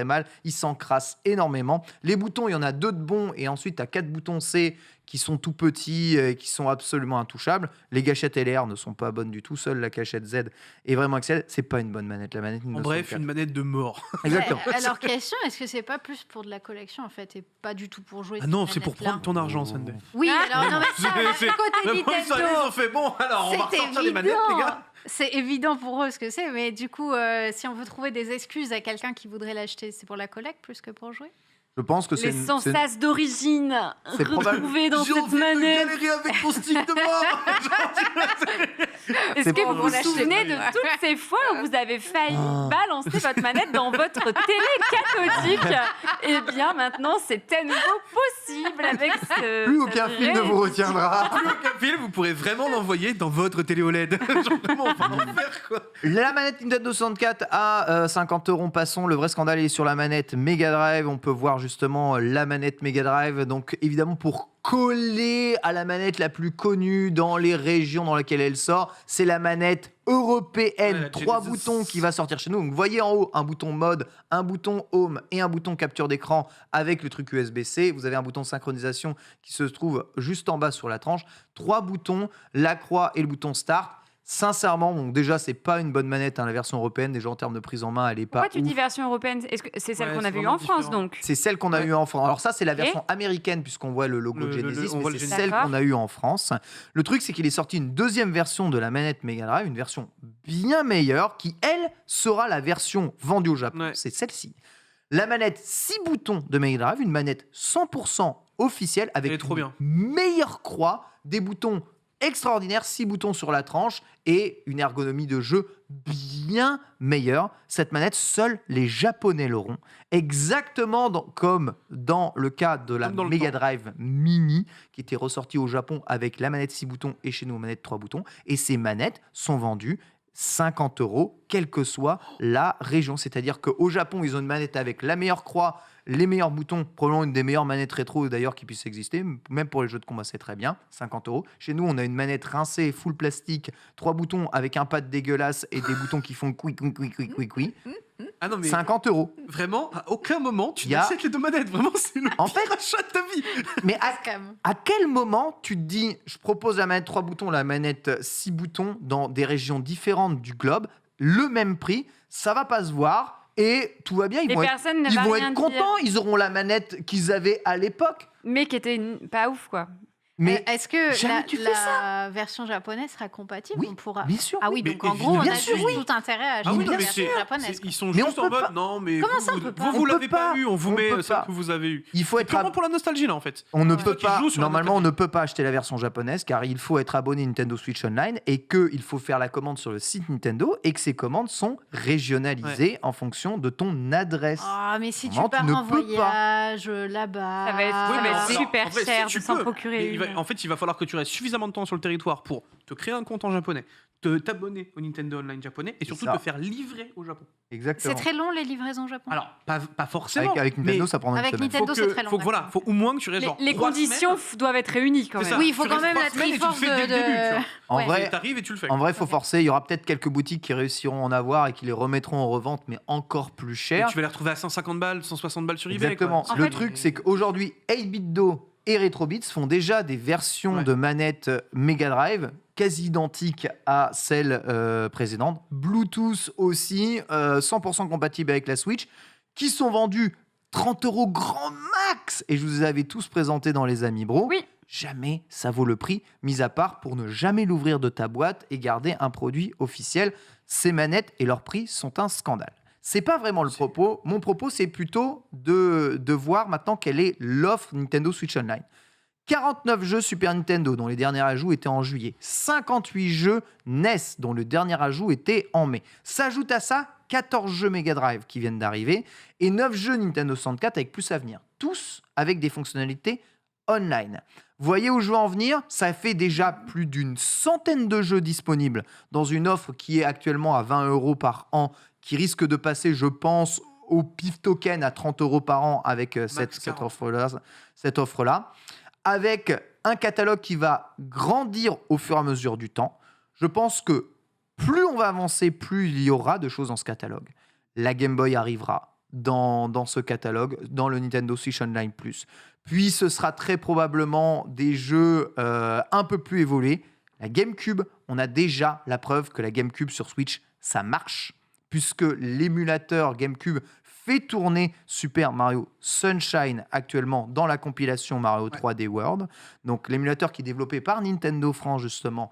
mal. Il s'encrasse énormément. Les boutons, il y en a 2 de bons et ensuite tu as 4 boutons C qui sont tout petits et qui sont absolument intouchables. Les gâchettes LR ne sont pas bonnes du tout. Seule la gâchette Z est vraiment excellente. C'est pas une bonne manette, la manette En Nintendo bref, 64. une manette de mort. Exactement. Alors, question, est-ce que c'est pas plus pour de la collection en fait et pas du tout pour jouer Ah cette non, c'est pour manette-là prendre ton argent, Sunday. Oui, alors non, mais ça, C'est- côté Ils Nintendo. ont fait bon, alors on va C'est ressortir les manettes, les gars. C'est évident pour eux ce que c'est, mais du coup, si on veut trouver des excuses à quelqu'un qui voudrait l'acheter, c'est pour la collecte plus que pour jouer. Je pense que Les 100 sas d'origine c'est probable- retrouvés dans cette manette. galérer avec mon stick de mort. Est-ce C'est que pas vous vous possible. souvenez de toutes ces fois où vous avez failli balancer votre manette dans votre télé cathodique? Eh bien, maintenant, c'est à nouveau possible avec ce. Plus cette aucun film ne vous réussite. retiendra. Plus aucun film, vous pourrez vraiment l'envoyer dans votre télé OLED. Genre vraiment, on va en faire quoi. La manette Nintendo 64 à 50 €. Passons, le vrai scandale est sur la manette Mega Drive. On peut voir justement la manette Mega Drive. Donc évidemment pour coller à la manette la plus connue dans les régions dans lesquelles elle sort, c'est la manette européenne. Ouais, la 3 Genesis. boutons qui va sortir chez nous. Donc vous voyez en haut un bouton mode, un bouton home et un bouton capture d'écran avec le truc USB-C. Vous avez un bouton synchronisation qui se trouve juste en bas sur la tranche. 3 boutons, la croix et le bouton start. Sincèrement, bon, déjà, c'est pas une bonne manette, hein, la version européenne. Déjà, en termes de prise en main, elle est pas. Pourquoi tu ouf. dis version européenne? Est-ce que c'est celle Ouais, qu'on c'est avait eue vraiment en France, différent. donc? C'est celle qu'on a Ouais. eue en France. Alors ça, c'est la Ok. version américaine puisqu'on voit le logo Le- Genesis, on mais voit c'est le Genesis. celle D'accord. qu'on a eue en France. Le truc, c'est qu'il est sorti une deuxième version de la manette Mega Drive, une version bien meilleure, qui, elle, sera la version vendue au Japon. Ouais. C'est celle-ci. La manette 6 boutons de Mega Drive, une manette 100% officielle, avec Elle est trop une bien. meilleure croix, des boutons extraordinaires, 6 boutons sur la tranche et une ergonomie de jeu bien meilleure. Cette manette, seuls les Japonais l'auront. Exactement comme dans le cas de la Comme dans le Mega temps. Drive Mini, qui était ressortie au Japon avec la manette 6 boutons et chez nous, manette 3 boutons. Et ces manettes sont vendues 50 €, quelle que soit la région. C'est-à-dire qu'au Japon, ils ont une manette avec la meilleure croix, les meilleurs boutons, probablement une des meilleures manettes rétro d'ailleurs qui puisse exister. Même pour les jeux de combat, c'est très bien, 50 €. Chez nous, on a une manette rincée, full plastique, 3 boutons avec un pad dégueulasse et des boutons qui font couic, couic, couic, couic, couic, couic. Ah non, mais 50 €. vraiment, à aucun moment, tu Il y a- n'achètes les deux manettes. Vraiment, c'est le En pire fait- achat de ta vie. Mais Quand même. à quel moment tu te dis, je propose la manette 3 boutons, la manette 6 boutons dans des régions différentes du globe, le même prix, ça va pas se voir et tout va bien, Et personne ne va ils vont rien être dire. contents, ils auront la manette qu'ils avaient à l'époque. Mais qui était pas ouf, quoi. Mais Est-ce que jamais tu fais la version japonaise sera compatible? Oui, On pourra. bien sûr. Ah oui, Mais donc en évidemment. gros, on Bien a sûr, juste oui. tout intérêt à acheter Ah oui, la non, mais version c'est, japonaise. ils sont Mais juste on en peut mode, pas. non, mais Comment vous, ça, on vous, peut pas vous, On vous peut l'avez pas pas. eu, on vous On met peut celle pas. que vous avez eue. Il faut C'est être purement pour la nostalgie, là, en fait. On ne Ouais. peut Toi qui pas, joues sur la normalement, on nostalgie. ne peut pas acheter la version japonaise car il faut être abonné Nintendo Switch Online et qu'il faut faire la commande sur le site Nintendo et que ces commandes sont régionalisées en fonction de ton adresse. Ah, mais si tu Vraiment, tu pars ne en peux pas. voyage là-bas. Ça va être- Oui, ça mais va être alors, super en fait, cher si tu de s'en peux, procurer mais une. en fait, il va falloir que tu restes suffisamment de temps sur le territoire pour te créer un compte en japonais, t'abonner au Nintendo Online japonais et surtout ça. te faire livrer au Japon. Exactement. C'est très long les livraisons au Japon. Alors, pas forcément. Avec Nintendo, mais ça prend une Avec semaine. Nintendo, faut c'est que- très long. faut que, voilà, faut au moins que tu restes genre Les 3 conditions semaines. doivent être réunies, quand C'est même. ça. Oui, il faut Tu quand restes même 3 la semaines et tu le Triforce fais dès le de- début, tu vois. En Ouais. vrai, Et t'arrives et tu le fais. En vrai, il faut forcer. Il y aura peut-être quelques boutiques qui réussiront à en avoir et qui les remettront en revente, mais encore plus Et cher. tu vas les retrouver à 150 balles, 160 balles sur eBay. Exactement. quoi. Le fait- truc, c'est qu'aujourd'hui, 8BitDo et RetroBits font déjà des versions Ouais. de manettes Mega Drive quasi identiques à celles précédentes. Bluetooth aussi, 100% compatible avec la Switch, qui sont vendues 30 € grand max. Et je vous les avais tous présentés dans les Amis Bro. Oui. Jamais ça vaut le prix, mis à part pour ne jamais l'ouvrir de ta boîte et garder un produit officiel. Ces manettes et leurs prix sont un scandale. C'est pas vraiment le propos. Mon propos, c'est plutôt de voir maintenant quelle est l'offre Nintendo Switch Online. 49 jeux Super Nintendo, dont les derniers ajouts étaient en juillet. 58 jeux NES, dont le dernier ajout était en mai. S'ajoute à ça 14 jeux Mega Drive qui viennent d'arriver et 9 jeux Nintendo 64 avec plus à venir. Tous avec des fonctionnalités online. Voyez où je veux en venir? Ça fait déjà plus d'une centaine de jeux disponibles dans une offre qui est actuellement à 20 € par an, qui risque de passer, je pense, au pif token à 30 € par an avec cette 40. offre-là, avec un catalogue qui va grandir au fur et à mesure du temps. Je pense que plus on va avancer, plus il y aura de choses dans ce catalogue. La Game Boy arrivera dans ce catalogue, dans le Nintendo Switch Online Plus. Puis ce sera très probablement des jeux un peu plus évolués. La GameCube, on a déjà la preuve que la GameCube sur Switch, ça marche, puisque l'émulateur GameCube fait tourner Super Mario Sunshine actuellement dans la compilation Mario 3D World. Donc l'émulateur qui est développé par Nintendo France justement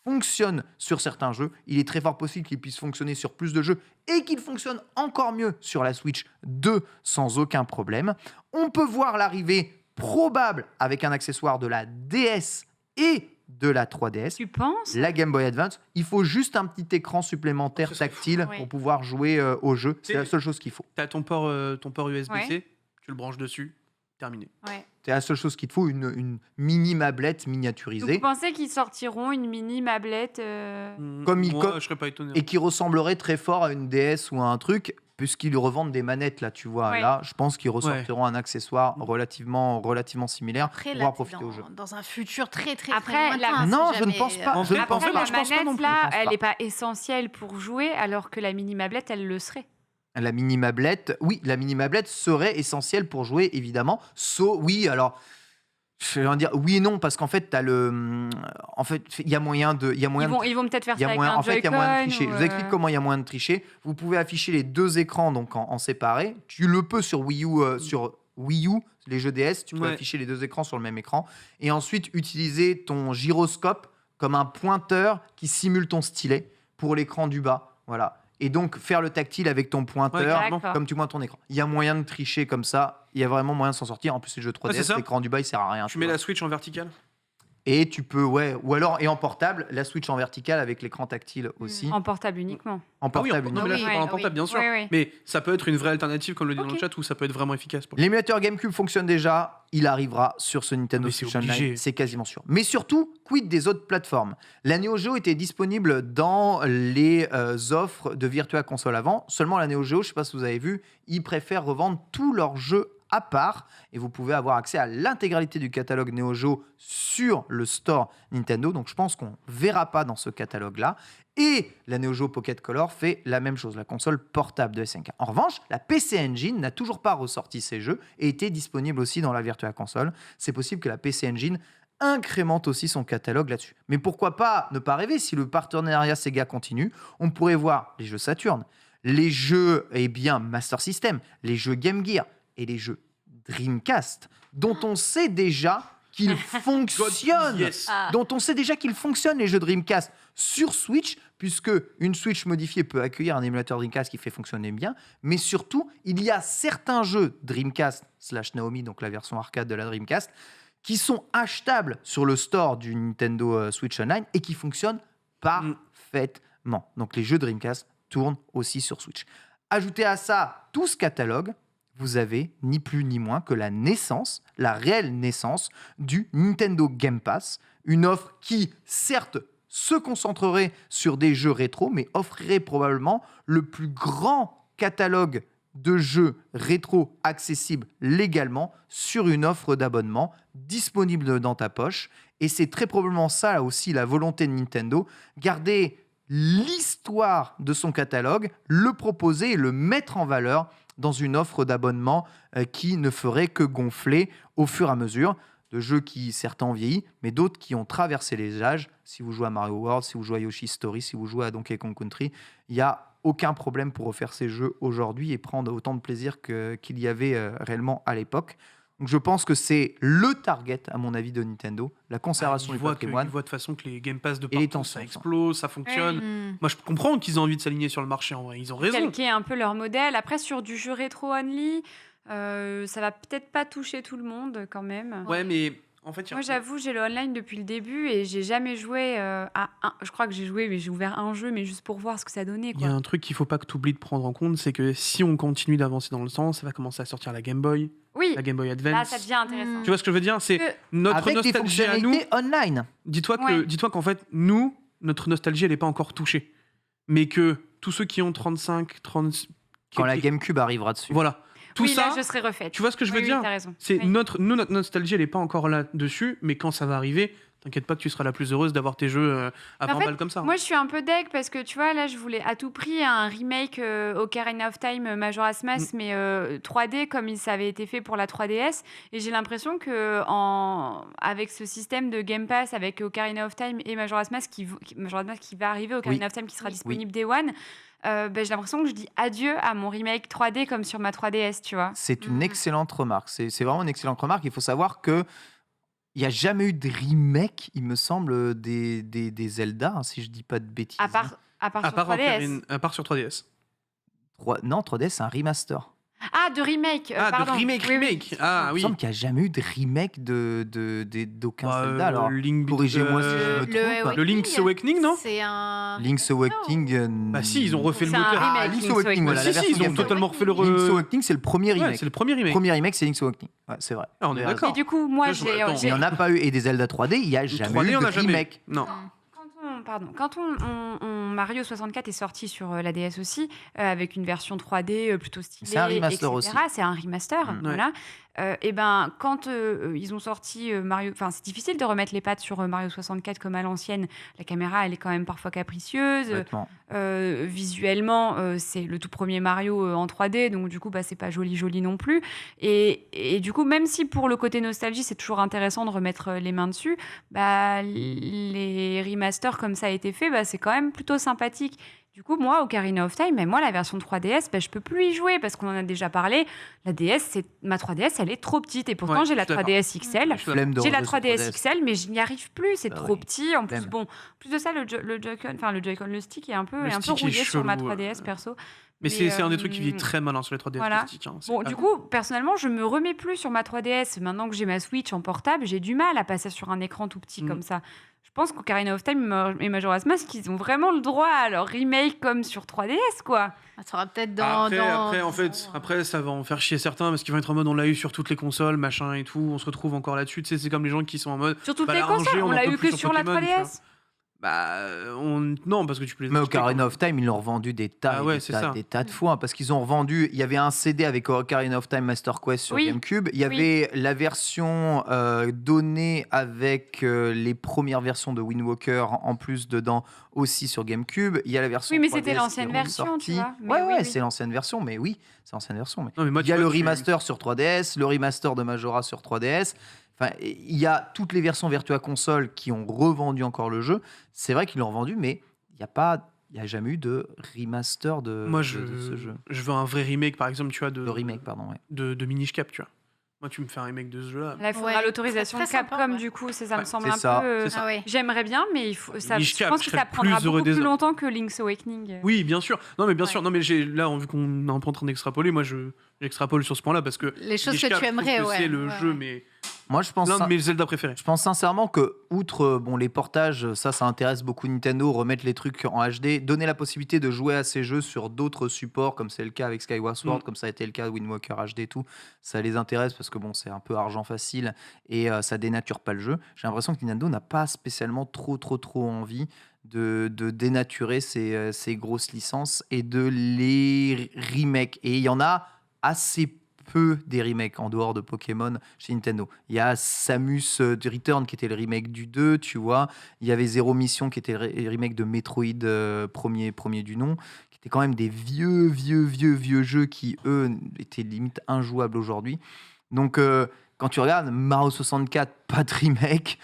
fonctionne sur certains jeux, il est très fort possible qu'il puisse fonctionner sur plus de jeux et qu'il fonctionne encore mieux sur la Switch 2 sans aucun problème. On peut voir l'arrivée probable avec un accessoire de la DS et de la 3DS. Tu penses? La Game Boy Advance, il faut juste un petit écran supplémentaire Ça serait tactile fou. pour pouvoir jouer au jeu. C'est la seule chose qu'il faut. T'as ton port USB-C, Ouais. tu le branches dessus, terminé. Ouais. C'est la seule chose qu'il te faut, une mini mablette Donc, miniaturisée vous pensez qu'ils sortiront une mini mablette Comme Moi, je serais pas étonné. et qui ressemblerait très fort à une DS ou à un truc, puisqu'ils revendent des manettes là, tu vois. Ouais. Là, je pense qu'ils ressortiront un accessoire relativement similaire Après, pour là, pouvoir t'es profiter au jeu. dans un futur très très Après, très la- lointain, Non, si je ne jamais, pense pas. En Je fait, ne pense Après, pas. la Je pense pas non manette, plus, là, je pense elle pas. n'est pas essentielle pour jouer, alors que la mini mablette, elle le serait. La mini mablette, oui, la mini mablette serait essentielle pour jouer, évidemment. Oui, alors, je vais en dire oui et non, parce qu'en fait, en fait, il y a moyen de, il y a moyen de Ils vont peut-être faire Il y ça a avec moyen, un en fait, il y a moyen de Joy-Con tricher. ou, Je vous explique comment il y a moyen de tricher. Vous pouvez afficher les deux écrans donc en séparé. Tu le peux sur Wii U, les jeux DS, tu peux Ouais. afficher les deux écrans sur le même écran. Et ensuite, utiliser ton gyroscope comme un pointeur qui simule ton stylet pour l'écran du bas. Voilà. Et donc, faire le tactile avec ton pointeur, carrément. D'accord. comme tu pointes ton écran. Il y a moyen de tricher comme ça. Il y a vraiment moyen de s'en sortir. En plus, c'est le jeu 3DS, Ouais, c'est ça. l'écran du bas, il sert à rien. Tu tu mets vois. la Switch en verticale. Et tu peux, ouais. Ou alors, et en portable, la Switch en verticale avec l'écran tactile aussi. En portable uniquement. En Ah oui, portable. non, mais là, je Oui, parle en oui, portable, bien sûr. Oui, oui. Mais ça peut être une vraie alternative, comme le dit dans Ok. le chat, où ça peut être vraiment efficace. Pour... L'émulateur GameCube fonctionne déjà, il arrivera sur ce Nintendo Mais c'est Switch Online, obligé. c'est quasiment sûr. Mais surtout, quid des autres plateformes? La Neo Geo était disponible dans les offres de Virtua Console avant, seulement la Neo Geo, je ne sais pas si vous avez vu, ils préfèrent revendre tous leurs jeux à part et vous pouvez avoir accès à l'intégralité du catalogue Neo Geo sur le store Nintendo, donc je pense qu'on verra pas dans ce catalogue-là. Et la Neo Geo Pocket Color fait la même chose, la console portable de SNK. En revanche, la PC Engine n'a toujours pas ressorti ses jeux et était disponible aussi dans la Virtua Console. C'est possible que la PC Engine incrémente aussi son catalogue là-dessus. Mais pourquoi pas ne pas rêver si le partenariat Sega continue? On pourrait voir les jeux Saturn, les jeux Master System, les jeux Game Gear et les jeux Dreamcast, dont on sait déjà qu'ils fonctionnent. Yes. Ah. Dont on sait déjà qu'ils fonctionnent, les jeux Dreamcast, sur Switch, puisque une Switch modifiée peut accueillir un émulateur Dreamcast qui fait fonctionner bien, mais surtout, il y a certains jeux Dreamcast / Naomi, donc la version arcade de la Dreamcast, qui sont achetables sur le store du Nintendo Switch Online et qui fonctionnent parfaitement. Donc les jeux Dreamcast tournent aussi sur Switch. Ajoutez à ça tout ce catalogue, vous avez ni plus ni moins que la naissance, la réelle naissance du Nintendo Game Pass, une offre qui, certes, se concentrerait sur des jeux rétro, mais offrirait probablement le plus grand catalogue de jeux rétro accessibles légalement sur une offre d'abonnement disponible dans ta poche. Et c'est très probablement ça aussi la volonté de Nintendo, garder l'histoire de son catalogue, le proposer et le mettre en valeur dans une offre d'abonnement qui ne ferait que gonfler au fur et à mesure de jeux qui certains ont vieilli, mais d'autres qui ont traversé les âges. Si vous jouez à Mario World, si vous jouez à Yoshi's Story, si vous jouez à Donkey Kong Country, il n'y a aucun problème pour refaire ces jeux aujourd'hui et prendre autant de plaisir qu'il y avait réellement à l'époque. Donc je pense que c'est le target, à mon avis, de Nintendo, la conservation Ils du voient patrimoine. de toute façon que les Game Pass de Et les partout, ça tensions. explose, ça fonctionne. Mm. Moi, je comprends qu'ils aient envie de s'aligner sur le marché, en vrai. Ils ont raison. Calquer un peu leur modèle. Après, sur du jeu rétro only, ça va peut-être pas toucher tout le monde quand même. Ouais, mais en fait, Moi, j'avoue, j'ai le online depuis le début et j'ai jamais joué à un. Je crois que j'ai joué, mais j'ai ouvert un jeu, mais juste pour voir ce que ça donnait. il y a Quoi. un truc qu'il faut pas que tu oublies de prendre en compte, c'est que si on continue d'avancer dans le temps, ça va commencer à sortir la Game Boy, Oui, la Game Boy là, Advance. ça devient intéressant. Tu vois ce que je veux dire? C'est Que- notre Avec des nostalgie à nous. fonctionnalités online. Ouais. Dis-toi qu'en fait, nous, notre nostalgie, elle n'est pas encore touchée. Mais que tous ceux qui ont 35, 30... Quand la GameCube arrivera dessus. Voilà. Tout oui, ça, là, je serais refaite. tu vois ce que je veux Oui, dire? t'as raison. C'est Oui. notre nostalgie, elle n'est pas encore là-dessus, mais quand ça va arriver, t'inquiète pas que tu seras la plus heureuse d'avoir tes jeux à Mais en 20 fait, balles comme ça. Moi, je suis un peu deg parce que tu vois, là, je voulais à tout prix un remake Ocarina of Time Majora's Mask, mais 3D comme ça avait été fait pour la 3DS. Et j'ai l'impression que avec ce système de Game Pass, avec Ocarina of Time et Majora's Mask Majora's Mask qui va arriver, Ocarina of Time qui sera disponible Day One, j'ai l'impression que je dis adieu à mon remake 3D comme sur ma 3DS, tu vois. C'est une excellente remarque. C'est vraiment une excellente remarque. Il faut savoir que Il n'y a jamais eu de remake, il me semble, des Zelda, si je dis pas de bêtises. À part À sur part, 3DS. à part sur 3DS. Non, 3DS, c'est un remaster. Ah, de remake. Ah, pardon. de remake, Oui, oui. remake. Ah Il me oui. semble qu'il n'y a jamais eu de remake d'aucun Bah, Zelda. Alors, Link- corrigez-moi si je me Le trompe. Le Link's Awakening, non C'est un. Link's Awakening. Bah si, ils ont refait le C'est un moteur. remake. Ah, Link's Link's Awakening, voilà, Si, la si, version ils ont Game Boy. totalement refait le Link's Awakening, c'est le premier remake. Ouais, c'est le premier remake. Premier remake, c'est Link's Awakening. Ouais, c'est vrai. Ah, on est Mais, d'accord. Et du coup, moi, Attends, Il j'ai n'y en a pas eu. Et des Zelda 3D, il n'y a jamais 3D, eu on de a jamais. remake. Non. Quand Mario 64 est sorti sur la DS aussi, avec une version 3D plutôt stylée, C'est un remaster etc., aussi. c'est un remaster, Mm. voilà. Et ben, quand ils ont sorti Mario, enfin, c'est difficile de remettre les pattes sur Mario 64 comme à l'ancienne. La caméra, elle est quand même parfois capricieuse. Complètement. Visuellement, c'est le tout premier Mario en 3D, donc du coup, bah, c'est pas joli non plus. Et du coup, même si pour le côté nostalgie, c'est toujours intéressant de remettre les mains dessus, bah, les remasters comme ça a été fait, bah, c'est quand même plutôt sympathique. Du coup, moi, Ocarina of Time, mais moi, la version 3DS, bah, je peux plus y jouer parce qu'on en a déjà parlé. Ma 3DS, elle est trop petite. Et pourtant, Ouais, j'ai la je suis d'accord. 3DS XL. Flemme de J'ai la rejouer sur 3DS XL, mais je n'y arrive plus. C'est Bah trop oui. petit. En plus, Flemme. bon, en plus de ça, le Joy-Con, le stick est un peu, Le est un peu stick est rouillé sur ma chelou, 3DS perso. Mais c'est un des trucs qui vit euh, très malin sur les 3DS. voilà. le stick, hein. C'est Bon, pas- du coup, personnellement, je me remets plus sur ma 3DS. Maintenant que j'ai ma Switch en portable, j'ai du mal à passer sur un écran tout petit Mm. comme ça. Je pense qu'Ocarina of Time et Majora's Mask, ils ont vraiment le droit à leur remake comme sur 3DS, quoi. Ça sera peut-être dans. Après, ça va en faire chier certains parce qu'ils vont être en mode on l'a eu sur toutes les consoles, machin et tout. On se retrouve encore là-dessus. Tu sais, c'est comme les gens qui sont en mode. Sur toutes Bah, les la rangée, consoles, on on en l'a peut eu plus que sur sur la Pokémon, tu 3DS. Non, parce que tu peux les Mais acheter Ocarina quand of Time, ils l'ont revendu des tas, Ah et ouais, des c'est tas, ça. des tas de fois. Parce qu'ils ont revendu. Il y avait un CD avec Ocarina of Time Master Quest sur Oui. GameCube. Il y Oui. avait la version donnée avec les premières versions de Wind Walker en plus dedans aussi sur GameCube. Il y a la version. Oui, mais 3DS c'était qui l'ancienne est version, tu ressortie. vois. Mais Ouais, oui, ouais, oui. c'est l'ancienne version. Mais oui, c'est l'ancienne version. Mais Non, mais moi, il y a tu le vois, remaster sur 3DS, le remaster de Majora sur 3DS. Enfin, il y a toutes les versions Virtua Console qui ont revendu encore le jeu. C'est vrai qu'ils l'ont revendu, mais il n'y a jamais eu de remaster de, Moi, de je ce jeu. veux un vrai remake, par exemple, tu vois, De remake, pardon. Ouais. de Minish Cap, tu vois. Moi, tu me fais un remake de ce jeu-là. Là, il faudra Ouais, l'autorisation très de Capcom, sympa, ouais. du coup. Ça me Ouais, semble c'est un ça, peu. c'est ça. Ah ouais. J'aimerais bien, mais je Minish Cap, pense je que ça serais prendra plus heureux beaucoup plus des autres. longtemps que Link's Awakening. Oui, bien sûr. Non, mais bien sûr. Ouais. Non, mais là, vu qu'on est un peu en train d'extrapoler, moi, j'extrapole sur ce point-là parce que Les choses Minish que Cap, tu je trouve aimerais, que ouais. c'est le Ouais, jeu, ouais. mais Moi, je pense, l'un de mes Zelda préférés. je pense sincèrement que, outre les portages, ça intéresse beaucoup Nintendo, remettre les trucs en HD, donner la possibilité de jouer à ces jeux sur d'autres supports, comme c'est le cas avec Skyward Sword, comme ça a été le cas de Wind Walker HD et tout. Ça les intéresse parce que c'est un peu argent facile et ça dénature pas le jeu. J'ai l'impression que Nintendo n'a pas spécialement trop envie de dénaturer ces grosses licences et de les remake. Et il y en a assez peu des remakes en dehors de Pokémon chez Nintendo. Il y a Samus Return qui était le remake du 2, tu vois. Il y avait Zero Mission qui était le remake de Metroid premier du nom, qui étaient quand même des vieux jeux qui, eux, étaient limite injouables aujourd'hui. Donc, quand tu regardes Mario 64, pas de remake,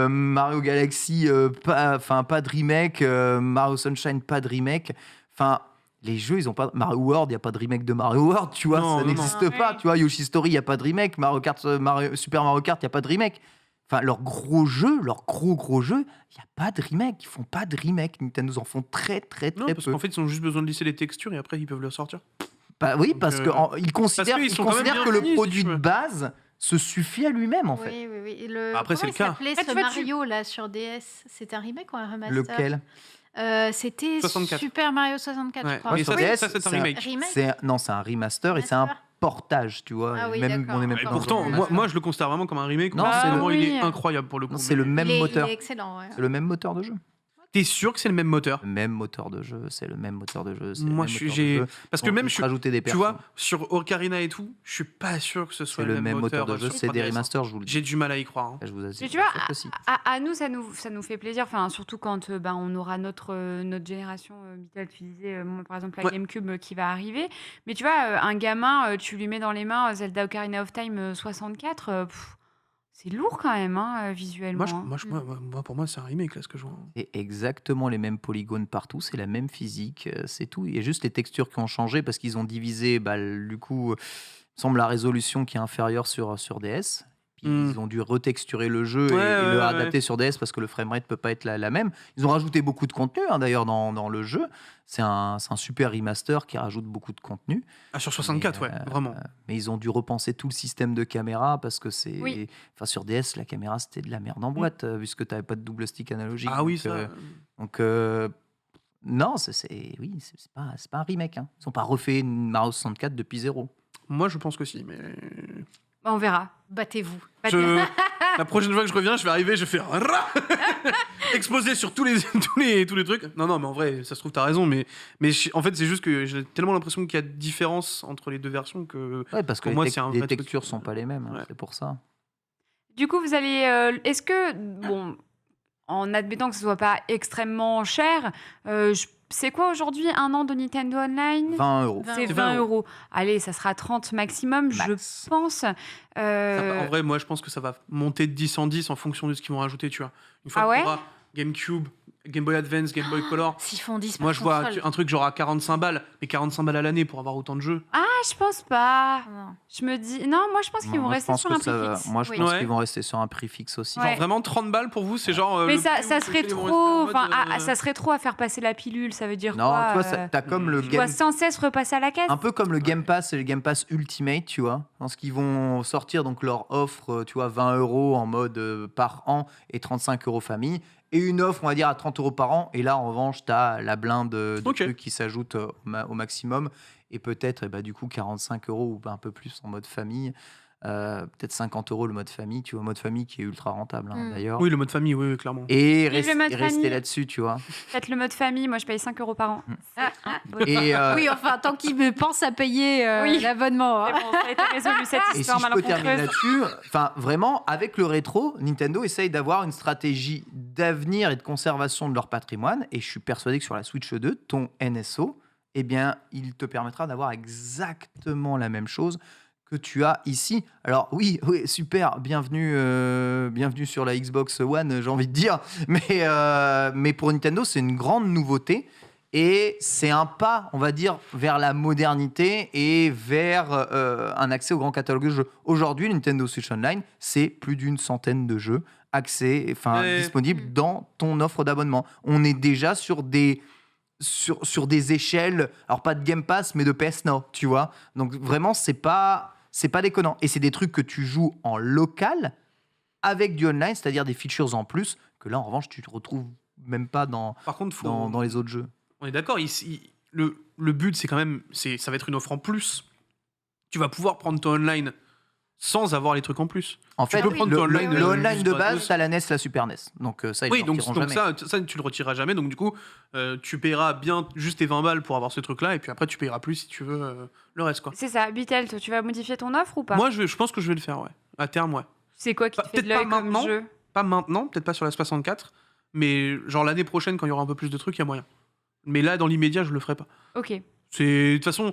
Mario Galaxy, pas de remake, Mario Sunshine, pas de remake. Enfin, les jeux, ils ont pas. Mario World, il n'y a pas de remake de Mario World, tu vois, Non, ça non, n'existe non. pas. Oui. Tu vois, Yoshi Story, il n'y a pas de remake. Mario Kart, Super Mario Kart, il n'y a pas de remake. Enfin, leurs gros jeux, leurs gros jeux, il n'y a pas de remake. Ils font pas de remake. Nintendo en font très Non, parce peu. qu'en fait, ils ont juste besoin de lisser les textures et après, ils peuvent le sortir. Oui, Donc, parce qu'ils considèrent, qu'ils sont quand même bien que le finis, si produit tu de veux. base se suffit à lui-même, en fait. Oui. Après, c'est Comment le cas. il s'appelait Ah, ce tu vois, Mario là sur DS? C'était un remake ou un remaster? Lequel C'était 64. Super Mario 64, je Ouais. crois. Et sur ça, DS, c'est un c'est un- remake. Remake? Non, c'est un remaster et c'est un Remaster. portage, tu vois. Ah oui, même, d'accord. on est même Et pas pourtant, dans le moi, remaster. je le considère vraiment comme un remake. Non, parce que c'est vraiment, le- il est oui. incroyable pour le coup. Non, c'est le même Il moteur. est excellent, ouais. C'est le même moteur de jeu. T'es sûr que c'est le même moteur? Le même moteur de jeu, c'est le même moteur de jeu. Moi, parce que même, rajouter des tu persos. vois, sur Ocarina et tout, je suis pas sûr que ce soit C'est le même moteur de jeu, sur c'est des 3DS, hein. remasters, je vous le dis. J'ai du mal à y croire. hein. Je vous assure. Mais tu vois, sûr que si. à nous, ça nous fait plaisir, enfin, surtout quand on aura notre génération. Michael, tu disais, moi, par exemple, la Ouais. GameCube qui va arriver. Mais tu vois, un gamin, tu lui mets dans les mains Zelda Ocarina of Time 64, c'est lourd quand même, visuellement. Moi, pour moi, c'est un remake, là, ce que je vois. C'est exactement les mêmes polygones partout, c'est la même physique, c'est tout. Il y a juste les textures qui ont changé parce qu'ils ont divisé, du coup, il me semble la résolution qui est inférieure sur DS. Ils ont dû retexturer le jeu et Ouais, le ouais. adapter sur DS parce que le framerate peut pas être la même. Ils ont rajouté beaucoup de contenu d'ailleurs dans le jeu. C'est un super remaster qui rajoute beaucoup de contenu. Ah, sur 64, Mais, ouais, vraiment. Mais ils ont dû repenser tout le système de caméra parce que Oui. enfin, sur DS, la caméra c'était de la merde en boîte puisque tu n'avais pas de double stick analogique. Ah oui, Donc, ça. donc, non, oui, c'est pas un remake. Hein. Ils n'ont pas refait une Mario 64 depuis zéro. Moi, je pense que si, mais. On verra. Battez-vous. La prochaine fois que je reviens, je vais arriver, je vais faire exploser sur tous les trucs. Non, mais en vrai, ça se trouve, t'as raison, mais en fait, c'est juste que j'ai tellement l'impression qu'il y a différence entre les deux versions que. Ouais, parce que Pour moi, c'est un les vrai truc. textures sont pas les mêmes. Hein, Ouais. c'est pour ça. Du coup, vous allez. Est-ce que. Bon, en admettant que ce soit pas extrêmement cher, c'est quoi aujourd'hui un an de Nintendo Online 20 euros. C'est 20 20 euros. euros. Allez, ça sera 30 maximum, Max. je pense. En vrai, moi, je pense que ça va monter de 10 en 10 en fonction de ce qu'ils vont rajouter, tu vois. Une fois Ah que ouais t'auras GameCube, Game Boy Advance, Game Boy Color. S'ils font 10 Moi, par je vois console. un truc genre à 45 balles, mais 45 balles à l'année pour avoir autant de jeux. Ah, je pense pas. Non. Je me dis. Non, moi, je pense qu'ils vont Moi, je rester pense sur que un prix ça- fixe. Moi, je Oui. pense Ouais. qu'ils vont rester sur un prix fixe aussi. Ouais. Genre vraiment 30 balles pour vous, c'est genre. Mais le ça, prix ça où serait ils vont rester trop. en mode, Enfin, ça serait trop à faire passer la pilule. Ça veut dire Non, quoi tu vois, t'as comme le Tu dois Game sans cesse repasser à la caisse. Un peu comme le Game Pass et le Game Pass Ultimate, tu vois. Lorsqu'ils vont sortir donc leur offre, tu vois, 20 euros en mode par an et 35 euros famille. Et une offre, on va dire, à 30 euros par an. Et là, en revanche, tu as la blinde de Ok. trucs qui s'ajoutent au maximum. Et peut-être, du coup, 45 euros ou un peu plus en mode famille. Peut-être 50 euros le mode famille, tu vois, mode famille qui est ultra rentable Mm. d'ailleurs. Oui, le mode famille, oui, clairement. Et Vive le mode rester famille. là-dessus, tu vois. Peut-être le mode famille. Moi, je paye 5 euros par an. Et, Oui, enfin, tant qu'ils me pensent à payer Oui. l'abonnement. C'est hein. bon, ça a été résolu cette Et si histoire je peux terminer malencontreuse. là-dessus, enfin vraiment, avec le rétro, Nintendo essaye d'avoir une stratégie d'avenir et de conservation de leur patrimoine. Et je suis persuadé que sur la Switch 2, ton NSO, eh bien, il te permettra d'avoir exactement la même chose que tu as ici. Alors oui, super, bienvenue sur la Xbox One, j'ai envie de dire. Mais pour Nintendo, c'est une grande nouveauté. Et c'est un pas, on va dire, vers la modernité et vers un accès au grand catalogue de jeux. Aujourd'hui, Nintendo Switch Online, c'est plus d'une centaine de jeux disponibles dans ton offre d'abonnement. On est déjà sur des échelles, alors pas de Game Pass, mais de PS Now, tu vois. Donc vraiment, c'est pas déconnant. Et c'est des trucs que tu joues en local avec du online, c'est-à-dire des features en plus que là, en revanche, tu te retrouves même pas dans Par contre, dans les autres jeux. on est d'accord, le but, c'est quand même. Ça va être une offre en plus. Tu vas pouvoir prendre ton online sans avoir les trucs en plus. En fait, peux prendre ton online, le online juste de gratos. base, t'as la NES, la Super NES. Donc ça, ils Oui, ne donc sortiront jamais. ça, tu le retireras jamais. Donc du coup, tu paieras bien juste tes 20 balles pour avoir ce truc-là. Et puis après, tu payeras plus si tu veux le reste, quoi. C'est ça. Bitel, toi, tu vas modifier ton offre ou pas? Moi, je pense que je vais le faire, ouais. À terme, ouais. C'est quoi qui te fait Peut-être de l'œil pas comme maintenant. jeu? Pas maintenant, peut-être pas sur la 64. Mais genre l'année prochaine, quand il y aura un peu plus de trucs, il y a moyen. Mais là, dans l'immédiat, je le ferai pas. Ok. De toute façon,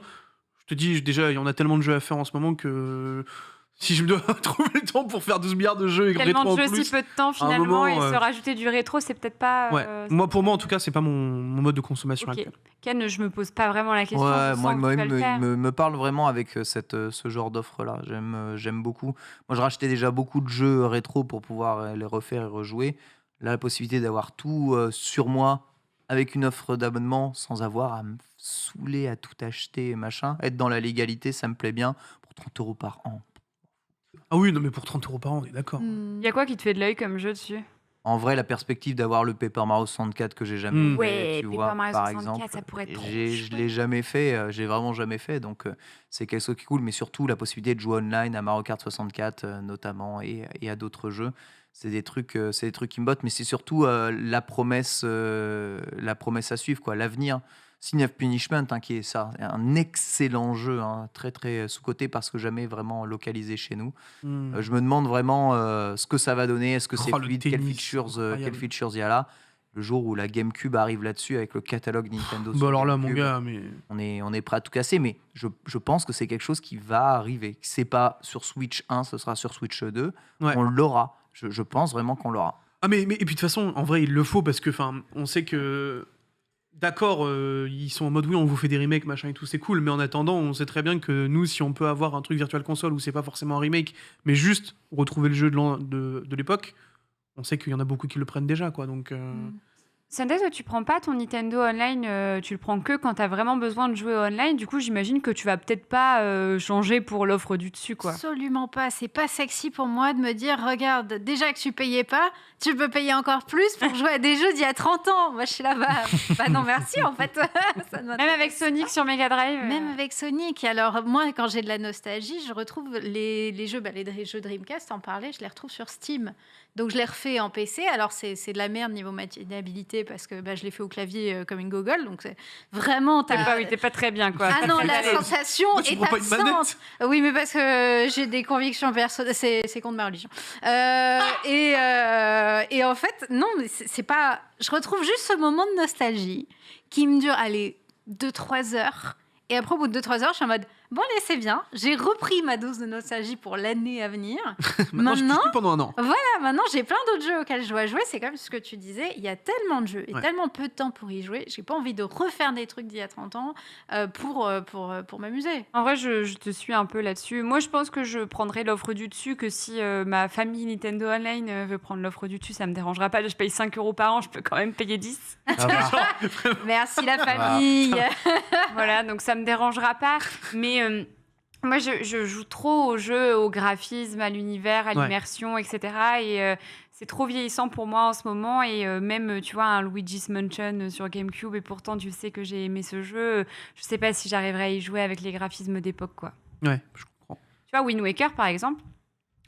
je te dis, déjà, il y en a tellement de jeux à faire en ce moment que si je dois trouver le temps pour faire 12 milliards de jeux et Tellement rétro de en jeux plus. si peu de temps un finalement moment, et se rajouter du rétro, c'est peut-être pas. Ouais. Pour moi, en tout cas, c'est pas mon mode de consommation Ok. actuel. Ken, je me pose pas vraiment la question. Ouais, je moi, sens que tu vas il le faire. me parle vraiment avec ce genre d'offre-là. J'aime beaucoup. Moi, je rachetais déjà beaucoup de jeux rétro pour pouvoir les refaire et rejouer. Là, la possibilité d'avoir tout sur moi avec une offre d'abonnement sans avoir à me saouler à tout acheter, machin. Être dans la légalité, ça me plaît bien. Pour 30 euros par an. Ah oui, non, mais pour 30 euros par an, on est d'accord. Hmm. Il y a quoi qui te fait de l'œil comme jeu dessus? En vrai, la perspective d'avoir le Paper Mario 64 que j'ai jamais Mm. fait, Ouais, tu Paper vois, Mario par 64, exemple, ça pourrait être trop je l'ai chouette. jamais fait, j'ai vraiment jamais fait, donc c'est quelque chose qui est cool, mais surtout la possibilité de jouer online à Mario Kart 64 notamment et à d'autres jeux, c'est des trucs qui me bottent, mais c'est surtout la promesse à suivre, quoi, l'avenir. Sin of Punishment, hein, qui est ça, un excellent jeu, hein, très très sous-coté parce que jamais vraiment localisé chez nous. Je me demande vraiment ce que ça va donner. Est-ce que c'est Oh, le fluide? tennis, Quelles incroyable. features il y a là? Le jour où la GameCube arrive là-dessus avec le catalogue Nintendo. Bah sur alors là, mon GameCube, gars, mais. on est prêt à tout casser, mais je pense que c'est quelque chose qui va arriver. C'est pas sur Switch 1, ce sera sur Switch 2. Ouais. On l'aura. Je pense vraiment qu'on l'aura. Ah, mais et puis de toute façon, en vrai, il le faut parce que, enfin, on sait que d'accord, ils sont en mode oui, on vous fait des remakes, machin et tout, c'est cool, mais en attendant, on sait très bien que nous, si on peut avoir un truc Virtual Console où c'est pas forcément un remake, mais juste retrouver le jeu de l'époque, on sait qu'il y en a beaucoup qui le prennent déjà, quoi. Donc, Sunday, toi, tu prends pas ton Nintendo Online, tu le prends que quand tu as vraiment besoin de jouer online. Du coup, j'imagine que tu vas peut-être pas changer pour l'offre du dessus, quoi. Absolument pas. C'est pas sexy pour moi de me dire, regarde, déjà que tu payais pas, tu peux payer encore plus pour jouer à des jeux d'il y a 30 ans. Moi, je suis là, bah non, merci, en fait. Ça ne m'intéresse Même avec Sonic sur Mega Drive. Même avec Sonic. Alors, moi, quand j'ai de la nostalgie, je retrouve les jeux, les jeux Dreamcast, en parlais, je les retrouve sur Steam. Donc, je les refais en PC. Alors, c'est de la merde niveau maniabilité parce que je l'ai fait au clavier comme une gogole. Donc, c'est vraiment... T'es pas très bien, quoi. Ah Pas non, très la à l'aise. sensation Moi, tu est prends pas une manette. absente. Oui, mais parce que j'ai des convictions personnelles. C'est contre ma religion. Et en fait, non, mais c'est pas... Je retrouve juste ce moment de nostalgie qui me dure, allez, 2-3 heures. Et après, au bout de 2-3 heures, je suis en mode, bon, allez, c'est bien. J'ai repris ma dose de nostalgie pour l'année à venir. maintenant, je touche plus pendant un an. Voilà, maintenant, j'ai plein d'autres jeux auxquels je dois jouer. C'est comme ce que tu disais, il y a tellement de jeux et Ouais. tellement peu de temps pour y jouer. J'ai pas envie de refaire des trucs d'il y a 30 ans pour m'amuser. En vrai, je te suis un peu là-dessus. Moi, je pense que je prendrai l'offre du dessus, que si ma famille Nintendo Online veut prendre l'offre du dessus, ça me dérangera pas. Je paye 5 € par an, je peux quand même payer 10. Ça va. Merci la famille. Voilà, donc ça me dérangera pas. Mais moi, je joue trop aux jeux, au graphisme, à l'univers, à Ouais. l'immersion, etc. Et c'est trop vieillissant pour moi en ce moment. Et même, tu vois, un Luigi's Mansion sur GameCube, et pourtant, tu sais que j'ai aimé ce jeu. Je sais pas si j'arriverai à y jouer avec les graphismes d'époque, quoi. Ouais, je comprends. Tu vois, Wind Waker, par exemple,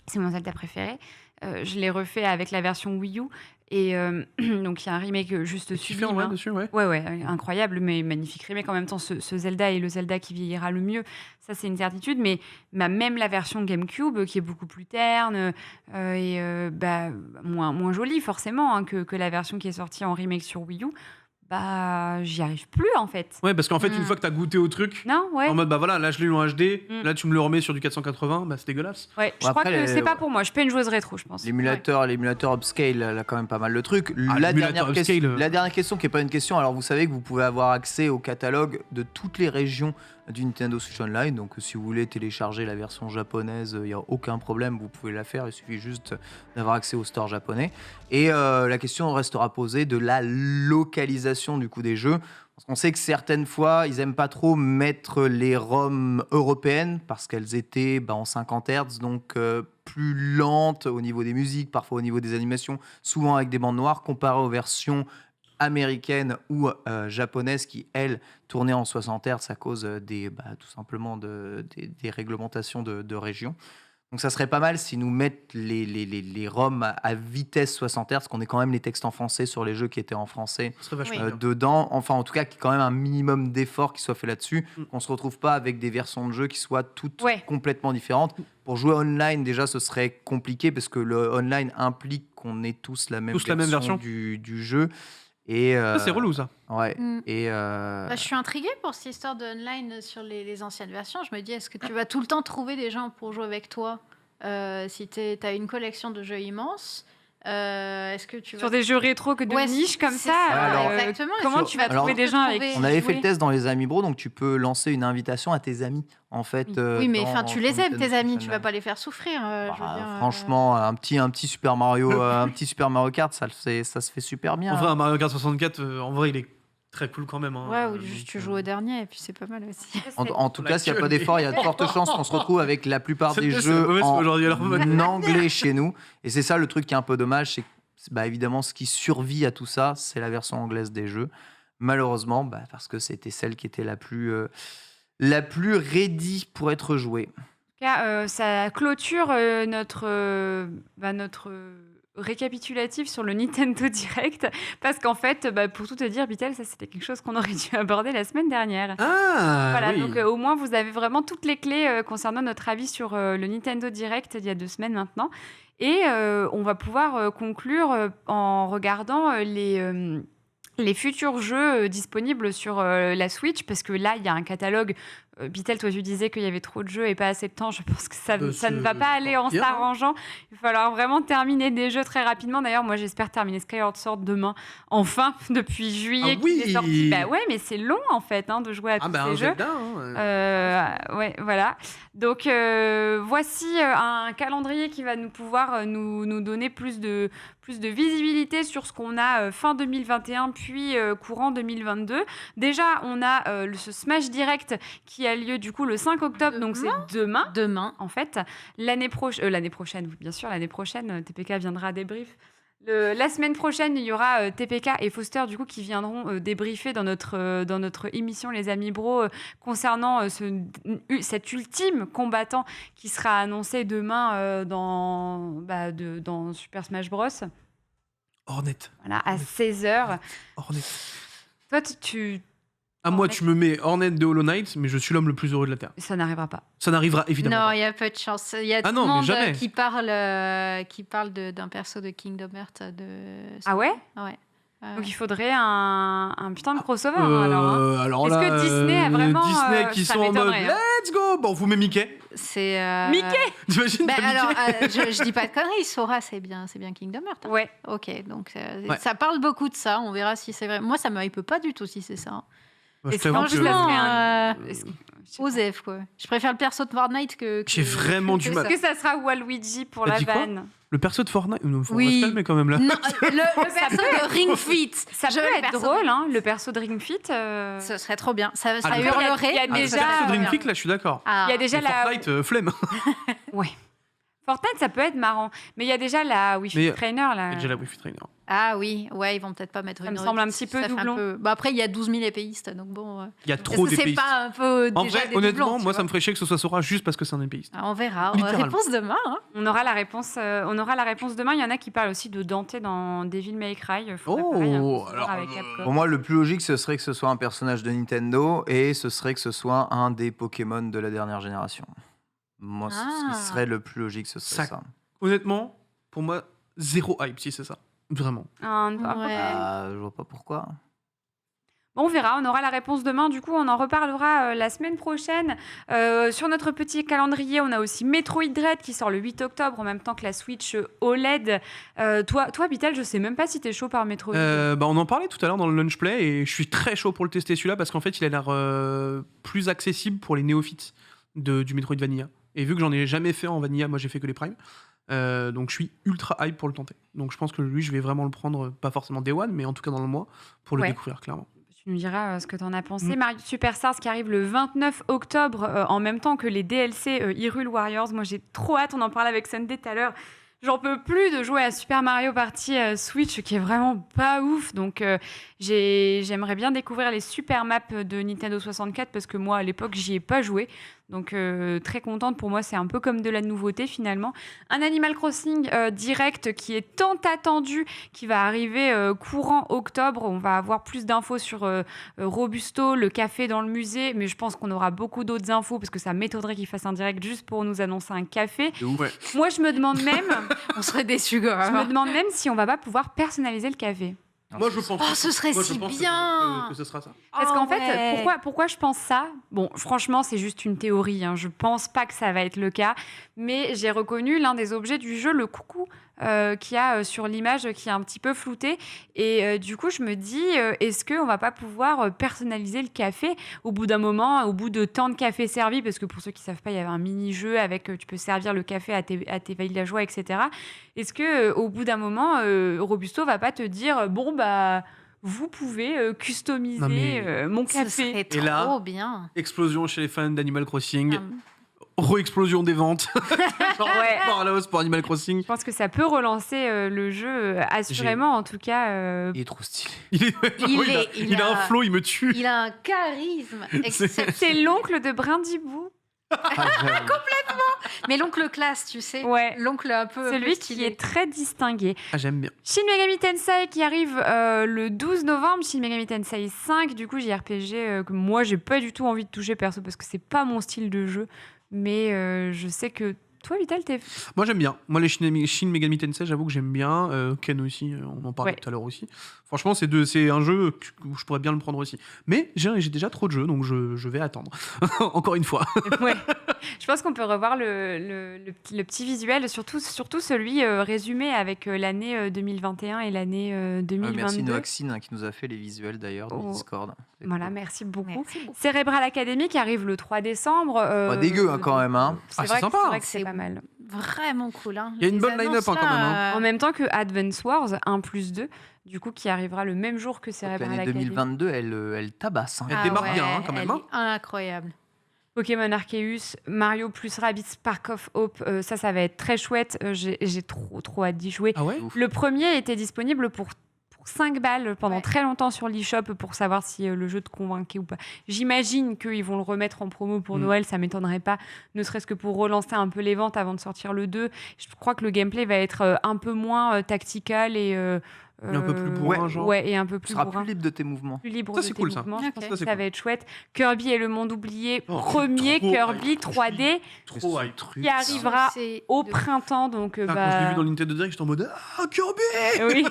c'est mon Zelda préféré. Je l'ai refait avec la version Wii U. Et donc, il y a un remake juste Tu sublime. fais en vrai hein. dessus, ouais. Ouais, incroyable, mais magnifique remake. En même temps, ce Zelda est le Zelda qui vieillira le mieux. Ça, c'est une certitude. Mais même la version GameCube, qui est beaucoup plus terne et moins jolie, forcément, hein, que la version qui est sortie en remake sur Wii U, j'y arrive plus, en fait. Ouais, parce qu'en fait, une Mm. fois que t'as goûté au truc, Non, ouais. en mode, bah voilà, là, je l'ai eu en HD, Mm. là, tu me le remets sur du 480, bah c'est dégueulasse. Ouais, je Bon, crois après, que les- c'est pas pour moi. Je suis pas une joueuse rétro, je pense. L'émulateur upscale, elle a quand même pas mal de trucs. l'émulateur upscale, La dernière question qui est pas une question, alors vous savez que vous pouvez avoir accès au catalogue de toutes les régions du Nintendo Switch Online, donc si vous voulez télécharger la version japonaise, il n'y a aucun problème, vous pouvez la faire, il suffit juste d'avoir accès au store japonais. Et la question restera posée de la localisation du coup des jeux. Parce qu'on sait que certaines fois, ils aiment pas trop mettre les ROM européennes parce qu'elles étaient en 50 Hz, donc plus lentes au niveau des musiques, parfois au niveau des animations, souvent avec des bandes noires, comparé aux versions américaines ou japonaises qui, elles, tournaient en 60 Hz à cause tout simplement des réglementations de région. Donc ça serait pas mal si nous mettent les ROM à vitesse 60 Hz, qu'on ait quand même les textes en français sur les jeux qui étaient en français Ce serait vachement Oui. bien. dedans. Enfin, en tout cas, qu'il y ait quand même un minimum d'effort qui soit fait là-dessus, Mm. qu'on se retrouve pas avec des versions de jeux qui soient toutes Ouais. complètement différentes. Pour jouer online, déjà, ce serait compliqué parce que le online implique qu'on ait tous la même version. du jeu. Et Ça, c'est relou, ça. Ouais. Mm. Et Je suis intriguée pour cette histoire de online sur les anciennes versions. Je me dis, est-ce que tu vas tout le temps trouver des gens pour jouer avec toi si tu as une collection de jeux immense est-ce que tu vas... Sur des jeux rétro que de Ouais, niche comme c'est ça, alors- exactement. comment Sur- tu vas alors- trouver des gens avec trouver- qui on avait fait jouer le test dans les Amibro, donc tu peux lancer une invitation à tes amis, en fait. Oui, mais dans- tu sur les aimes, Nintendo tes amis, Switch tu vas Online. pas les faire souffrir. je veux dire, Franchement, un petit Super Mario, un petit Super Mario Kart, ça se fait super bien. En vrai, un Mario Kart 64, en vrai, il est très cool quand même. Hein. Ouais, ou Donc, juste tu joues au dernier et puis c'est pas mal aussi. En tout La cas, s'il n'y a gueule pas d'effort, il y a de fortes chances qu'on se retrouve avec la plupart des C'est la jeux mauvaise en aujourd'hui, alors, en mode- anglais chez nous. Et c'est ça le truc qui est un peu dommage, c'est que évidemment, ce qui survit à tout ça, c'est la version anglaise des jeux. Malheureusement, parce que c'était celle qui était la plus ready pour être jouée. En tout cas, ça clôture notre récapitulatif sur le Nintendo Direct, parce qu'en fait, pour tout te dire, Bitel, ça c'était quelque chose qu'on aurait dû aborder la semaine dernière. Ah, Voilà, oui. donc au moins vous avez vraiment toutes les clés concernant notre avis sur le Nintendo Direct il y a 2 semaines maintenant. Et on va pouvoir conclure en regardant les futurs jeux disponibles sur la Switch, parce que là, il y a un catalogue Bitel, toi, tu disais qu'il y avait trop de jeux et pas assez de temps. Je pense que ça ne C'est va pas aller en bien, s'arrangeant. Il va falloir vraiment terminer des jeux très rapidement. D'ailleurs, moi, j'espère terminer Skyward Sword demain. Enfin, depuis juillet Ah qu'il est oui. sorti. Bah ouais, mais c'est long, en fait, de jouer à tous un ces jeux. Zelda, hein. Ouais, voilà. Donc, voici un calendrier qui va nous donner plus de visibilité sur ce qu'on a fin 2021 puis courant 2022. Déjà, on a ce Smash Direct qui a lieu du coup le 5 octobre, donc c'est demain en fait. L'année prochaine, oui, bien sûr, l'année prochaine, TPK viendra débrief. La semaine prochaine, il y aura TPK et Foster du coup qui viendront débriefer dans notre émission Les Amis Bros concernant cet ultime combattant qui sera annoncé demain dans Super Smash Bros. Hornet. Voilà, à 16h. Hornet. Toi, tu Moi, tu me mets Hornet de Hollow Knight, mais je suis l'homme le plus heureux de la Terre. ça n'arrivera pas. Ça n'arrivera évidemment Non, pas. il y a peu de chance. Il y a tout non, le mais monde jamais. qui parle d'un perso de Kingdom Hearts. Ah ouais? Ouais. Donc il faudrait un putain de crossover alors. Alors Est-ce là, que Disney a vraiment, Disney qui ça sont en mode m'étonnerait, hein. let's go. Bon, vous met Mickey. C'est Mickey. T'imagines Ben t'as Mickey alors, je dis pas de conneries, Sora, c'est bien Kingdom Hearts. Hein. Ouais. Ok, donc Ouais. ça parle beaucoup de ça. On verra si c'est vrai. Moi, ça me hype pas du tout si c'est ça. Bah, je Est-ce t'avoue qu'en que plus, ça serait Franchement, Est-ce que- je sais pas. Osef quoi. Je préfère le perso de Fortnite que J'ai vraiment du mal. Est-ce que ça sera Waluigi pour T'as la dit quoi vanne? le perso de Fortnite, faut Oui. se calmer quand même là. Non, le perso de Ring Fit. Ça Je peut le être perso drôle, de- le perso de Ring Fit. Ce serait trop bien. Ça Ah, le hurlerait. il y a mais déjà- ça Le perso serait de Ring bien. Fit, là, je suis d'accord. Ah. Il y a déjà Mais la Fortnite, flemme. Fortnite, ça peut être marrant, mais il y a déjà la Wi-Fi Mais- Trainer Il y là. a déjà la Wi-Fi Trainer. Ah oui, ouais, ils vont peut-être pas mettre Ça une me semble un redite. petit peu Ça fait doublon. Bah après, il y a 12 000 épéistes, donc bon. Il y a Est-ce trop que c'est d'épéistes. pas un peu En déjà vrai, des honnêtement, doublons, tu moi, vois ça me ferait chier que ce soit Sora juste parce que c'est un épéiste. Ah, on verra. Littéralement. Réponse demain. Hein. On aura la réponse demain. Il y en a qui parlent aussi de Dante dans Devil May Cry. Faudrait pareil, un crossover alors, avec Capcom. Pour moi, le plus logique, ce serait que ce soit un personnage de Nintendo et ce serait que ce soit un des Pokémon de la dernière génération. Moi, ce Ah. qui serait le plus logique, ce serait ça. Honnêtement, pour moi, zéro hype si c'est ça. Vraiment. Un- Ouais. Je vois pas pourquoi. Bon, on verra, on aura la réponse demain. Du coup, on en reparlera la semaine prochaine. Sur notre petit calendrier, on a aussi Metroid Dread qui sort le 8 octobre en même temps que la Switch OLED. Toi, Bitel, je sais même pas si t'es chaud par Metroid. On en parlait tout à l'heure dans le lunch play et je suis très chaud pour le tester celui-là parce qu'en fait il a l'air plus accessible pour les néophytes du Metroid Vanilla. Et vu que j'en ai jamais fait en Vanilla, moi j'ai fait que les Prime. Donc je suis ultra hype pour le tenter. Donc je pense que lui je vais vraiment le prendre, pas forcément Day One, mais en tout cas dans le mois, pour le Ouais. découvrir clairement. Tu nous diras ce que t'en as pensé. Mario Superstars qui arrive le 29 octobre en même temps que les DLC Hyrule Warriors. Moi, j'ai trop hâte. On en parlait avec Sunday tout à l'heure. J'en peux plus de jouer à Super Mario Party Switch qui est vraiment pas ouf. Donc, j'aimerais bien découvrir les super maps de Nintendo 64 parce que moi, à l'époque, j'y ai pas joué. Donc, très contente. Pour moi, c'est un peu comme de la nouveauté finalement. Un Animal Crossing direct qui est tant attendu, qui va arriver courant octobre. On va avoir plus d'infos sur Robusto, le café dans le musée. Mais je pense qu'on aura beaucoup d'autres infos parce que ça m'étonnerait qu'ils fassent un direct juste pour nous annoncer un café. Ouais. Moi, je me demande même, On serait déçus, je me quoi. demande même si on va pas pouvoir personnaliser le café. Moi je pense. Oh, ce serait Moi, je si pense bien. que ce sera ça. Parce Oh, qu'en fait, ouais. pourquoi je pense ça? Bon, franchement, c'est juste une théorie. Je pense pas que ça va être le cas. Mais j'ai reconnu l'un des objets du jeu, le coucou, qu'il y a sur l'image, qui est un petit peu flouté. Et du coup, je me dis, est-ce qu'on va pas pouvoir personnaliser le café au bout d'un moment, au bout de tant de cafés servis? Parce que pour ceux qui savent pas, il y avait un mini-jeu avec, tu peux servir le café à tes villageois, etc. Est-ce que au bout d'un moment, Robusto va pas te dire, bon, bah... Vous pouvez customiser Non, mais mon Ce café. serait Et là- trop bien. Explosion chez les fans d'Animal Crossing. Ah, Re-explosion des ventes. Genre, Ouais. par à la hausse pour Animal Crossing. Je pense que ça peut relancer le jeu, assurément, en tout cas. Il est trop stylé. Il est, il a un flow, il me tue. Il a un charisme exceptionnel. C'est l'oncle de Brindibou. Mais l'oncle classe, tu sais. Ouais. L'oncle un peu. Celui qui est très distingué. Ah, j'aime bien. Shin Megami Tensei qui arrive le 12 novembre. Shin Megami Tensei 5, du coup, JRPG que moi, j'ai pas du tout envie de toucher perso parce que c'est pas mon style de jeu. Mais je sais que Toi, Vital, t'es... Moi j'aime bien. Moi les Shin Megami Tensei, j'avoue que j'aime bien. Ken aussi, on en parlait Ouais. tout à l'heure aussi. Franchement, c'est un jeu où je pourrais bien le prendre aussi. Mais j'ai déjà trop de jeux, donc je vais attendre. Encore une fois. Ouais. Je pense qu'on peut revoir le petit visuel, surtout celui résumé avec l'année 2021 et l'année 2022. Merci Noaxine qui nous a fait les visuels d'ailleurs du Oh. Discord. C'est Voilà, cool. merci beaucoup. Merci beaucoup. Cérébral Academy qui arrive le 3 décembre. Pas dégueu, quand même, hein. C'est Ah, vrai, c'est sympa. c'est vrai que c'est C'est pas mal. Vraiment cool. Hein. Il y a une Les bonne line-up, annonces, hein, quand là, même, hein. En même temps que Advance Wars 1+2, du coup, qui arrivera le même jour que Donc, Cérébral l'année Academy. 2022, elle tabasse. hein. Elle démarre bien, hein, quand elle même, hein. est incroyable. Pokémon Arceus, Mario plus Rabbids Spark of Hope, ça va être très chouette. J'ai trop hâte d'y jouer. Ah ouais. Ouf. Le premier était disponible pour 5 balles pendant Ouais. très longtemps sur l'eShop pour savoir si le jeu te convainquait ou pas. J'imagine qu'ils vont le remettre en promo pour Noël, ça m'étonnerait pas, ne serait-ce que pour relancer un peu les ventes avant de sortir le 2. Je crois que le gameplay va être un peu moins tactical et un peu plus bourrin, genre. Ouais, et un peu Tu plus seras bourrin. plus libre de tes mouvements. Plus libre Ça, de c'est tes cool, ça. mouvements. Ok. Je pense Ça, que c'est ça cool. va être chouette. Kirby et le monde oublié, Oh, premier trop Kirby hype. 3D Trop Ce hype. truc, qui arrivera C'est au de- printemps. Donc, Putain, Quand je l'ai vu dans le Nintendo Direct, j'étais en mode Ah, Kirby. oui.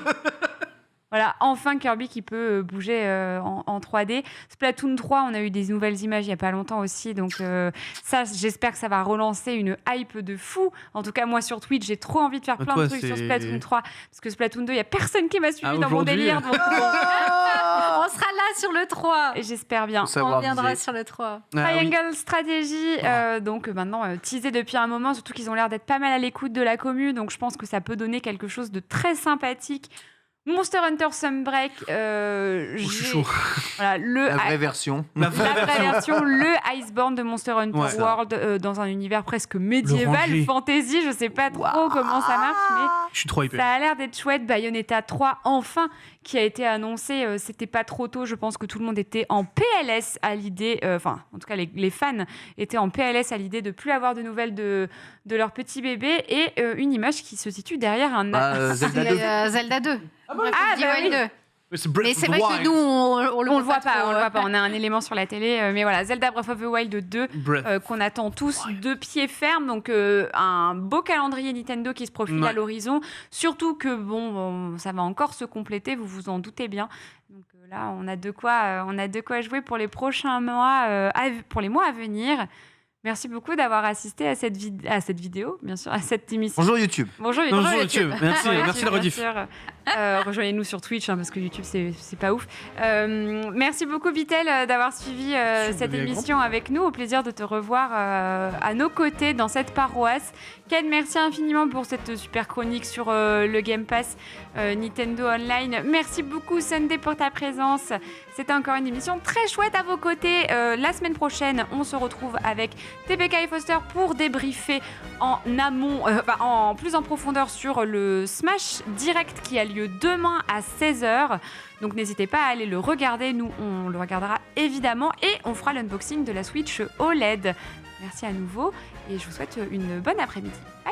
Voilà, enfin Kirby qui peut bouger en 3D. Splatoon 3, on a eu des nouvelles images il n'y a pas longtemps aussi. Donc ça, j'espère que ça va relancer une hype de fou. En tout cas, moi sur Twitch, j'ai trop envie de faire plein Toi, de trucs sur c'est- Splatoon 3. Parce que Splatoon 2, il n'y a personne qui m'a suivi Ah, dans mon aujourd'hui, délire. Donc, On sera là sur le 3. et j'espère bien. Faut savoir On viendra viser. sur le 3. Ah oui. Triangle Strategy, donc maintenant teasé depuis un moment, surtout qu'ils ont l'air d'être pas mal à l'écoute de la commu, donc je pense que ça peut donner quelque chose de très sympathique. Monster Hunter Sunbreak, Oh, je suis j'ai- chaud. voilà, La vraie version. La vraie la vraie version, le Iceborne de Monster Hunter Ouais. World dans un univers presque médiéval, ranger. fantasy, je sais pas trop comment ça marche, mais Je suis trop hypé. ça a l'air d'être chouette. Bayonetta 3, enfin, qui a été annoncé. C'était pas trop tôt. Je pense que tout le monde était en PLS à l'idée. Enfin, en tout cas, les fans étaient en PLS à l'idée de plus avoir de nouvelles de leur petit bébé. Et une image qui se situe derrière un. Ah, Zelda 2. C'est Zelda 2. Ah, bah oui. 2. Mais c'est Breath Mais of c'est the vrai que Wild. nous, on On le voit pas, trop, on le voit pas. On a un élément sur la télé, mais voilà, Zelda Breath of the Wild 2 Breath. qu'on attend tous de pied ferme. Donc un beau calendrier Nintendo qui se profile Ouais. à l'horizon. Surtout que bon, ça va encore se compléter, vous vous en doutez bien. Donc là, on a de quoi jouer pour les prochains mois, pour les mois à venir. Merci beaucoup d'avoir assisté à cette vidéo, bien sûr, à cette émission. Bonjour YouTube. Bonjour Bonjour YouTube. Merci, Bonjour, merci la bien rediff. sûr. Rejoignez-nous sur Twitch parce que YouTube c'est pas ouf. Merci beaucoup Vitel d'avoir suivi cette avec émission avec nous. Au plaisir de te revoir à nos côtés dans cette paroisse. Ken, merci infiniment pour cette super chronique sur le Game Pass Nintendo Online. Merci beaucoup Sunday pour ta présence. C'était encore une émission très chouette à vos côtés. La semaine prochaine, on se retrouve avec TPK et Foster pour débriefer en amont, en plus en profondeur sur le Smash Direct qui a lieu demain à 16h. Donc n'hésitez pas à aller le regarder. Nous, on le regardera évidemment et on fera l'unboxing de la Switch OLED. Merci à nouveau et je vous souhaite une bonne après-midi. Bye.